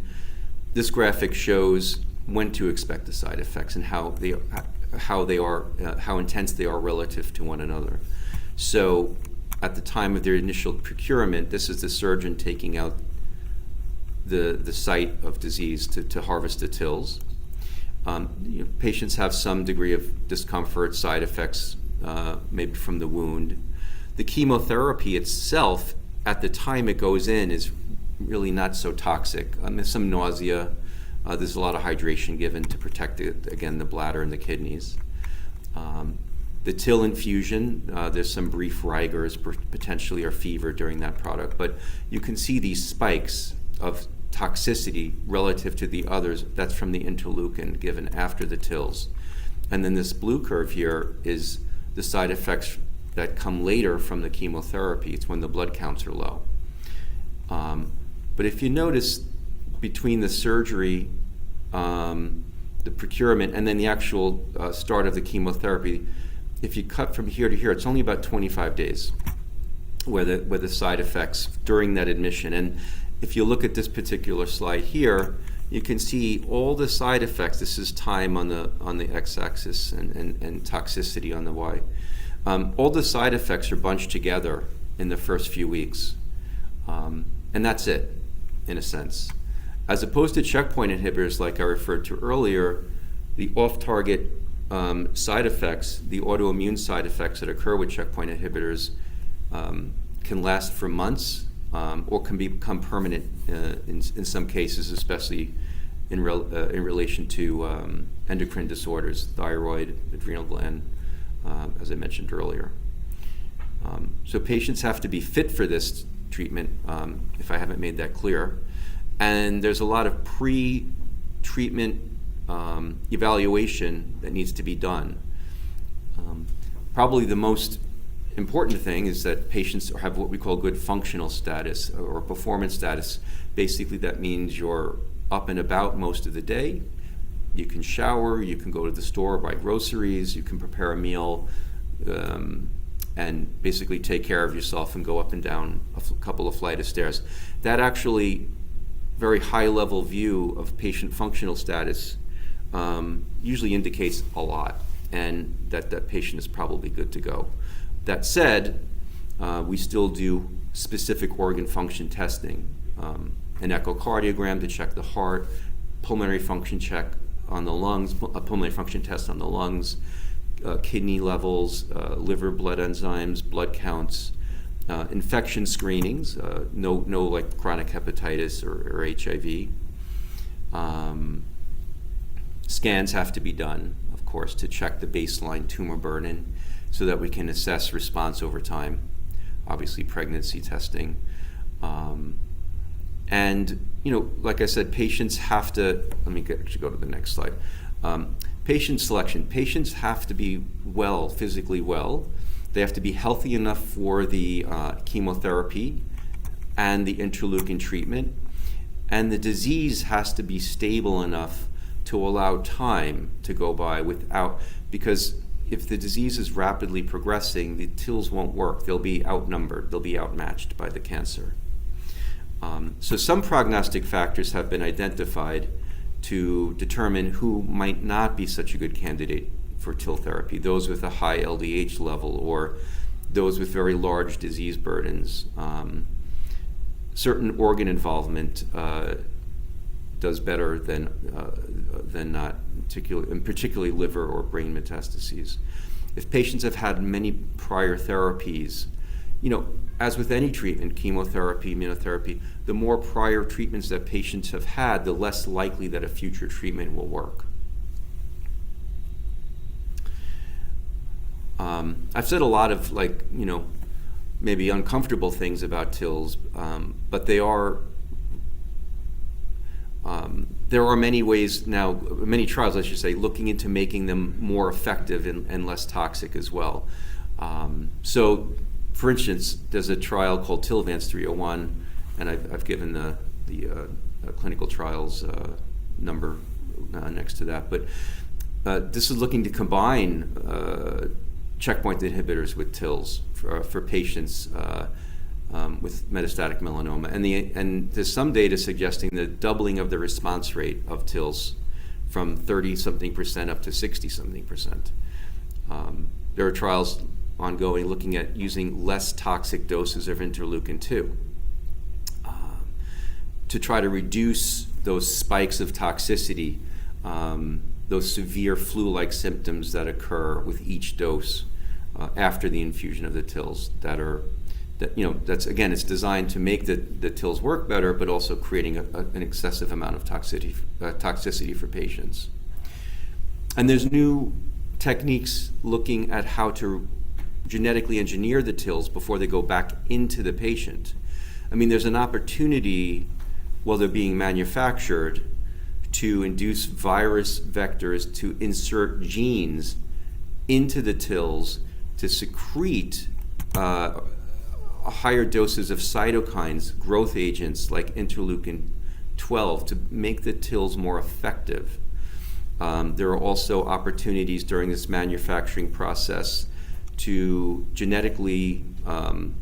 this graphic shows when to expect the side effects and how intense they are relative to one another. So at the time of their initial procurement, this is the surgeon taking out the site of disease to harvest the TILs. Patients have some degree of discomfort, side effects, maybe from the wound. The chemotherapy itself, at the time it goes in, is really not so toxic. There's some nausea. There's a lot of hydration given to protect, the bladder and the kidneys. The TIL infusion, there's some brief rigors, potentially, or fever during that product. But you can see these spikes of toxicity relative to the others. That's from the interleukin given after the TILs. And then this blue curve here is the side effects that come later from the chemotherapy. It's when the blood counts are low. But if you notice, between the surgery, the procurement, and then the actual start of the chemotherapy, if you cut from here to here, it's only about 25 days where the side effects during that admission. And if you look at this particular slide here, you can see all the side effects. This is time on the x-axis and toxicity on the y. All the side effects are bunched together in the first few weeks. And that's it, in a sense. As opposed to checkpoint inhibitors, like I referred to earlier, the off-target side effects, the autoimmune side effects that occur with checkpoint inhibitors can last for months or can become permanent in some cases, especially in relation to endocrine disorders, thyroid, adrenal gland, as I mentioned earlier. So patients have to be fit for this treatment, if I haven't made that clear. And there's a lot of pre-treatment evaluation that needs to be done. Probably the most important thing is that patients have what we call good functional status or performance status. Basically, that means you're up and about most of the day. You can shower, you can go to the store, buy groceries, you can prepare a meal, and basically take care of yourself and go up and down a couple of flights of stairs. That actually very high-level view of patient functional status usually indicates a lot, and that patient is probably good to go. That said, we still do specific organ function testing, an echocardiogram to check the heart, pulmonary function check on the lungs, a pulmonary function test on the lungs, kidney levels, liver blood enzymes, blood counts, infection screenings, no like chronic hepatitis or HIV. Scans have to be done, of course, to check the baseline tumor burden so that we can assess response over time. Obviously, pregnancy testing. And, like I said, patients have to, let me go to the next slide. Patient selection. Patients have to be well, physically well. They have to be healthy enough for the chemotherapy and the interleukin treatment. And the disease has to be stable enough to allow time to go by because if the disease is rapidly progressing, the TILs won't work. They'll be outnumbered. They'll be outmatched by the cancer. So some prognostic factors have been identified to determine who might not be such a good candidate for TIL therapy, those with a high LDH level or those with very large disease burdens. Certain organ involvement does better than not, particularly liver or brain metastases. If patients have had many prior therapies, as with any treatment, chemotherapy, immunotherapy, the more prior treatments that patients have had, the less likely that a future treatment will work. I've said a lot of maybe uncomfortable things about TILs, but there are many ways now, many trials I should say, looking into making them more effective and less toxic as well. So, for instance, there's a trial called TILVANCE 301, and I've given the clinical trials number next to that. But this is looking to combine checkpoint inhibitors with TILs for patients with metastatic melanoma. And there's some data suggesting the doubling of the response rate of TILs from 30-something% up to 60-something%. There are trials ongoing looking at using less toxic doses of interleukin-2 to try to reduce those spikes of toxicity, those severe flu-like symptoms that occur with each dose after the infusion of the TILs. That's again, it's designed to make the TILs work better, but also creating an excessive amount of toxicity for patients. And there's new techniques looking at how to genetically engineer the TILs before they go back into the patient. I mean, there's an opportunity while they're being manufactured to induce virus vectors to insert genes into the TILs to secrete higher doses of cytokines, growth agents like interleukin 12, to make the TILs more effective. There are also opportunities during this manufacturing process to genetically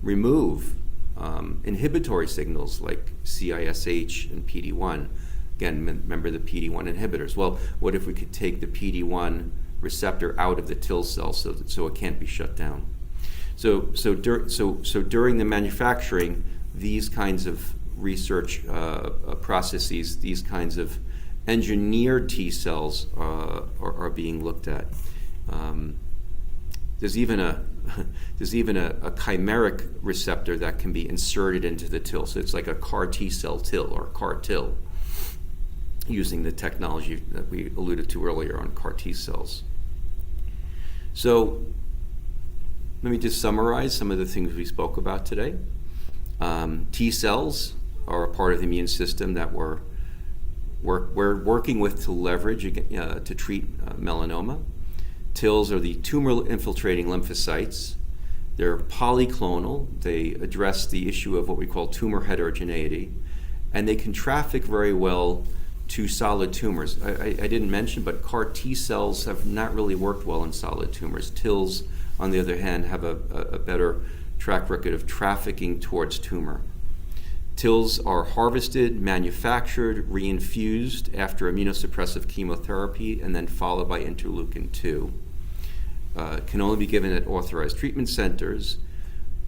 remove inhibitory signals like CISH and PD-1. Again, remember the PD-1 inhibitors. Well, what if we could take the PD-1 receptor out of the TIL cell so it can't be shut down? So during the manufacturing, these kinds of research processes, these kinds of engineered T cells are being looked at. There's even a chimeric receptor that can be inserted into the TIL. So it's like a CAR T cell TIL or CAR TIL, using the technology that we alluded to earlier on CAR T cells. So let me just summarize some of the things we spoke about today. T cells are a part of the immune system that we're working with to leverage to treat melanoma. TILs are the tumor-infiltrating lymphocytes. They're polyclonal. They address the issue of what we call tumor heterogeneity, and they can traffic very well to solid tumors. I didn't mention, but CAR T cells have not really worked well in solid tumors. TILs, on the other hand, have a better track record of trafficking towards tumor. TILs are harvested, manufactured, reinfused after immunosuppressive chemotherapy, and then followed by interleukin 2. Can only be given at authorized treatment centers.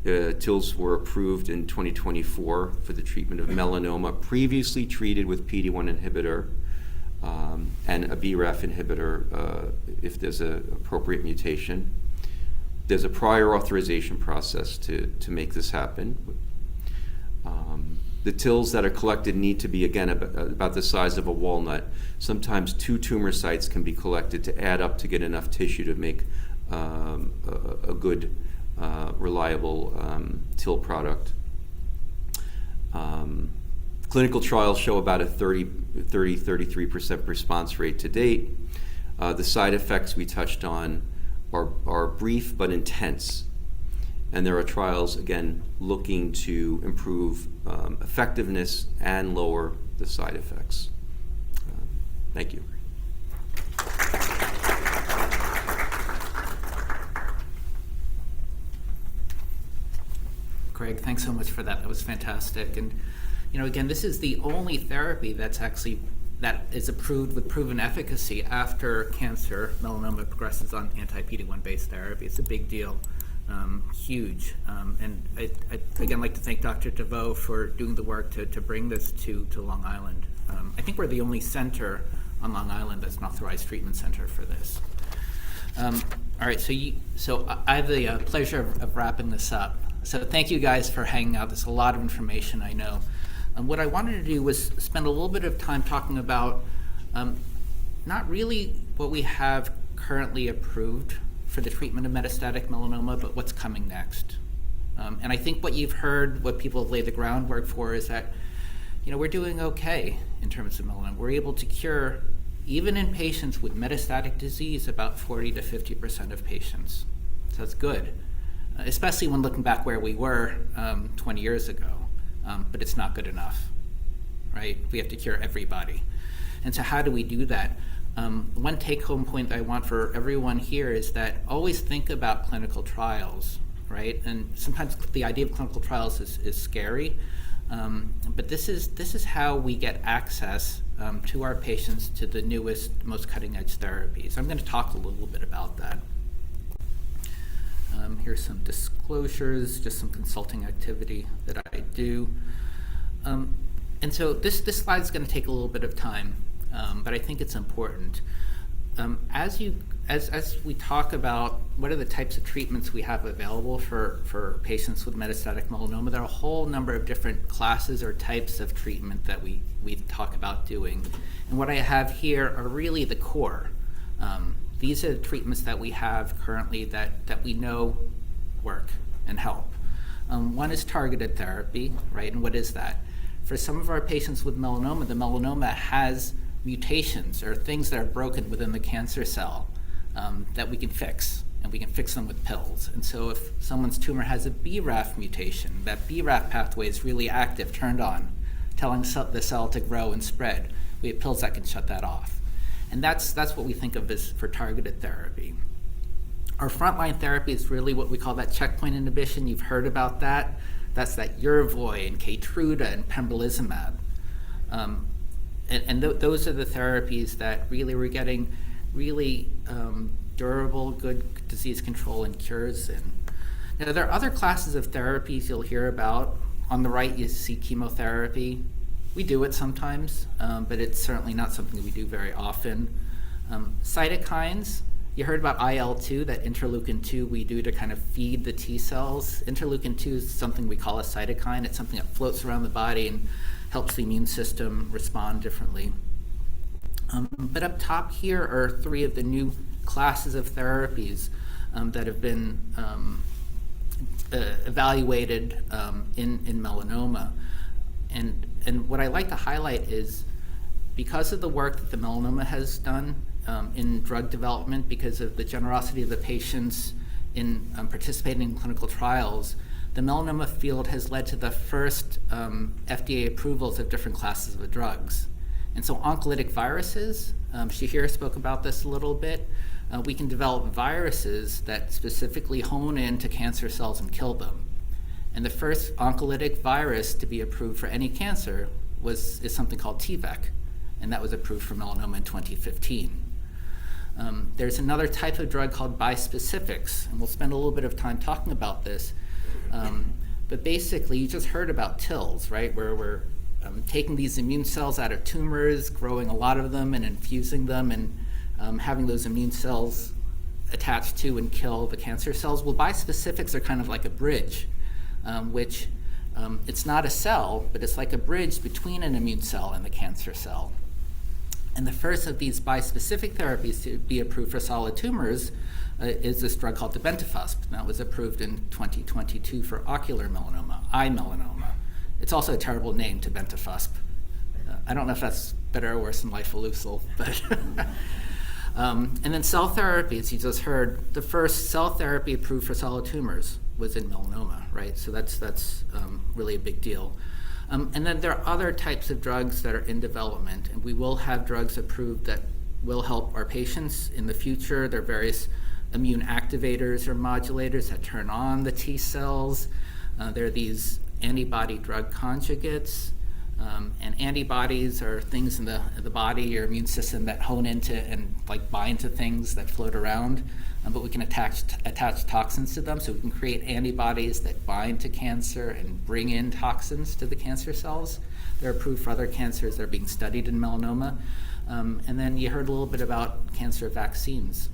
TILs were approved in 2024 for the treatment of melanoma previously treated with PD-1 inhibitor and a BRAF inhibitor if there's an appropriate mutation. There's a prior authorization process to make this happen. The TILs that are collected need to be, again, about the size of a walnut. Sometimes 2 tumor sites can be collected to add up to get enough tissue to make a good, reliable TIL product. Clinical trials show about a 33% response rate to date. The side effects we touched on are brief but intense. And there are trials, again, looking to improve effectiveness and lower the side effects. Thank you. Greg, thanks so much for that. That was fantastic. And, again, this is the only therapy that is approved with proven efficacy after cancer, melanoma progresses on anti-PD-1 based therapy. It's a big deal, huge. And I'd again like to thank Dr. DeVoe for doing the work to bring this to Long Island. I think we're the only center on Long Island that's an authorized treatment center for this. All right, so I have the pleasure of wrapping this up. So thank you guys for hanging out. There's a lot of information, I know. What I wanted to do was spend a little bit of time talking about not really what we have currently approved for the treatment of metastatic melanoma, but what's coming next. And I think what you've heard, what people have laid the groundwork for, is that we're doing okay in terms of melanoma. We're able to cure, even in patients with metastatic disease, about 40 to 50% of patients. So that's good, especially when looking back where we were 20 years ago. But it's not good enough, right? We have to cure everybody. And so how do we do that? One take-home point I want for everyone here is that always think about clinical trials, right? And sometimes the idea of clinical trials is scary, but this is how we get access to our patients to the newest, most cutting-edge therapies. I'm going to talk a little bit about that. Here's some disclosures, just some consulting activity that I do. And so this slide is going to take a little bit of time, but I think it's important. As we talk about what are the types of treatments we have available for patients with metastatic melanoma, there are a whole number of different classes or types of treatment that we talk about doing. And what I have here are really the core. These are the treatments that we have currently that we know work and help. One is targeted therapy, right? And what is that? For some of our patients with melanoma, the melanoma has mutations or things that are broken within the cancer cell that we can fix, and we can fix them with pills. And so if someone's tumor has a BRAF mutation, that BRAF pathway is really active, turned on, telling the cell to grow and spread. We have pills that can shut that off. And that's what we think of as for targeted therapy. Our frontline therapy is really what we call that checkpoint inhibition. You've heard about that. That's that Yervoy and Keytruda and pembrolizumab. Those are the therapies that really we're getting really durable, good disease control and cures in. Now, there are other classes of therapies you'll hear about. On the right, you see chemotherapy. We do it sometimes, but it's certainly not something we do very often. Cytokines, you heard about IL-2, that interleukin-2 we do to kind of feed the T cells. Interleukin-2 is something we call a cytokine. It's something that floats around the body and helps the immune system respond differently. But up top here are 3 of the new classes of therapies that have been evaluated in melanoma. And what I like to highlight is, because of the work that the melanoma has done in drug development, because of the generosity of the patients in participating in clinical trials, the melanoma field has led to the first FDA approvals of different classes of drugs. And so oncolytic viruses, Shahir spoke about this a little bit, we can develop viruses that specifically hone in to cancer cells and kill them. And the first oncolytic virus to be approved for any cancer is something called TVEC, and that was approved for melanoma in 2015. There's another type of drug called bispecifics, and we'll spend a little bit of time talking about this. But basically, you just heard about TILs, right, where we're taking these immune cells out of tumors, growing a lot of them and infusing them, and having those immune cells attached to and kill the cancer cells. Well, bispecifics are kind of like a bridge, which it's not a cell, but it's like a bridge between an immune cell and the cancer cell. And the first of these bispecific therapies to be approved for solid tumors is this drug called tebentafusp. That was approved in 2022 for ocular melanoma, eye melanoma. It's also a terrible name, tebentafusp. I don't know if that's better or worse than lifileucel, but and then cell therapy, as you just heard, the first cell therapy approved for solid tumors was in melanoma, right? So that's really a big deal. And then there are other types of drugs that are in development, and we will have drugs approved that will help our patients in the future. There are various immune activators or modulators that turn on the T cells. There are these antibody drug conjugates, and antibodies are things in the body, your immune system, that hone into and like bind to things that float around. But we can attach toxins to them, so we can create antibodies that bind to cancer and bring in toxins to the cancer cells. They're approved for other cancers that are being studied in melanoma. And then you heard a little bit about cancer vaccines,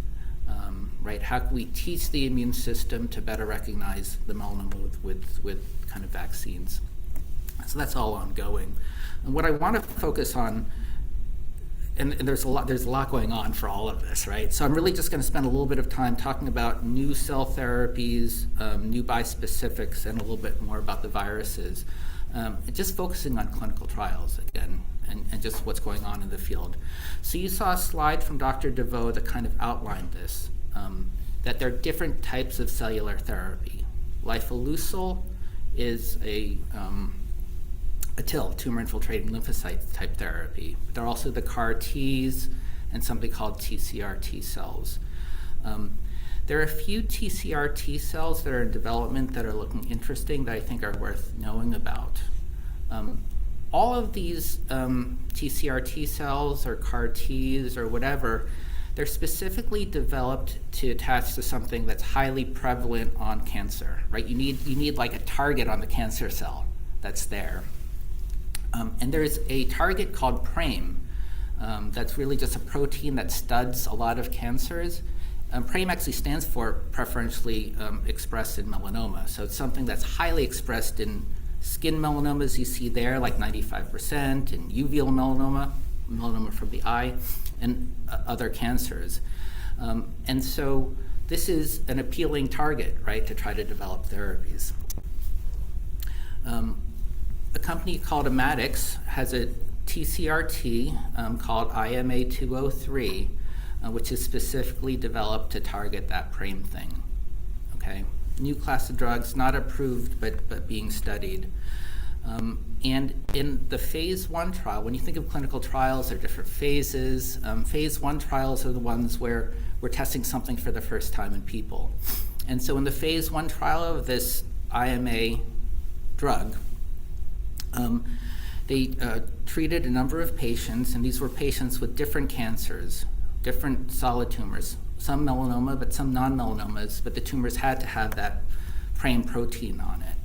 right? How can we teach the immune system to better recognize the melanoma with kind of vaccines? So that's all ongoing. And what I want to focus on, and there's a lot going on for all of this, right? So I'm really just going to spend a little bit of time talking about new cell therapies, new bispecifics, and a little bit more about the viruses. Just focusing on clinical trials again, and just what's going on in the field. So you saw a slide from Dr. DeVoe that kind of outlined this, that there are different types of cellular therapy. Lifileucel is a TIL, tumor-infiltrating lymphocyte type therapy. But there are also the CAR-Ts and something called TCR T cells. There are a few TCR T cells that are in development that are looking interesting that I think are worth knowing about. All of these TCR T cells or CAR-Ts or whatever, they're specifically developed to attach to something that's highly prevalent on cancer, right? You need like a target on the cancer cell that's there. And there's a target called PRAME that's really just a protein that studs a lot of cancers. PRAME actually stands for preferentially expressed in melanoma. So it's something that's highly expressed in skin melanomas you see there, like 95%, and uveal melanoma from the eye, and other cancers. And so this is an appealing target, right, to try to develop therapies. A company called Immatics has a TCR-T called IMA203 which is specifically developed to target that PRAME thing. Okay, new class of drugs, not approved, but being studied. And in the phase 1 trial, when you think of clinical trials, there are different phases. Phase 1 trials are the ones where we're testing something for the first time in people. And so in the phase 1 trial of this IMA drug, they treated a number of patients, and these were patients with different cancers, different solid tumors, some melanoma, but some non-melanomas, but the tumors had to have that PRAME protein on it.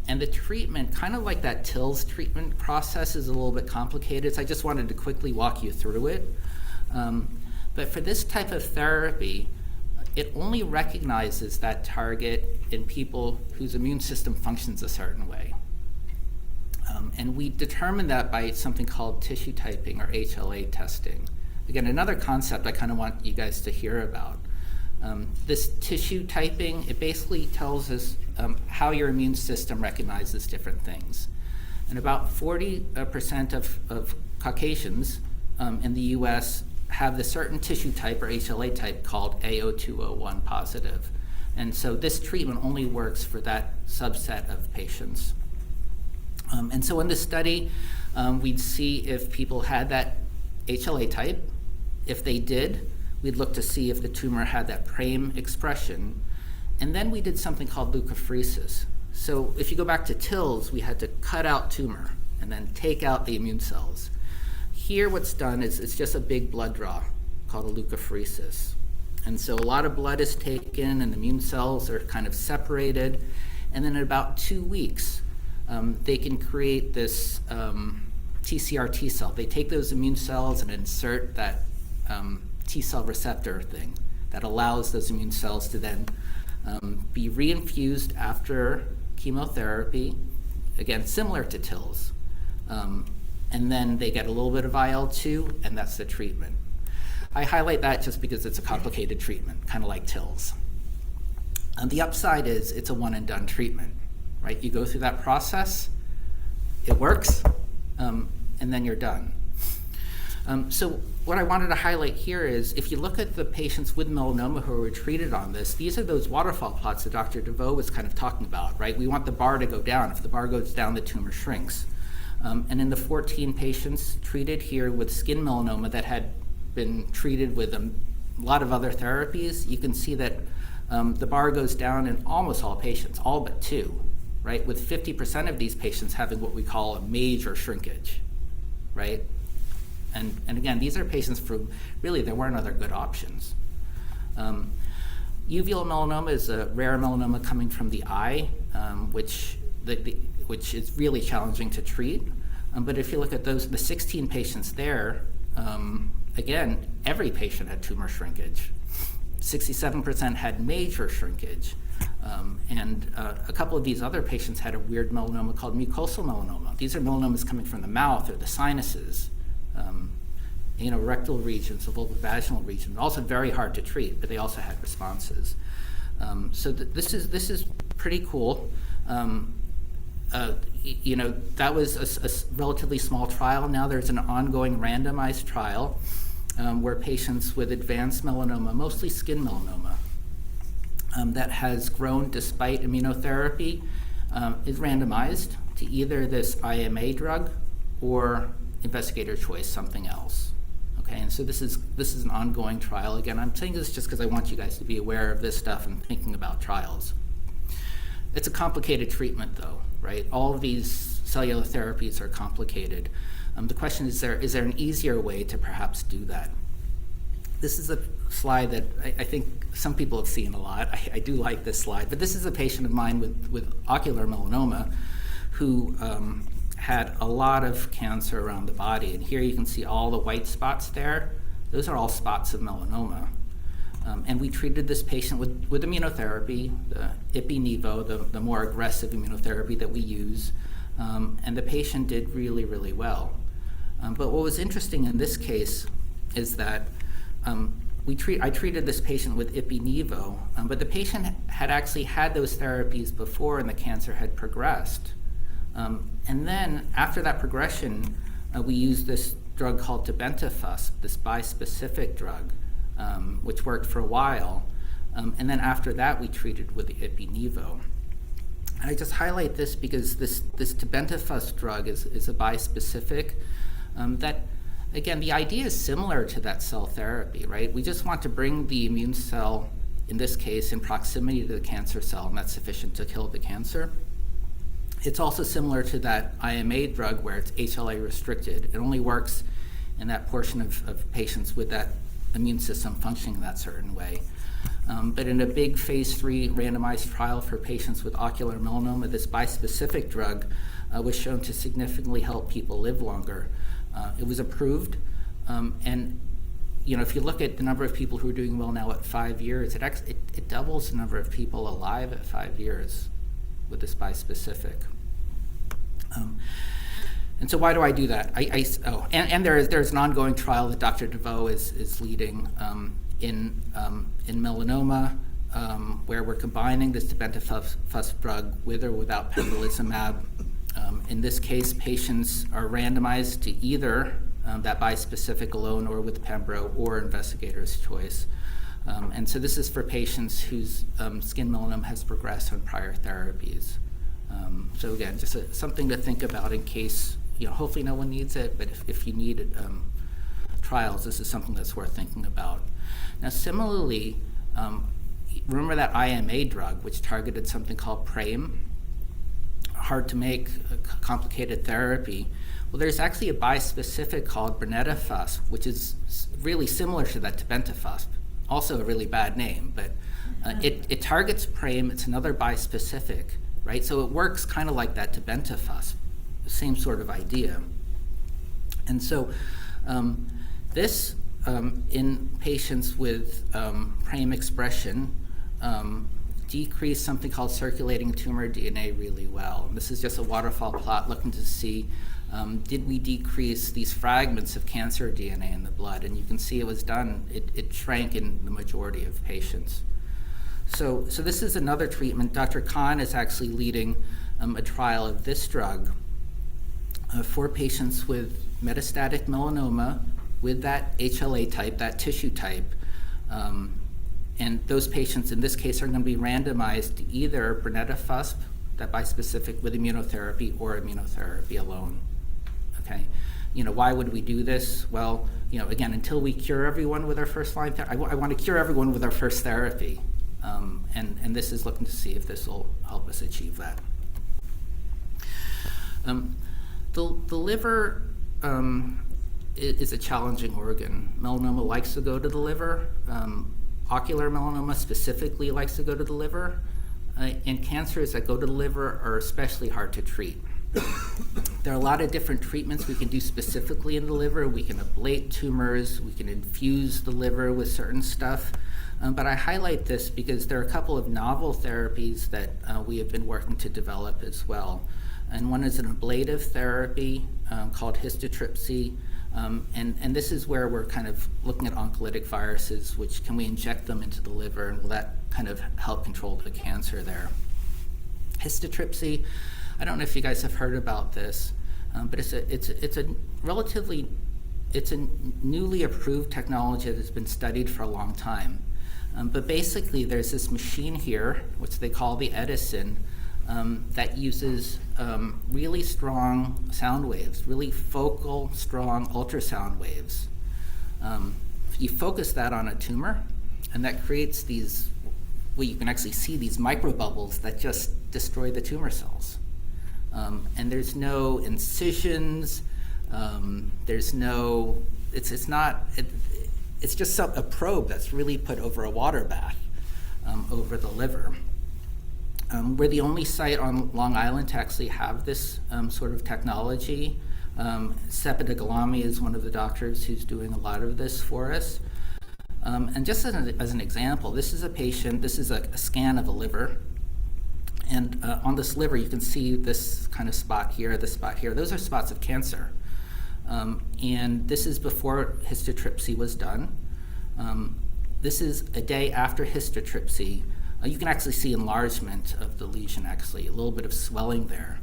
And the treatment, kind of like that TILS treatment process, is a little bit complicated, so I just wanted to quickly walk you through it. But for this type of therapy, it only recognizes that target in people whose immune system functions a certain way. And we determined that by something called tissue typing, or HLA testing. Again, another concept I kind of want you guys to hear about. This tissue typing, it basically tells us how your immune system recognizes different things. And about 40% of Caucasians in the US have the certain tissue type, or HLA type, called AO201 positive. And so this treatment only works for that subset of patients. And so in this study, we'd see if people had that HLA type. If they did, we'd look to see if the tumor had that PRAME expression. And then we did something called leukapheresis. So if you go back to TILS, we had to cut out tumor and then take out the immune cells. Here what's done is it's just a big blood draw called a leukapheresis. And so a lot of blood is taken and the immune cells are kind of separated. And then in about 2 weeks, they can create this TCR T cell. They take those immune cells and insert that T cell receptor thing that allows those immune cells to then be reinfused after chemotherapy, again, similar to TILS. And then they get a little bit of IL-2, and that's the treatment. I highlight that just because it's a complicated treatment, kind of like TILS. The upside is it's a one-and-done treatment, right? You go through that process, it works, and then you're done. So what I wanted to highlight here is, if you look at the patients with melanoma who were treated on this, these are those waterfall plots that Dr. DeVoe was kind of talking about, right? We want the bar to go down. If the bar goes down, the tumor shrinks. And in the 14 patients treated here with skin melanoma that had been treated with a lot of other therapies, you can see that the bar goes down in almost all patients, all but 2, right? With 50% of these patients having what we call a major shrinkage, right? And again, these are patients for really there weren't other good options. Uveal melanoma is a rare melanoma coming from the eye, which is really challenging to treat. But if you look at the 16 patients there, again, every patient had tumor shrinkage. 67% had major shrinkage. And a couple of these other patients had a weird melanoma called mucosal melanoma. These are melanomas coming from the mouth or the sinuses, rectal regions, the vulvovaginal region. Also very hard to treat, but they also had responses. So this is pretty cool. That was a relatively small trial. Now there's an ongoing randomized trial where patients with advanced melanoma, mostly skin melanoma, that has grown despite immunotherapy, is randomized to either this IMA drug or investigator choice, something else. Okay, and so this is an ongoing trial. Again, I'm saying this just because I want you guys to be aware of this stuff and thinking about trials. It's a complicated treatment, though, right? All of these cellular therapies are complicated. The question is there an easier way to perhaps do that? This is a slide that I think some people have seen a lot. I do like this slide, but this is a patient of mine with ocular melanoma who had a lot of cancer around the body. And here you can see all the white spots there. Those are all spots of melanoma. And we treated this patient with immunotherapy, the Ipi-Nivo, the more aggressive immunotherapy that we use. And the patient did really, really well. But what was interesting in this case is that I treated this patient with Ipi-Nivo, but the patient had actually had those therapies before and the cancer had progressed. And then after that progression, we used this drug called tebentafusp, this bispecific drug, which worked for a while. And then after that, we treated with the ipi-nivo. And I just highlight this because this tebentafusp drug is a bispecific that, again, the idea is similar to that cell therapy, right? We just want to bring the immune cell, in this case, in proximity to the cancer cell, and that's sufficient to kill the cancer. It's also similar to that IMA drug where it's HLA restricted. It only works in that portion of patients with that immune system functioning in that certain way. But in a big phase 3 randomized trial for patients with ocular melanoma, this bispecific drug was shown to significantly help people live longer. It was approved, and if you look at the number of people who are doing well now at 5 years, it doubles the number of people alive at 5 years with this bispecific. And so why do I do that? There's an ongoing trial that Dr. DeVoe is leading in melanoma, where we're combining this tebentafusp drug with or without pembrolizumab. In this case, patients are randomized to either that bispecific alone or with pembro or investigator's choice. And so this is for patients whose skin melanoma has progressed on prior therapies. So again, just something to think about in case, hopefully no one needs it, but if you need trials, this is something that's worth thinking about. Now, similarly, remember that IMA drug, which targeted something called PRAME, hard to make, complicated therapy. Well, there's actually a bispecific called brenetafusp, which is really similar to that tebentafusp. Also a really bad name, but it targets PRAME. It's another bispecific, right? So it works kind of like that tebentafusp, the same sort of idea. And so this, in patients with PRAME expression, decreased something called circulating tumor DNA really well. And this is just a waterfall plot looking to see did we decrease these fragments of cancer DNA in the blood? And you can see it was done. It shrank in the majority of patients. So this is another treatment. Dr. Khan is actually leading a trial of this drug for patients with metastatic melanoma with that HLA type, that tissue type. And those patients in this case are going to be randomized to either brenetafusp, that bispecific with immunotherapy, or immunotherapy alone. Okay, why would we do this? Well, again, until we cure everyone with our first line therapy, I want to cure everyone with our first therapy, and this is looking to see if this will help us achieve that. The liver is a challenging organ. Melanoma likes to go to the liver. Ocular melanoma specifically likes to go to the liver, and cancers that go to the liver are especially hard to treat. There are a lot of different treatments we can do specifically in the liver. We can ablate tumors, we can infuse the liver with certain stuff, but I highlight this because there are a couple of novel therapies that we have been working to develop as well. And one is an ablative therapy called histotripsy. And this is where we're kind of looking at oncolytic viruses, which can we inject them into the liver, and will that kind of help control the cancer there? Histotripsy, I don't know if you guys have heard about this, but it's a newly approved technology that's been studied for a long time. But basically, there's this machine here, which they call the Edison, that uses really strong sound waves, really focal, strong ultrasound waves. You focus that on a tumor, and that creates these, well, you can actually see these microbubbles that just destroy the tumor cells. And there's no incisions, there's no, it's just a probe that's really put over a water bath over the liver. We're the only site on Long Island to actually have this sort of technology. Sepida Galami is one of the doctors who's doing a lot of this for us. And just as an example, this is a patient, this is a scan of a liver. And on this liver, you can see this kind of spot here, this spot here. Those are spots of cancer. And this is before histotripsy was done. This is a day after histotripsy. You can actually see enlargement of the lesion, actually, a little bit of swelling there.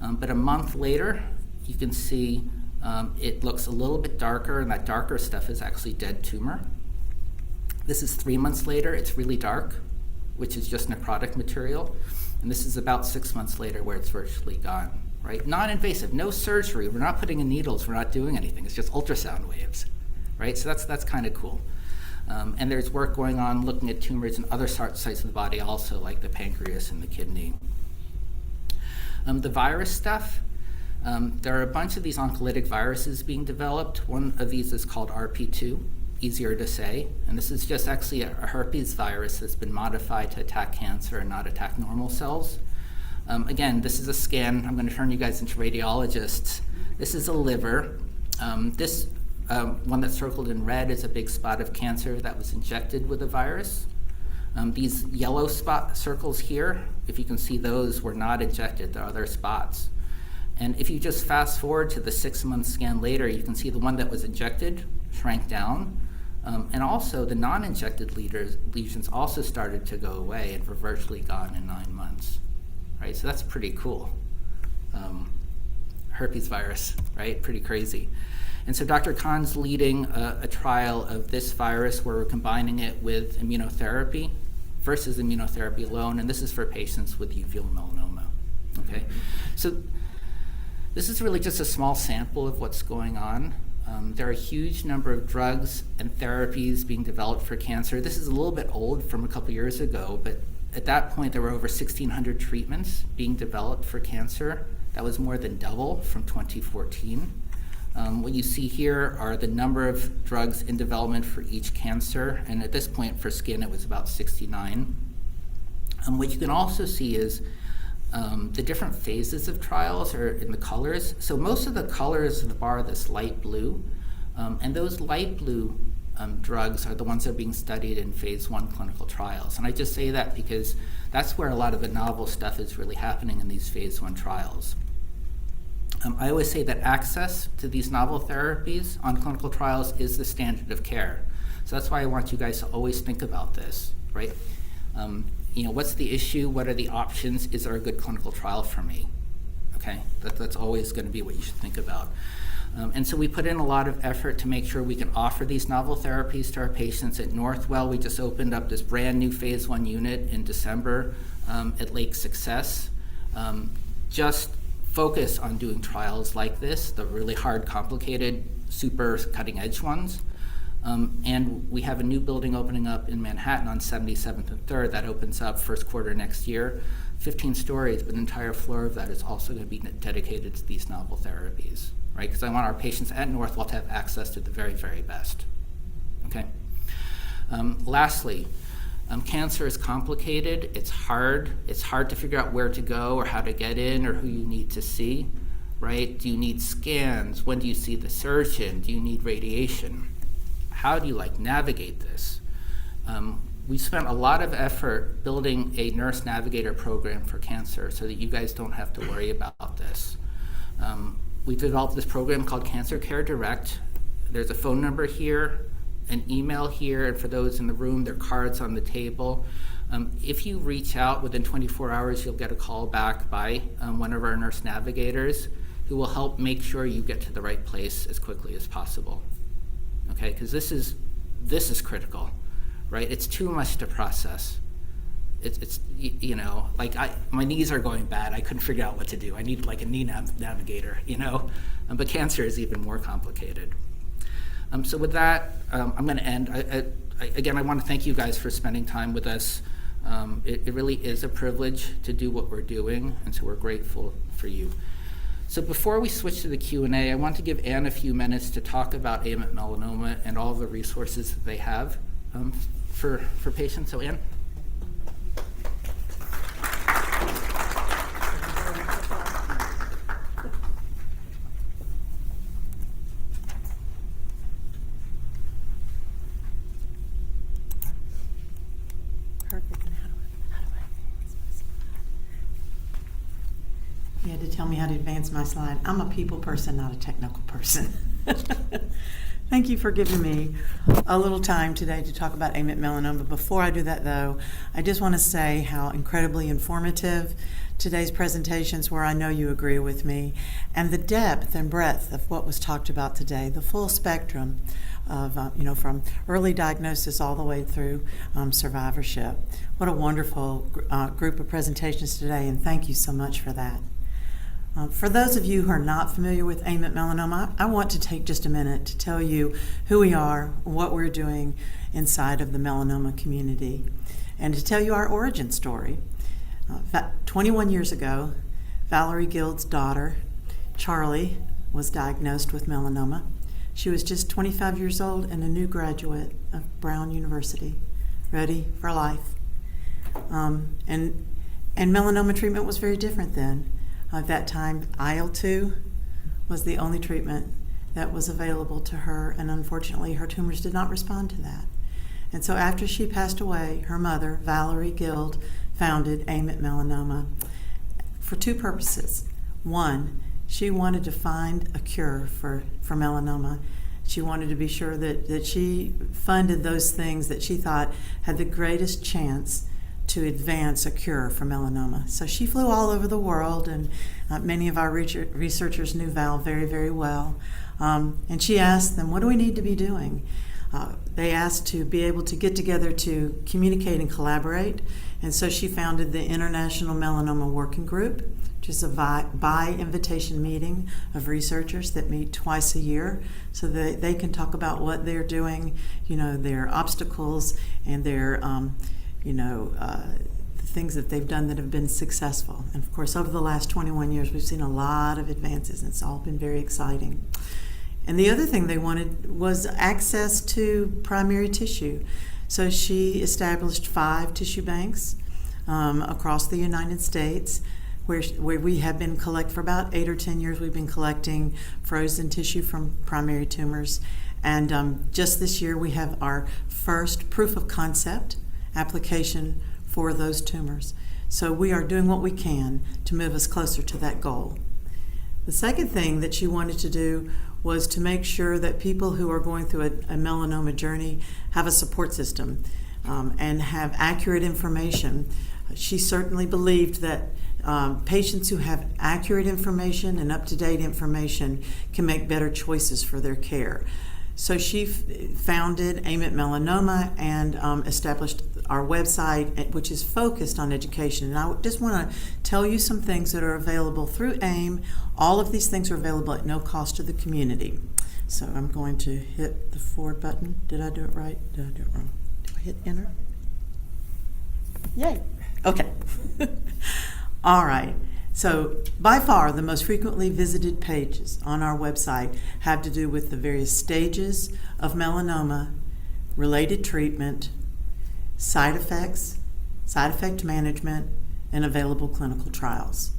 But a month later, you can see It looks a little bit darker, and that darker stuff is actually dead tumor. This is 3 months later. It's really dark, which is just necrotic material. And this is about 6 months later where it's virtually gone, right? Non-invasive, no surgery. We're not putting in needles. We're not doing anything. It's just ultrasound waves, right? So that's kind of cool. And there's work going on looking at tumors in other sites of the body also, like the pancreas and the kidney. The virus stuff, there are a bunch of these oncolytic viruses being developed. One of these is called RP2, easier to say. And this is just actually a herpes virus that's been modified to attack cancer and not attack normal cells. Again, this is a scan. I'm going to turn you guys into radiologists. This is a liver. This one that's circled in red is a big spot of cancer that was injected with a virus. These yellow spot circles here, if you can see those, were not injected. They're other spots. And if you just fast forward to the 6-month scan later, you can see the one that was injected shrank down. And also the non-injected lesions also started to go away and were virtually gone in 9 months. Right, so that's pretty cool. Herpes virus, right? Pretty crazy. And so Dr. Khan's leading a trial of this virus where we're combining it with immunotherapy versus immunotherapy alone, and this is for patients with uveal melanoma, okay? So this is really just a small sample of what's going on. There are a huge number of drugs and therapies being developed for cancer. This is a little bit old from a couple years ago, but at that point there were over 1,600 treatments being developed for cancer. That was more than double from 2014. What you see here are the number of drugs in development for each cancer, and at this point for skin it was about 69. What you can also see is the different phases of trials are in the colors. So most of the colors of the bar are this light blue, and those light blue drugs are the ones that are being studied in phase 1 clinical trials. And I just say that because that's where a lot of the novel stuff is really happening in these phase 1 trials. I always say that access to these novel therapies on clinical trials is the standard of care. So that's why I want you guys to always think about this, right? What's the issue? What are the options? Is there a good clinical trial for me? Okay, that's always going to be what you should think about. And so we put in a lot of effort to make sure we can offer these novel therapies to our patients. At Northwell, we just opened up this brand new phase 1 unit in December at Lake Success. Just focus on doing trials like this, the really hard, complicated, super cutting edge ones. And we have a new building opening up in Manhattan on 77th and 3rd. That opens up first quarter next year. 15 stories, but an entire floor of that is also going to be dedicated to these novel therapies, right? Because I want our patients at Northwell to have access to the very, very best, okay? Lastly, cancer is complicated. It's hard. It's hard to figure out where to go or how to get in or who you need to see, right? Do you need scans? When do you see the surgeon? Do you need radiation? How do you navigate this? We spent a lot of effort building a nurse navigator program for cancer so that you guys don't have to worry about this. We developed this program called Cancer Care Direct. There's a phone number here, an email here, and for those in the room, there are cards on the table. If you reach out within 24 hours, you'll get a call back by one of our nurse navigators who will help make sure you get to the right place as quickly as possible. Okay, because this is critical, right? It's too much to process. It's my knees are going bad. I couldn't figure out what to do. I needed a knee navigator, but cancer is even more complicated. So with that, I'm going to end. I want to thank you guys for spending time with us. It really is a privilege to do what we're doing, and so we're grateful for you. So before we switch to the Q&A, I want to give Anne a few minutes to talk about AIM at Melanoma and all of the resources that they have for patients. So Anne. Perfect. And how do I advance my slide? You had to tell me how to advance my slide. I'm a people person, not a technical person. Thank you for giving me a little time today to talk about AMIT melanoma. Before I do that, though, I just want to say how incredibly informative today's presentations were. I know you agree with me. And the depth and breadth of what was talked about today, the full spectrum of, from early diagnosis all the way through survivorship. What a wonderful group of presentations today, and thank you so much for that. For those of you who are not familiar with AMIT melanoma, I want to take just a minute to tell you who we are, what we're doing inside of the melanoma community, and to tell you our origin story. 21 years ago, Valerie Guild's daughter, Charlie, was diagnosed with melanoma. She was just 25 years old and a new graduate of Brown University, ready for life. And melanoma treatment was very different then. At that time, IL-2 was the only treatment that was available to her, and unfortunately her tumors did not respond to that. And so after she passed away, her mother, Valerie Guild, founded AMIT Melanoma for two purposes. One, she wanted to find a cure for melanoma. She wanted to be sure that she funded those things that she thought had the greatest chance to advance a cure for melanoma. So she flew all over the world, and many of our researchers knew Val very, very well. And she asked them, what do we need to be doing? They asked to be able to get together to communicate and collaborate, and so she founded the International Melanoma Working Group, which is a by-invitation meeting of researchers that meet twice a year so that they can talk about what they're doing, their obstacles and their the things that they've done that have been successful. And of course, over the last 21 years, we've seen a lot of advances, and it's all been very exciting. And the other thing they wanted was access to primary tissue. So she established 5 tissue banks across the United States, where we have been for about 8 or 10 years, we've been collecting frozen tissue from primary tumors. And just this year, we have our first proof of concept application for those tumors. So we are doing what we can to move us closer to that goal. The second thing that she wanted to do was to make sure that people who are going through a melanoma journey have a support system and have accurate information. She certainly believed that patients who have accurate information and up-to-date information can make better choices for their care. So she founded AMIT Melanoma and established our website, which is focused on education. And I just want to tell you some things that are available through AIM. All of these things are available at no cost to the community. So I'm going to hit the forward button. Did I do it right? Did I do it wrong? Do I hit enter? Yay. Okay. All right. So by far, the most frequently visited pages on our website have to do with the various stages of melanoma, related treatment, side effects, side effect management, and available clinical trials.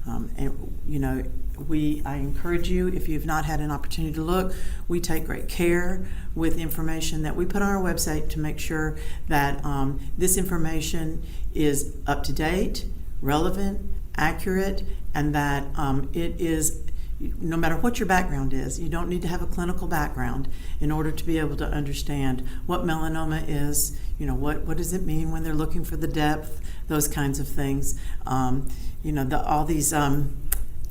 I encourage you, if you've not had an opportunity to look, we take great care with information that we put on our website to make sure that this information is up to date, relevant, accurate, and that it is, no matter what your background is, you don't need to have a clinical background in order to be able to understand what melanoma is, what does it mean when they're looking for the depth, those kinds of things. All these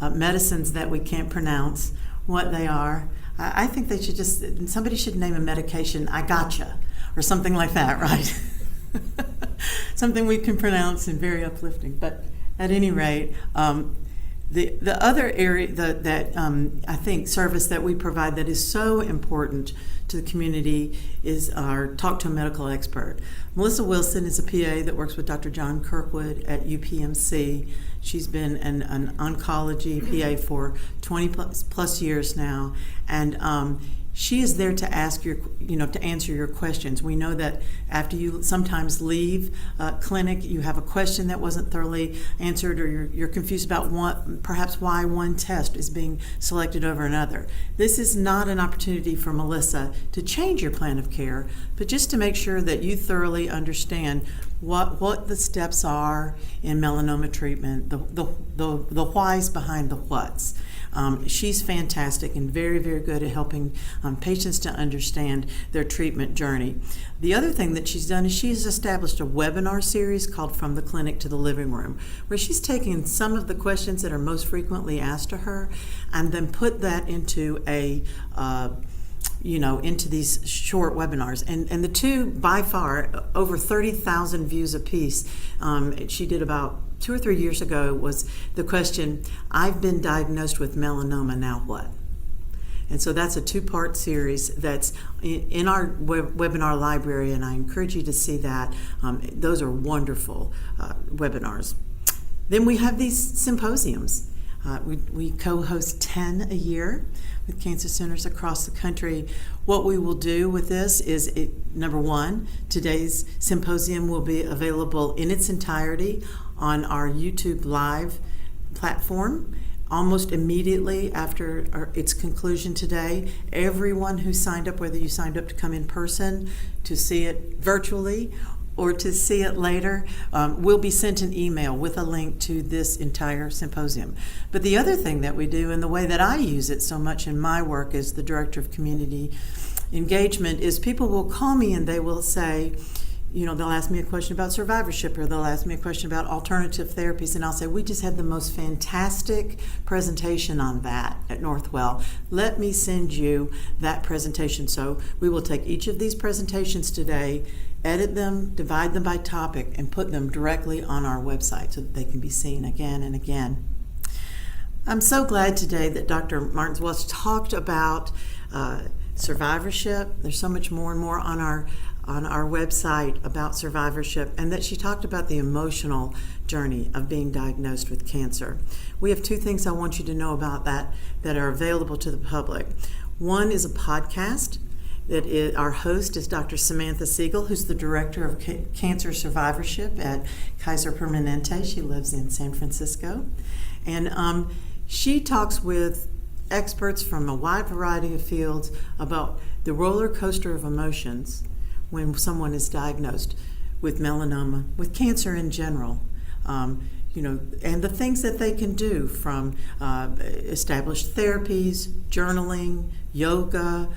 medicines that we can't pronounce, what they are. I think they should somebody should name a medication, I gotcha, or something like that, right? Something we can pronounce and very uplifting. But at any rate, the other area that I think service that we provide that is so important to the community is our Talk to a Medical Expert. Melissa Wilson is a PA that works with Dr. John Kirkwood at UPMC. She's been an oncology PA for 20 plus years now, and she is there to to answer your questions. We know that after you sometimes leave clinic, you have a question that wasn't thoroughly answered, or you're confused about perhaps why one test is being selected over another. This is not an opportunity for Melissa to change your plan of care, but just to make sure that you thoroughly understand what the steps are in melanoma treatment, the whys behind the whats. She's fantastic and very, very good at helping patients to understand their treatment journey. The other thing that she's done is she's established a webinar series called From the Clinic to the Living Room, where she's taken some of the questions that are most frequently asked to her and then put that into into these short webinars. And the two, by far, over 30,000 views apiece. She did about 2 or 3 years ago, was the question, I've been diagnosed with melanoma, now what? And so that's a 2-part series that's in our webinar library, and I encourage you to see that. Those are wonderful webinars. Then we have these symposiums. We co-host 10 a year with cancer centers across the country. What we will do with this is, number one, today's symposium will be available in its entirety on our YouTube Live platform. Almost immediately after its conclusion today, everyone who signed up, whether you signed up to come in person, to see it virtually, or to see it later, will be sent an email with a link to this entire symposium. But the other thing that we do, and the way that I use it so much in my work as the Director of Community Engagement, is people will call me and they will say, they'll ask me a question about survivorship, or they'll ask me a question about alternative therapies, and I'll say, we just had the most fantastic presentation on that at Northwell. Let me send you that presentation. So we will take each of these presentations today, edit them, divide them by topic, and put them directly on our website so that they can be seen again and again. I'm so glad today that Dr. Martins-Welch talked about survivorship. There's so much more and more on our website about survivorship, and that she talked about the emotional journey of being diagnosed with cancer. We have 2 things I want you to know about that are available to the public. One is a podcast. Our host is Dr. Samantha Siegel, who's the Director of Cancer Survivorship at Kaiser Permanente. She lives in San Francisco. And she talks with experts from a wide variety of fields about the roller coaster of emotions when someone is diagnosed with melanoma, with cancer in general, and the things that they can do, from established therapies, journaling, yoga,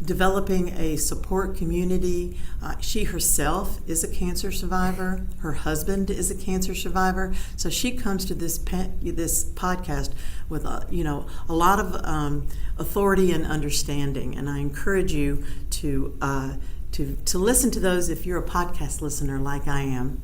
developing a support community. She herself is a cancer survivor. Her husband is a cancer survivor. So she comes to this podcast with a lot of authority and understanding. And I encourage you to listen to those if you're a podcast listener like I am.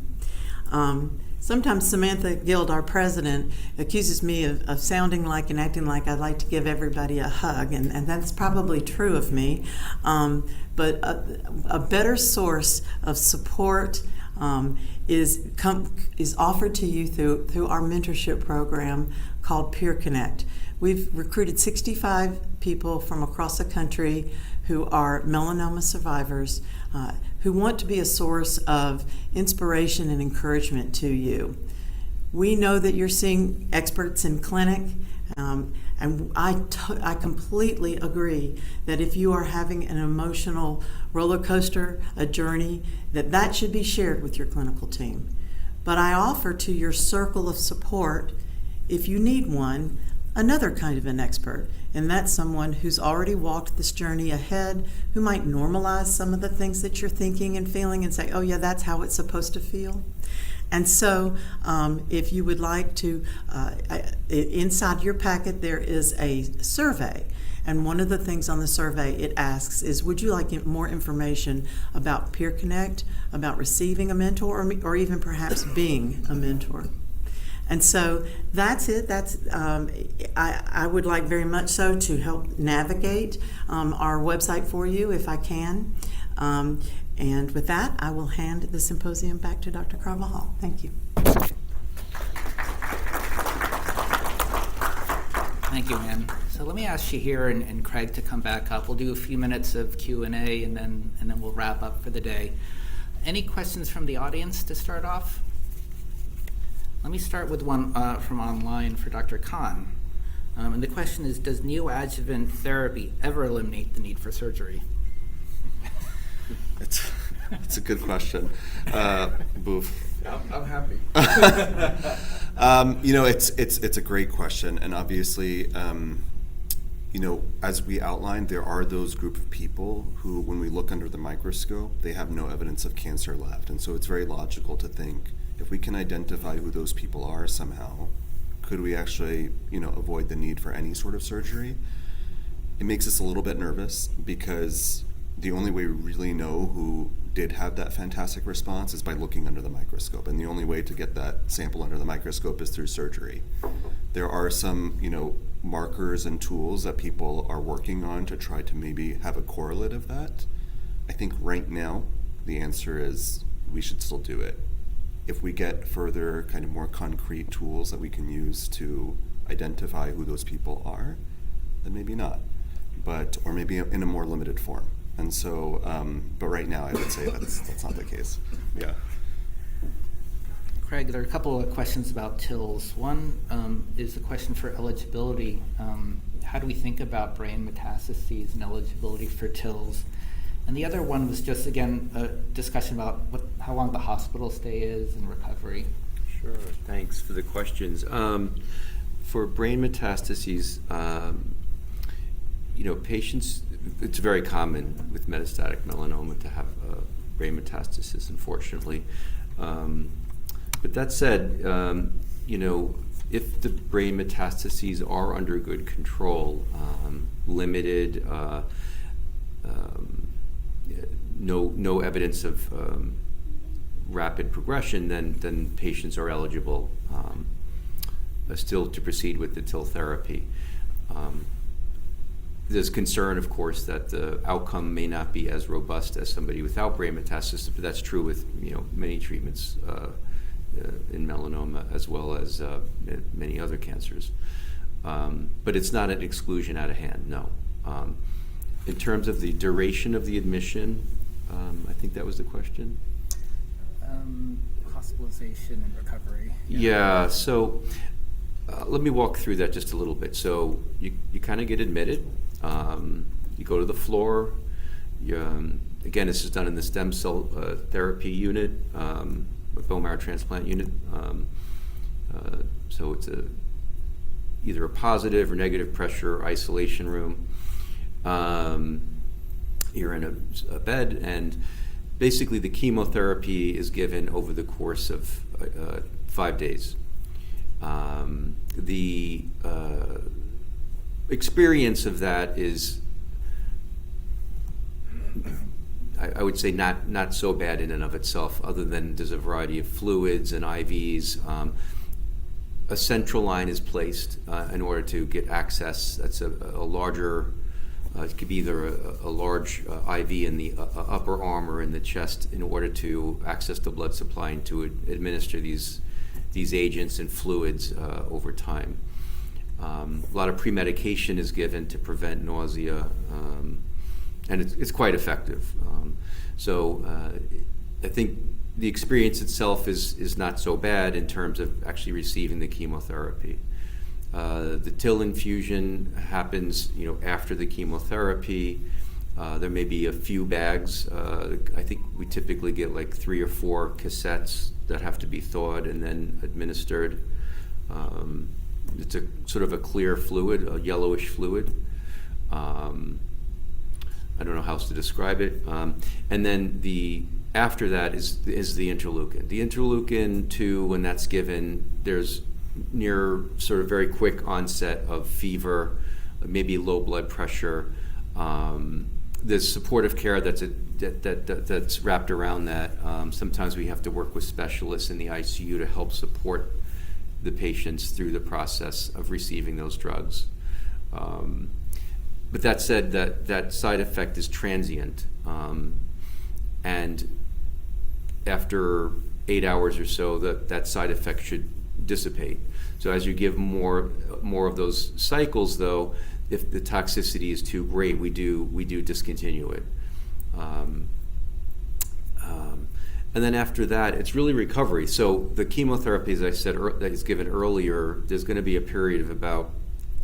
Sometimes Samantha Guild, our president, accuses me of sounding like and acting like I'd like to give everybody a hug, and that's probably true of me. But a better source of support is offered to you through our mentorship program called Peer Connect. We've recruited 65 people from across the country who are melanoma survivors, who want to be a source of inspiration and encouragement to you. We know that you're seeing experts in clinic, and I completely agree that if you are having an emotional roller coaster, a journey, that should be shared with your clinical team. But I offer to your circle of support, if you need one, another kind of an expert, and that's someone who's already walked this journey ahead, who might normalize some of the things that you're thinking and feeling and say, oh yeah, that's how it's supposed to feel. And so if you would like to, inside your packet there is a survey, and one of the things on the survey it asks is, would you like more information about Peer Connect, about receiving a mentor, or even perhaps being a mentor? And so that's it. I would like very much so to help navigate our website for you if I can. And with that, I will hand the symposium back to Dr. Carvajal. Thank you. Thank you, Ann. So let me ask Shahir and Craig to come back up. We'll do a few minutes of Q&A, and then we'll wrap up for the day. Any questions from the audience to start off? Let me start with one from online for Dr. Khan. And the question is, does neoadjuvant therapy ever eliminate the need for surgery? It's a good question. Boof. I'm happy. It's a great question, and obviously, as we outlined, there are those group of people who, when we look under the microscope, they have no evidence of cancer left, and so it's very logical to think if we can identify who those people are somehow, could we actually, avoid the need for any sort of surgery? It makes us a little bit nervous because the only way we really know who did have that fantastic response is by looking under the microscope. And the only way to get that sample under the microscope is through surgery. There are some, markers and tools that people are working on to try to maybe have a correlate of that. I think right now, the answer is we should still do it. If we get further kind of more concrete tools that we can use to identify who those people are, then maybe not. Or maybe in a more limited form. And so, but right now I would say that's not the case. Yeah. Craig, there are a couple of questions about TILs. One is a question for eligibility. How do we think about brain metastases and eligibility for TILs? And the other one was just, again, a discussion about how long the hospital stay is and recovery. Sure, thanks for the questions. For brain metastases, patients, it's very common with metastatic melanoma to have brain metastasis, unfortunately. But that said, if the brain metastases are under good control, limited, no evidence of rapid progression, then patients are eligible still to proceed with the TIL therapy. There's concern, of course, that the outcome may not be as robust as somebody without brain metastasis, but that's true with many treatments in melanoma as well as many other cancers. But it's not an exclusion out of hand, no. In terms of the duration of the admission, I think that was the question. Hospitalization and recovery. Yeah, so let me walk through that just a little bit. So you kind of get admitted. You go to the floor. Again, this is done in the stem cell therapy unit, bone marrow transplant unit. So it's either a positive or negative pressure isolation room. You're in a bed, and basically the chemotherapy is given over the course of 5 days. The experience of that is, I would say, not so bad in and of itself, other than there's a variety of fluids and IVs. A central line is placed in order to get access. That's a larger, it could be either a large IV in the upper arm or in the chest in order to access the blood supply and to administer these agents and fluids over time. A lot of pre-medication is given to prevent nausea, and it's quite effective. So I think the experience itself is not so bad in terms of actually receiving the chemotherapy. The TIL infusion happens, after the chemotherapy. There may be a few bags. I think we typically get like 3 or 4 cassettes that have to be thawed and then administered. It's a sort of a clear fluid, a yellowish fluid. I don't know how else to describe it. And then after that is the interleukin. The interleukin-2, when that's given, there's near sort of very quick onset of fever, maybe low blood pressure. There's supportive care that's wrapped around that. Sometimes we have to work with specialists in the ICU to help support the patients through the process of receiving those drugs. But that said, that side effect is transient, and after 8 hours or so, that side effect should dissipate. So as you give more of those cycles, though, if the toxicity is too great, we do discontinue it. And then after that, it's really recovery. So the chemotherapy, as I said, that is given earlier, there's going to be a period of about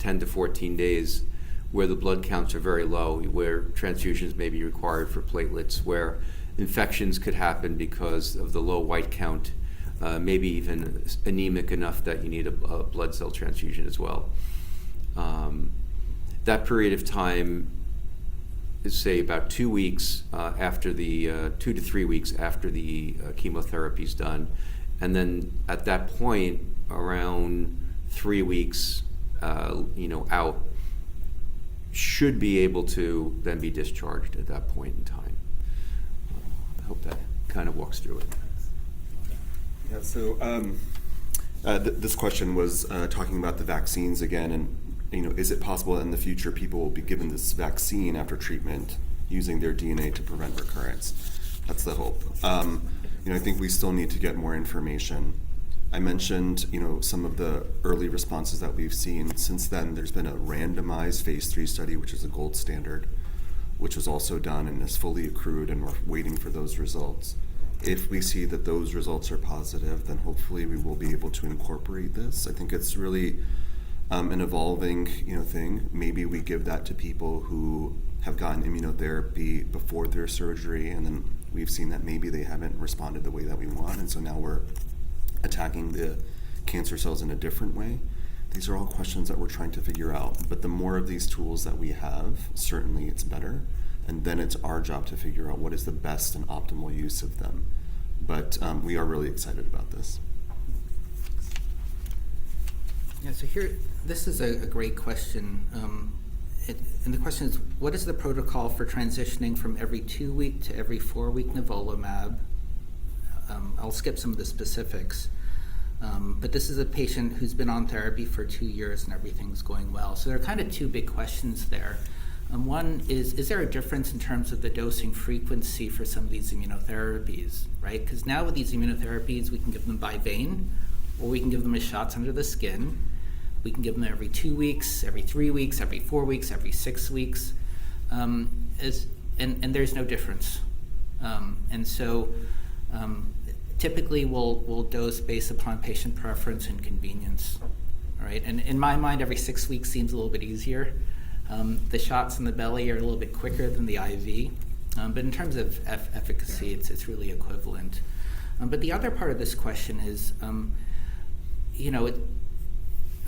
10 to 14 days where the blood counts are very low, where transfusions may be required for platelets, where infections could happen because of the low white count. maybe even anemic enough that you need a blood cell transfusion as well. That period of time is, say, about 2 weeks after the 2 to 3 weeks after the chemotherapy is done, and then at that point, around 3 weeks, out, should be able to then be discharged at that point in time. I hope that kind of walks through it. Yeah, so this question was talking about the vaccines again, and is it possible that in the future people will be given this vaccine after treatment using their DNA to prevent recurrence? That's the hope. I think we still need to get more information. I mentioned, some of the early responses that we've seen. Since then, there's been a randomized phase 3 study, which is a gold standard, which was also done and is fully accrued, and we're waiting for those results. If we see that those results are positive, then hopefully we will be able to incorporate this. I think it's really an evolving, thing. Maybe we give that to people who have gotten immunotherapy before their surgery, and then we've seen that maybe they haven't responded the way that we want, and so now we're attacking the cancer cells in a different way. These are all questions that we're trying to figure out. But the more of these tools that we have, certainly it's better. And then it's our job to figure out what is the best and optimal use of them. But we are really excited about this. Yeah, so here, this is a great question. And the question is, what is the protocol for transitioning from every 2-week to every 4-week nivolumab? I'll skip some of the specifics. But this is a patient who's been on therapy for 2 years and everything's going well. So there are kind of two big questions there. One is there a difference in terms of the dosing frequency for some of these immunotherapies, right? Because now with these immunotherapies, we can give them by vein, or we can give them as shots under the skin. We can give them every 2 weeks, every 3 weeks, every 4 weeks, every 6 weeks. And there's no difference. Typically we'll dose based upon patient preference and convenience, all right? And in my mind, every 6 weeks seems a little bit easier. The shots in the belly are a little bit quicker than the IV, but in terms of efficacy, it's really equivalent. But the other part of this question is,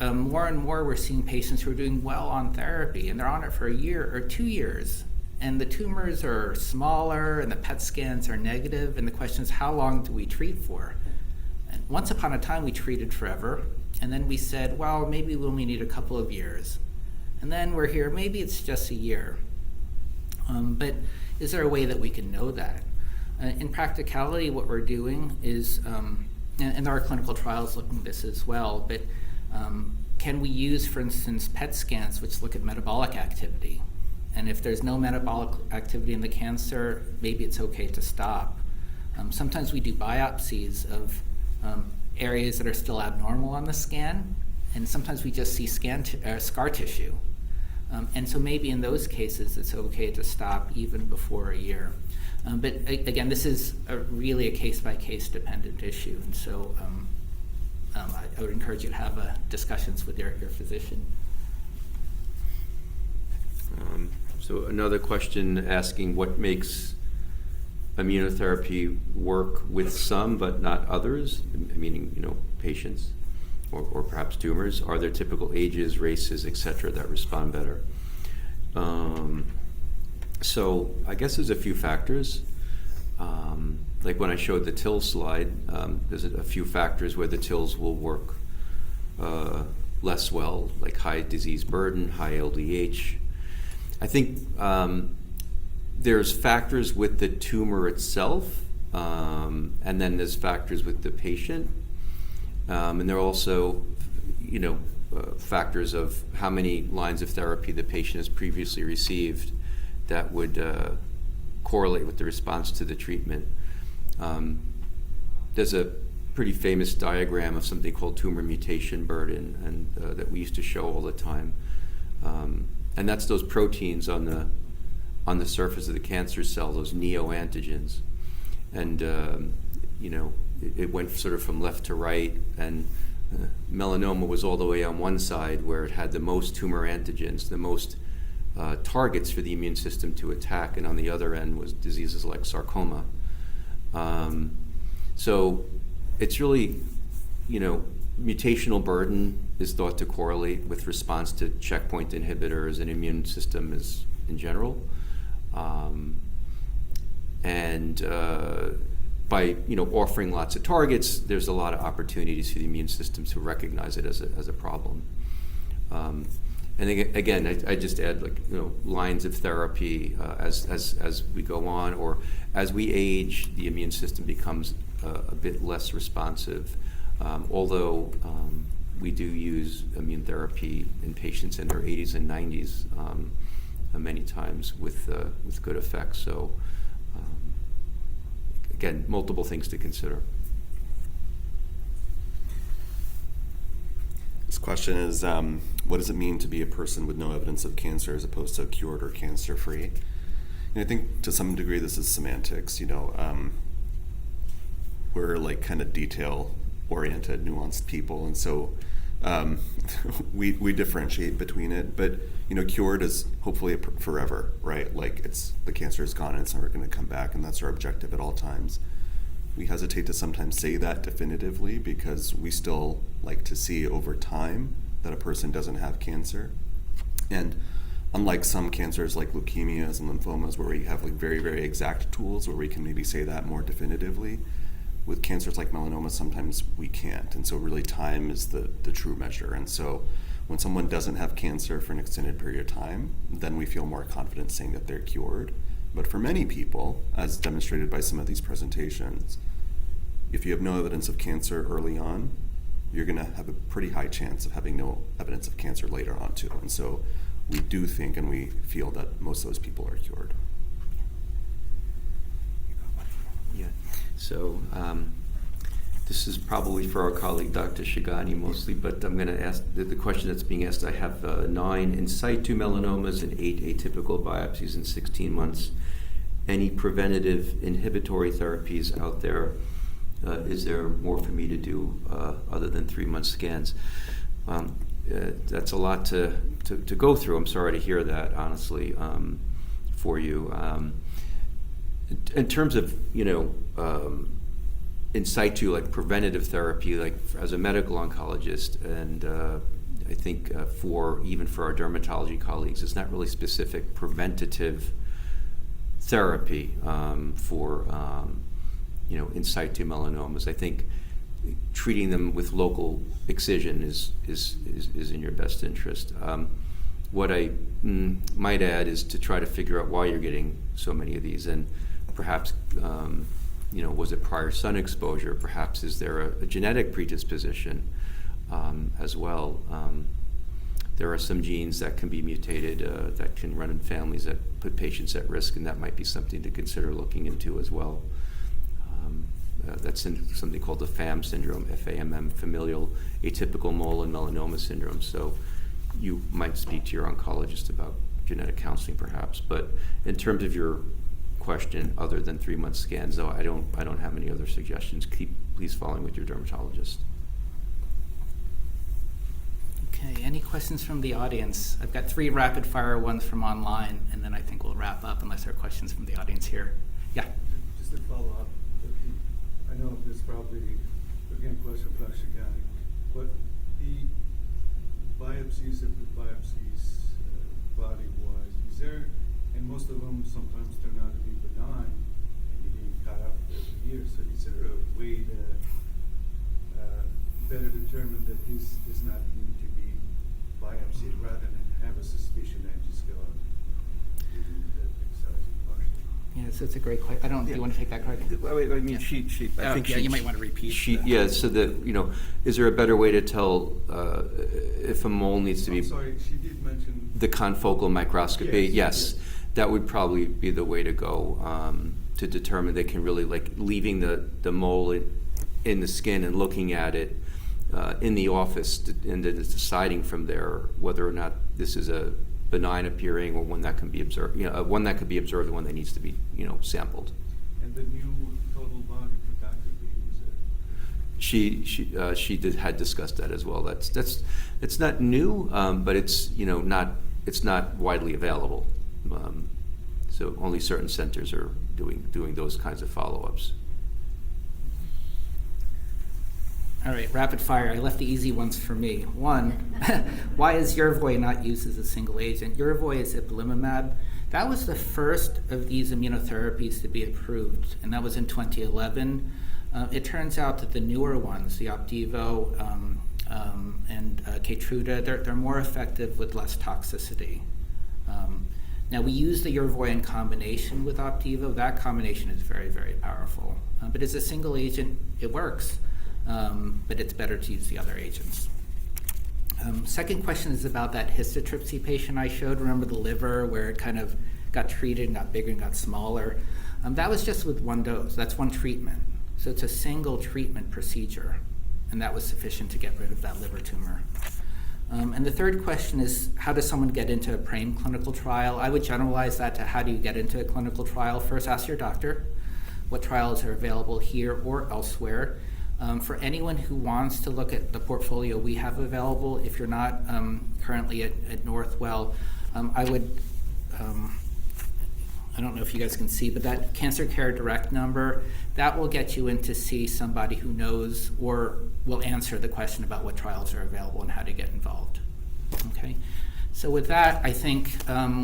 more and more we're seeing patients who are doing well on therapy, and they're on it for 1 year or 2 years, and the tumors are smaller and the PET scans are negative, and the question is, how long do we treat for? And once upon a time we treated forever, and then we said, well, maybe we only need a couple of years. And then we're here, maybe it's just 1 year. But is there a way that we can know that? In practicality, what we're doing is, and there are clinical trials looking at this as well, but can we use, for instance, PET scans which look at metabolic activity? And if there's no metabolic activity in the cancer, maybe it's okay to stop. Sometimes we do biopsies of areas that are still abnormal on the scan, and sometimes we just see scar tissue. And so maybe in those cases, it's okay to stop even before 1 year. But again, this is really a case-by-case dependent issue, and so I would encourage you to have discussions with your physician. So another question asking what makes immunotherapy work with some but not others, meaning patients or perhaps tumors. Are there typical ages, races, etc. that respond better? So I guess there's a few factors. Like when I showed the TIL slide, there's a few factors where the TILs will work less well, like high disease burden, high LDH. I think there's factors with the tumor itself, and then there's factors with the patient. And there are also, factors of how many lines of therapy the patient has previously received that would correlate with the response to the treatment. There's a pretty famous diagram of something called tumor mutation burden, and that we used to show all the time. And that's those proteins on the surface of the cancer cell, those neoantigens. And it went sort of from left to right, and melanoma was all the way on one side where it had the most tumor antigens, the most targets for the immune system to attack, and on the other end was diseases like sarcoma. So it's really, mutational burden is thought to correlate with response to checkpoint inhibitors and immune system in general. By offering lots of targets, there's a lot of opportunities for the immune system to recognize it as a problem. And again, I just add lines of therapy as we go on, or as we age, the immune system becomes a bit less responsive. Although we do use immune therapy in patients in their 80s and 90s many times with good effects. So again, multiple things to consider. This question is, what does it mean to be a person with no evidence of cancer as opposed to cured or cancer-free? And I think to some degree this is semantics. We're kind of detail-oriented, nuanced people, and so we differentiate between it. But cured is hopefully forever, right? The cancer is gone and it's never going to come back, and that's our objective at all times. We hesitate to sometimes say that definitively because we still like to see over time that a person doesn't have cancer. And unlike some cancers like leukemias and lymphomas where we have very, very exact tools where we can maybe say that more definitively, with cancers like melanoma sometimes we can't. And so really time is the true measure. And so when someone doesn't have cancer for an extended period of time, then we feel more confident saying that they're cured. But for many people, as demonstrated by some of these presentations, if you have no evidence of cancer early on, you're going to have a pretty high chance of having no evidence of cancer later on too. And so we do think and we feel that most of those people are cured. Yeah. So this is probably for our colleague Dr. Shigani mostly, but I'm going to ask the question that's being asked. I have 9 in situ melanomas and 8 atypical biopsies in 16 months. Any preventative inhibitory therapies out there? Is there more for me to do other than 3-month scans? That's a lot to go through. I'm sorry to hear that, honestly, for you. In terms of, in situ, preventative therapy, as a medical oncologist, and I think even for our dermatology colleagues, it's not really specific preventative therapy for in situ melanomas. I think treating them with local excision is in your best interest. What I might add is to try to figure out why you're getting so many of these, and perhaps was it prior sun exposure? Perhaps is there a genetic predisposition as well? There are some genes that can be mutated that can run in families that put patients at risk, and that might be something to consider looking into as well. That's something called the FAM syndrome, FAMM, familial atypical mole and melanoma syndrome. So you might speak to your oncologist about genetic counseling perhaps. But in terms of your question, other than 3-month scans, though, I don't have any other suggestions. Please following with your dermatologist. Okay, any questions from the audience? I've got 3 rapid fire ones from online, and then I think we'll wrap up unless there are questions from the audience here. Yeah. Just to follow up, I know this probably, again, question for Dr. Shigani, but the biopsies body-wise, is there, and most of them sometimes turn out to be benign, and you're being cut up every year, so is there a way to better determine that this does not need to be biopsied rather than have a suspicion and just go out and do that excising partially? Yeah, so it's a great question. I don't know if you want to take that card. I mean, I think you might want to repeat. So is there a better way to tell if a mole needs to be? I'm sorry, she did mention the confocal microscopy. Yes, that would probably be the way to go to determine they can really leaving the mole in the skin and looking at it in the office and then deciding from there whether or not this is a benign appearing or one that can be observed, one that could be observed and one that needs to be, sampled. And the new total body photography was there? She had discussed that as well. That's it's not new, but it's not widely available. So only certain centers are doing those kinds of follow-ups. All right, rapid fire. I left the easy ones for me. One, why is Yervoy not used as a single agent? Yervoy is ipilimumab. That was the first of these immunotherapies to be approved, and that was in 2011. It turns out that the newer ones, the Opdivo and Keytruda, they're more effective with less toxicity. Now, we use the Yervoy in combination with Opdivo. That combination is very, very powerful. But as a single agent, it works. But it's better to use the other agents. Second question is about that histotripsy patient I showed. Remember the liver where it kind of got treated and got bigger and got smaller? That was just with one dose. That's one treatment. So it's a single treatment procedure, and that was sufficient to get rid of that liver tumor. And the third question is, how does someone get into a PRAME clinical trial? I would generalize that to how do you get into a clinical trial? First, ask your doctor what trials are available here or elsewhere. For anyone who wants to look at the portfolio we have available, if you're not currently at Northwell, I would, I don't know if you guys can see, but that Cancer Care Direct number, that will get you in to see somebody who knows or will answer the question about what trials are available and how to get involved. Okay, so with that, I think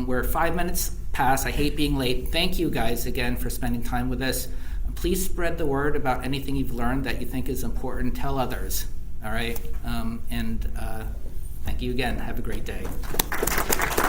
we're 5 minutes past. I hate being late. Thank you guys again for spending time with us. Please spread the word about anything you've learned that you think is important. Tell others, all right? Thank you again. Have a great day.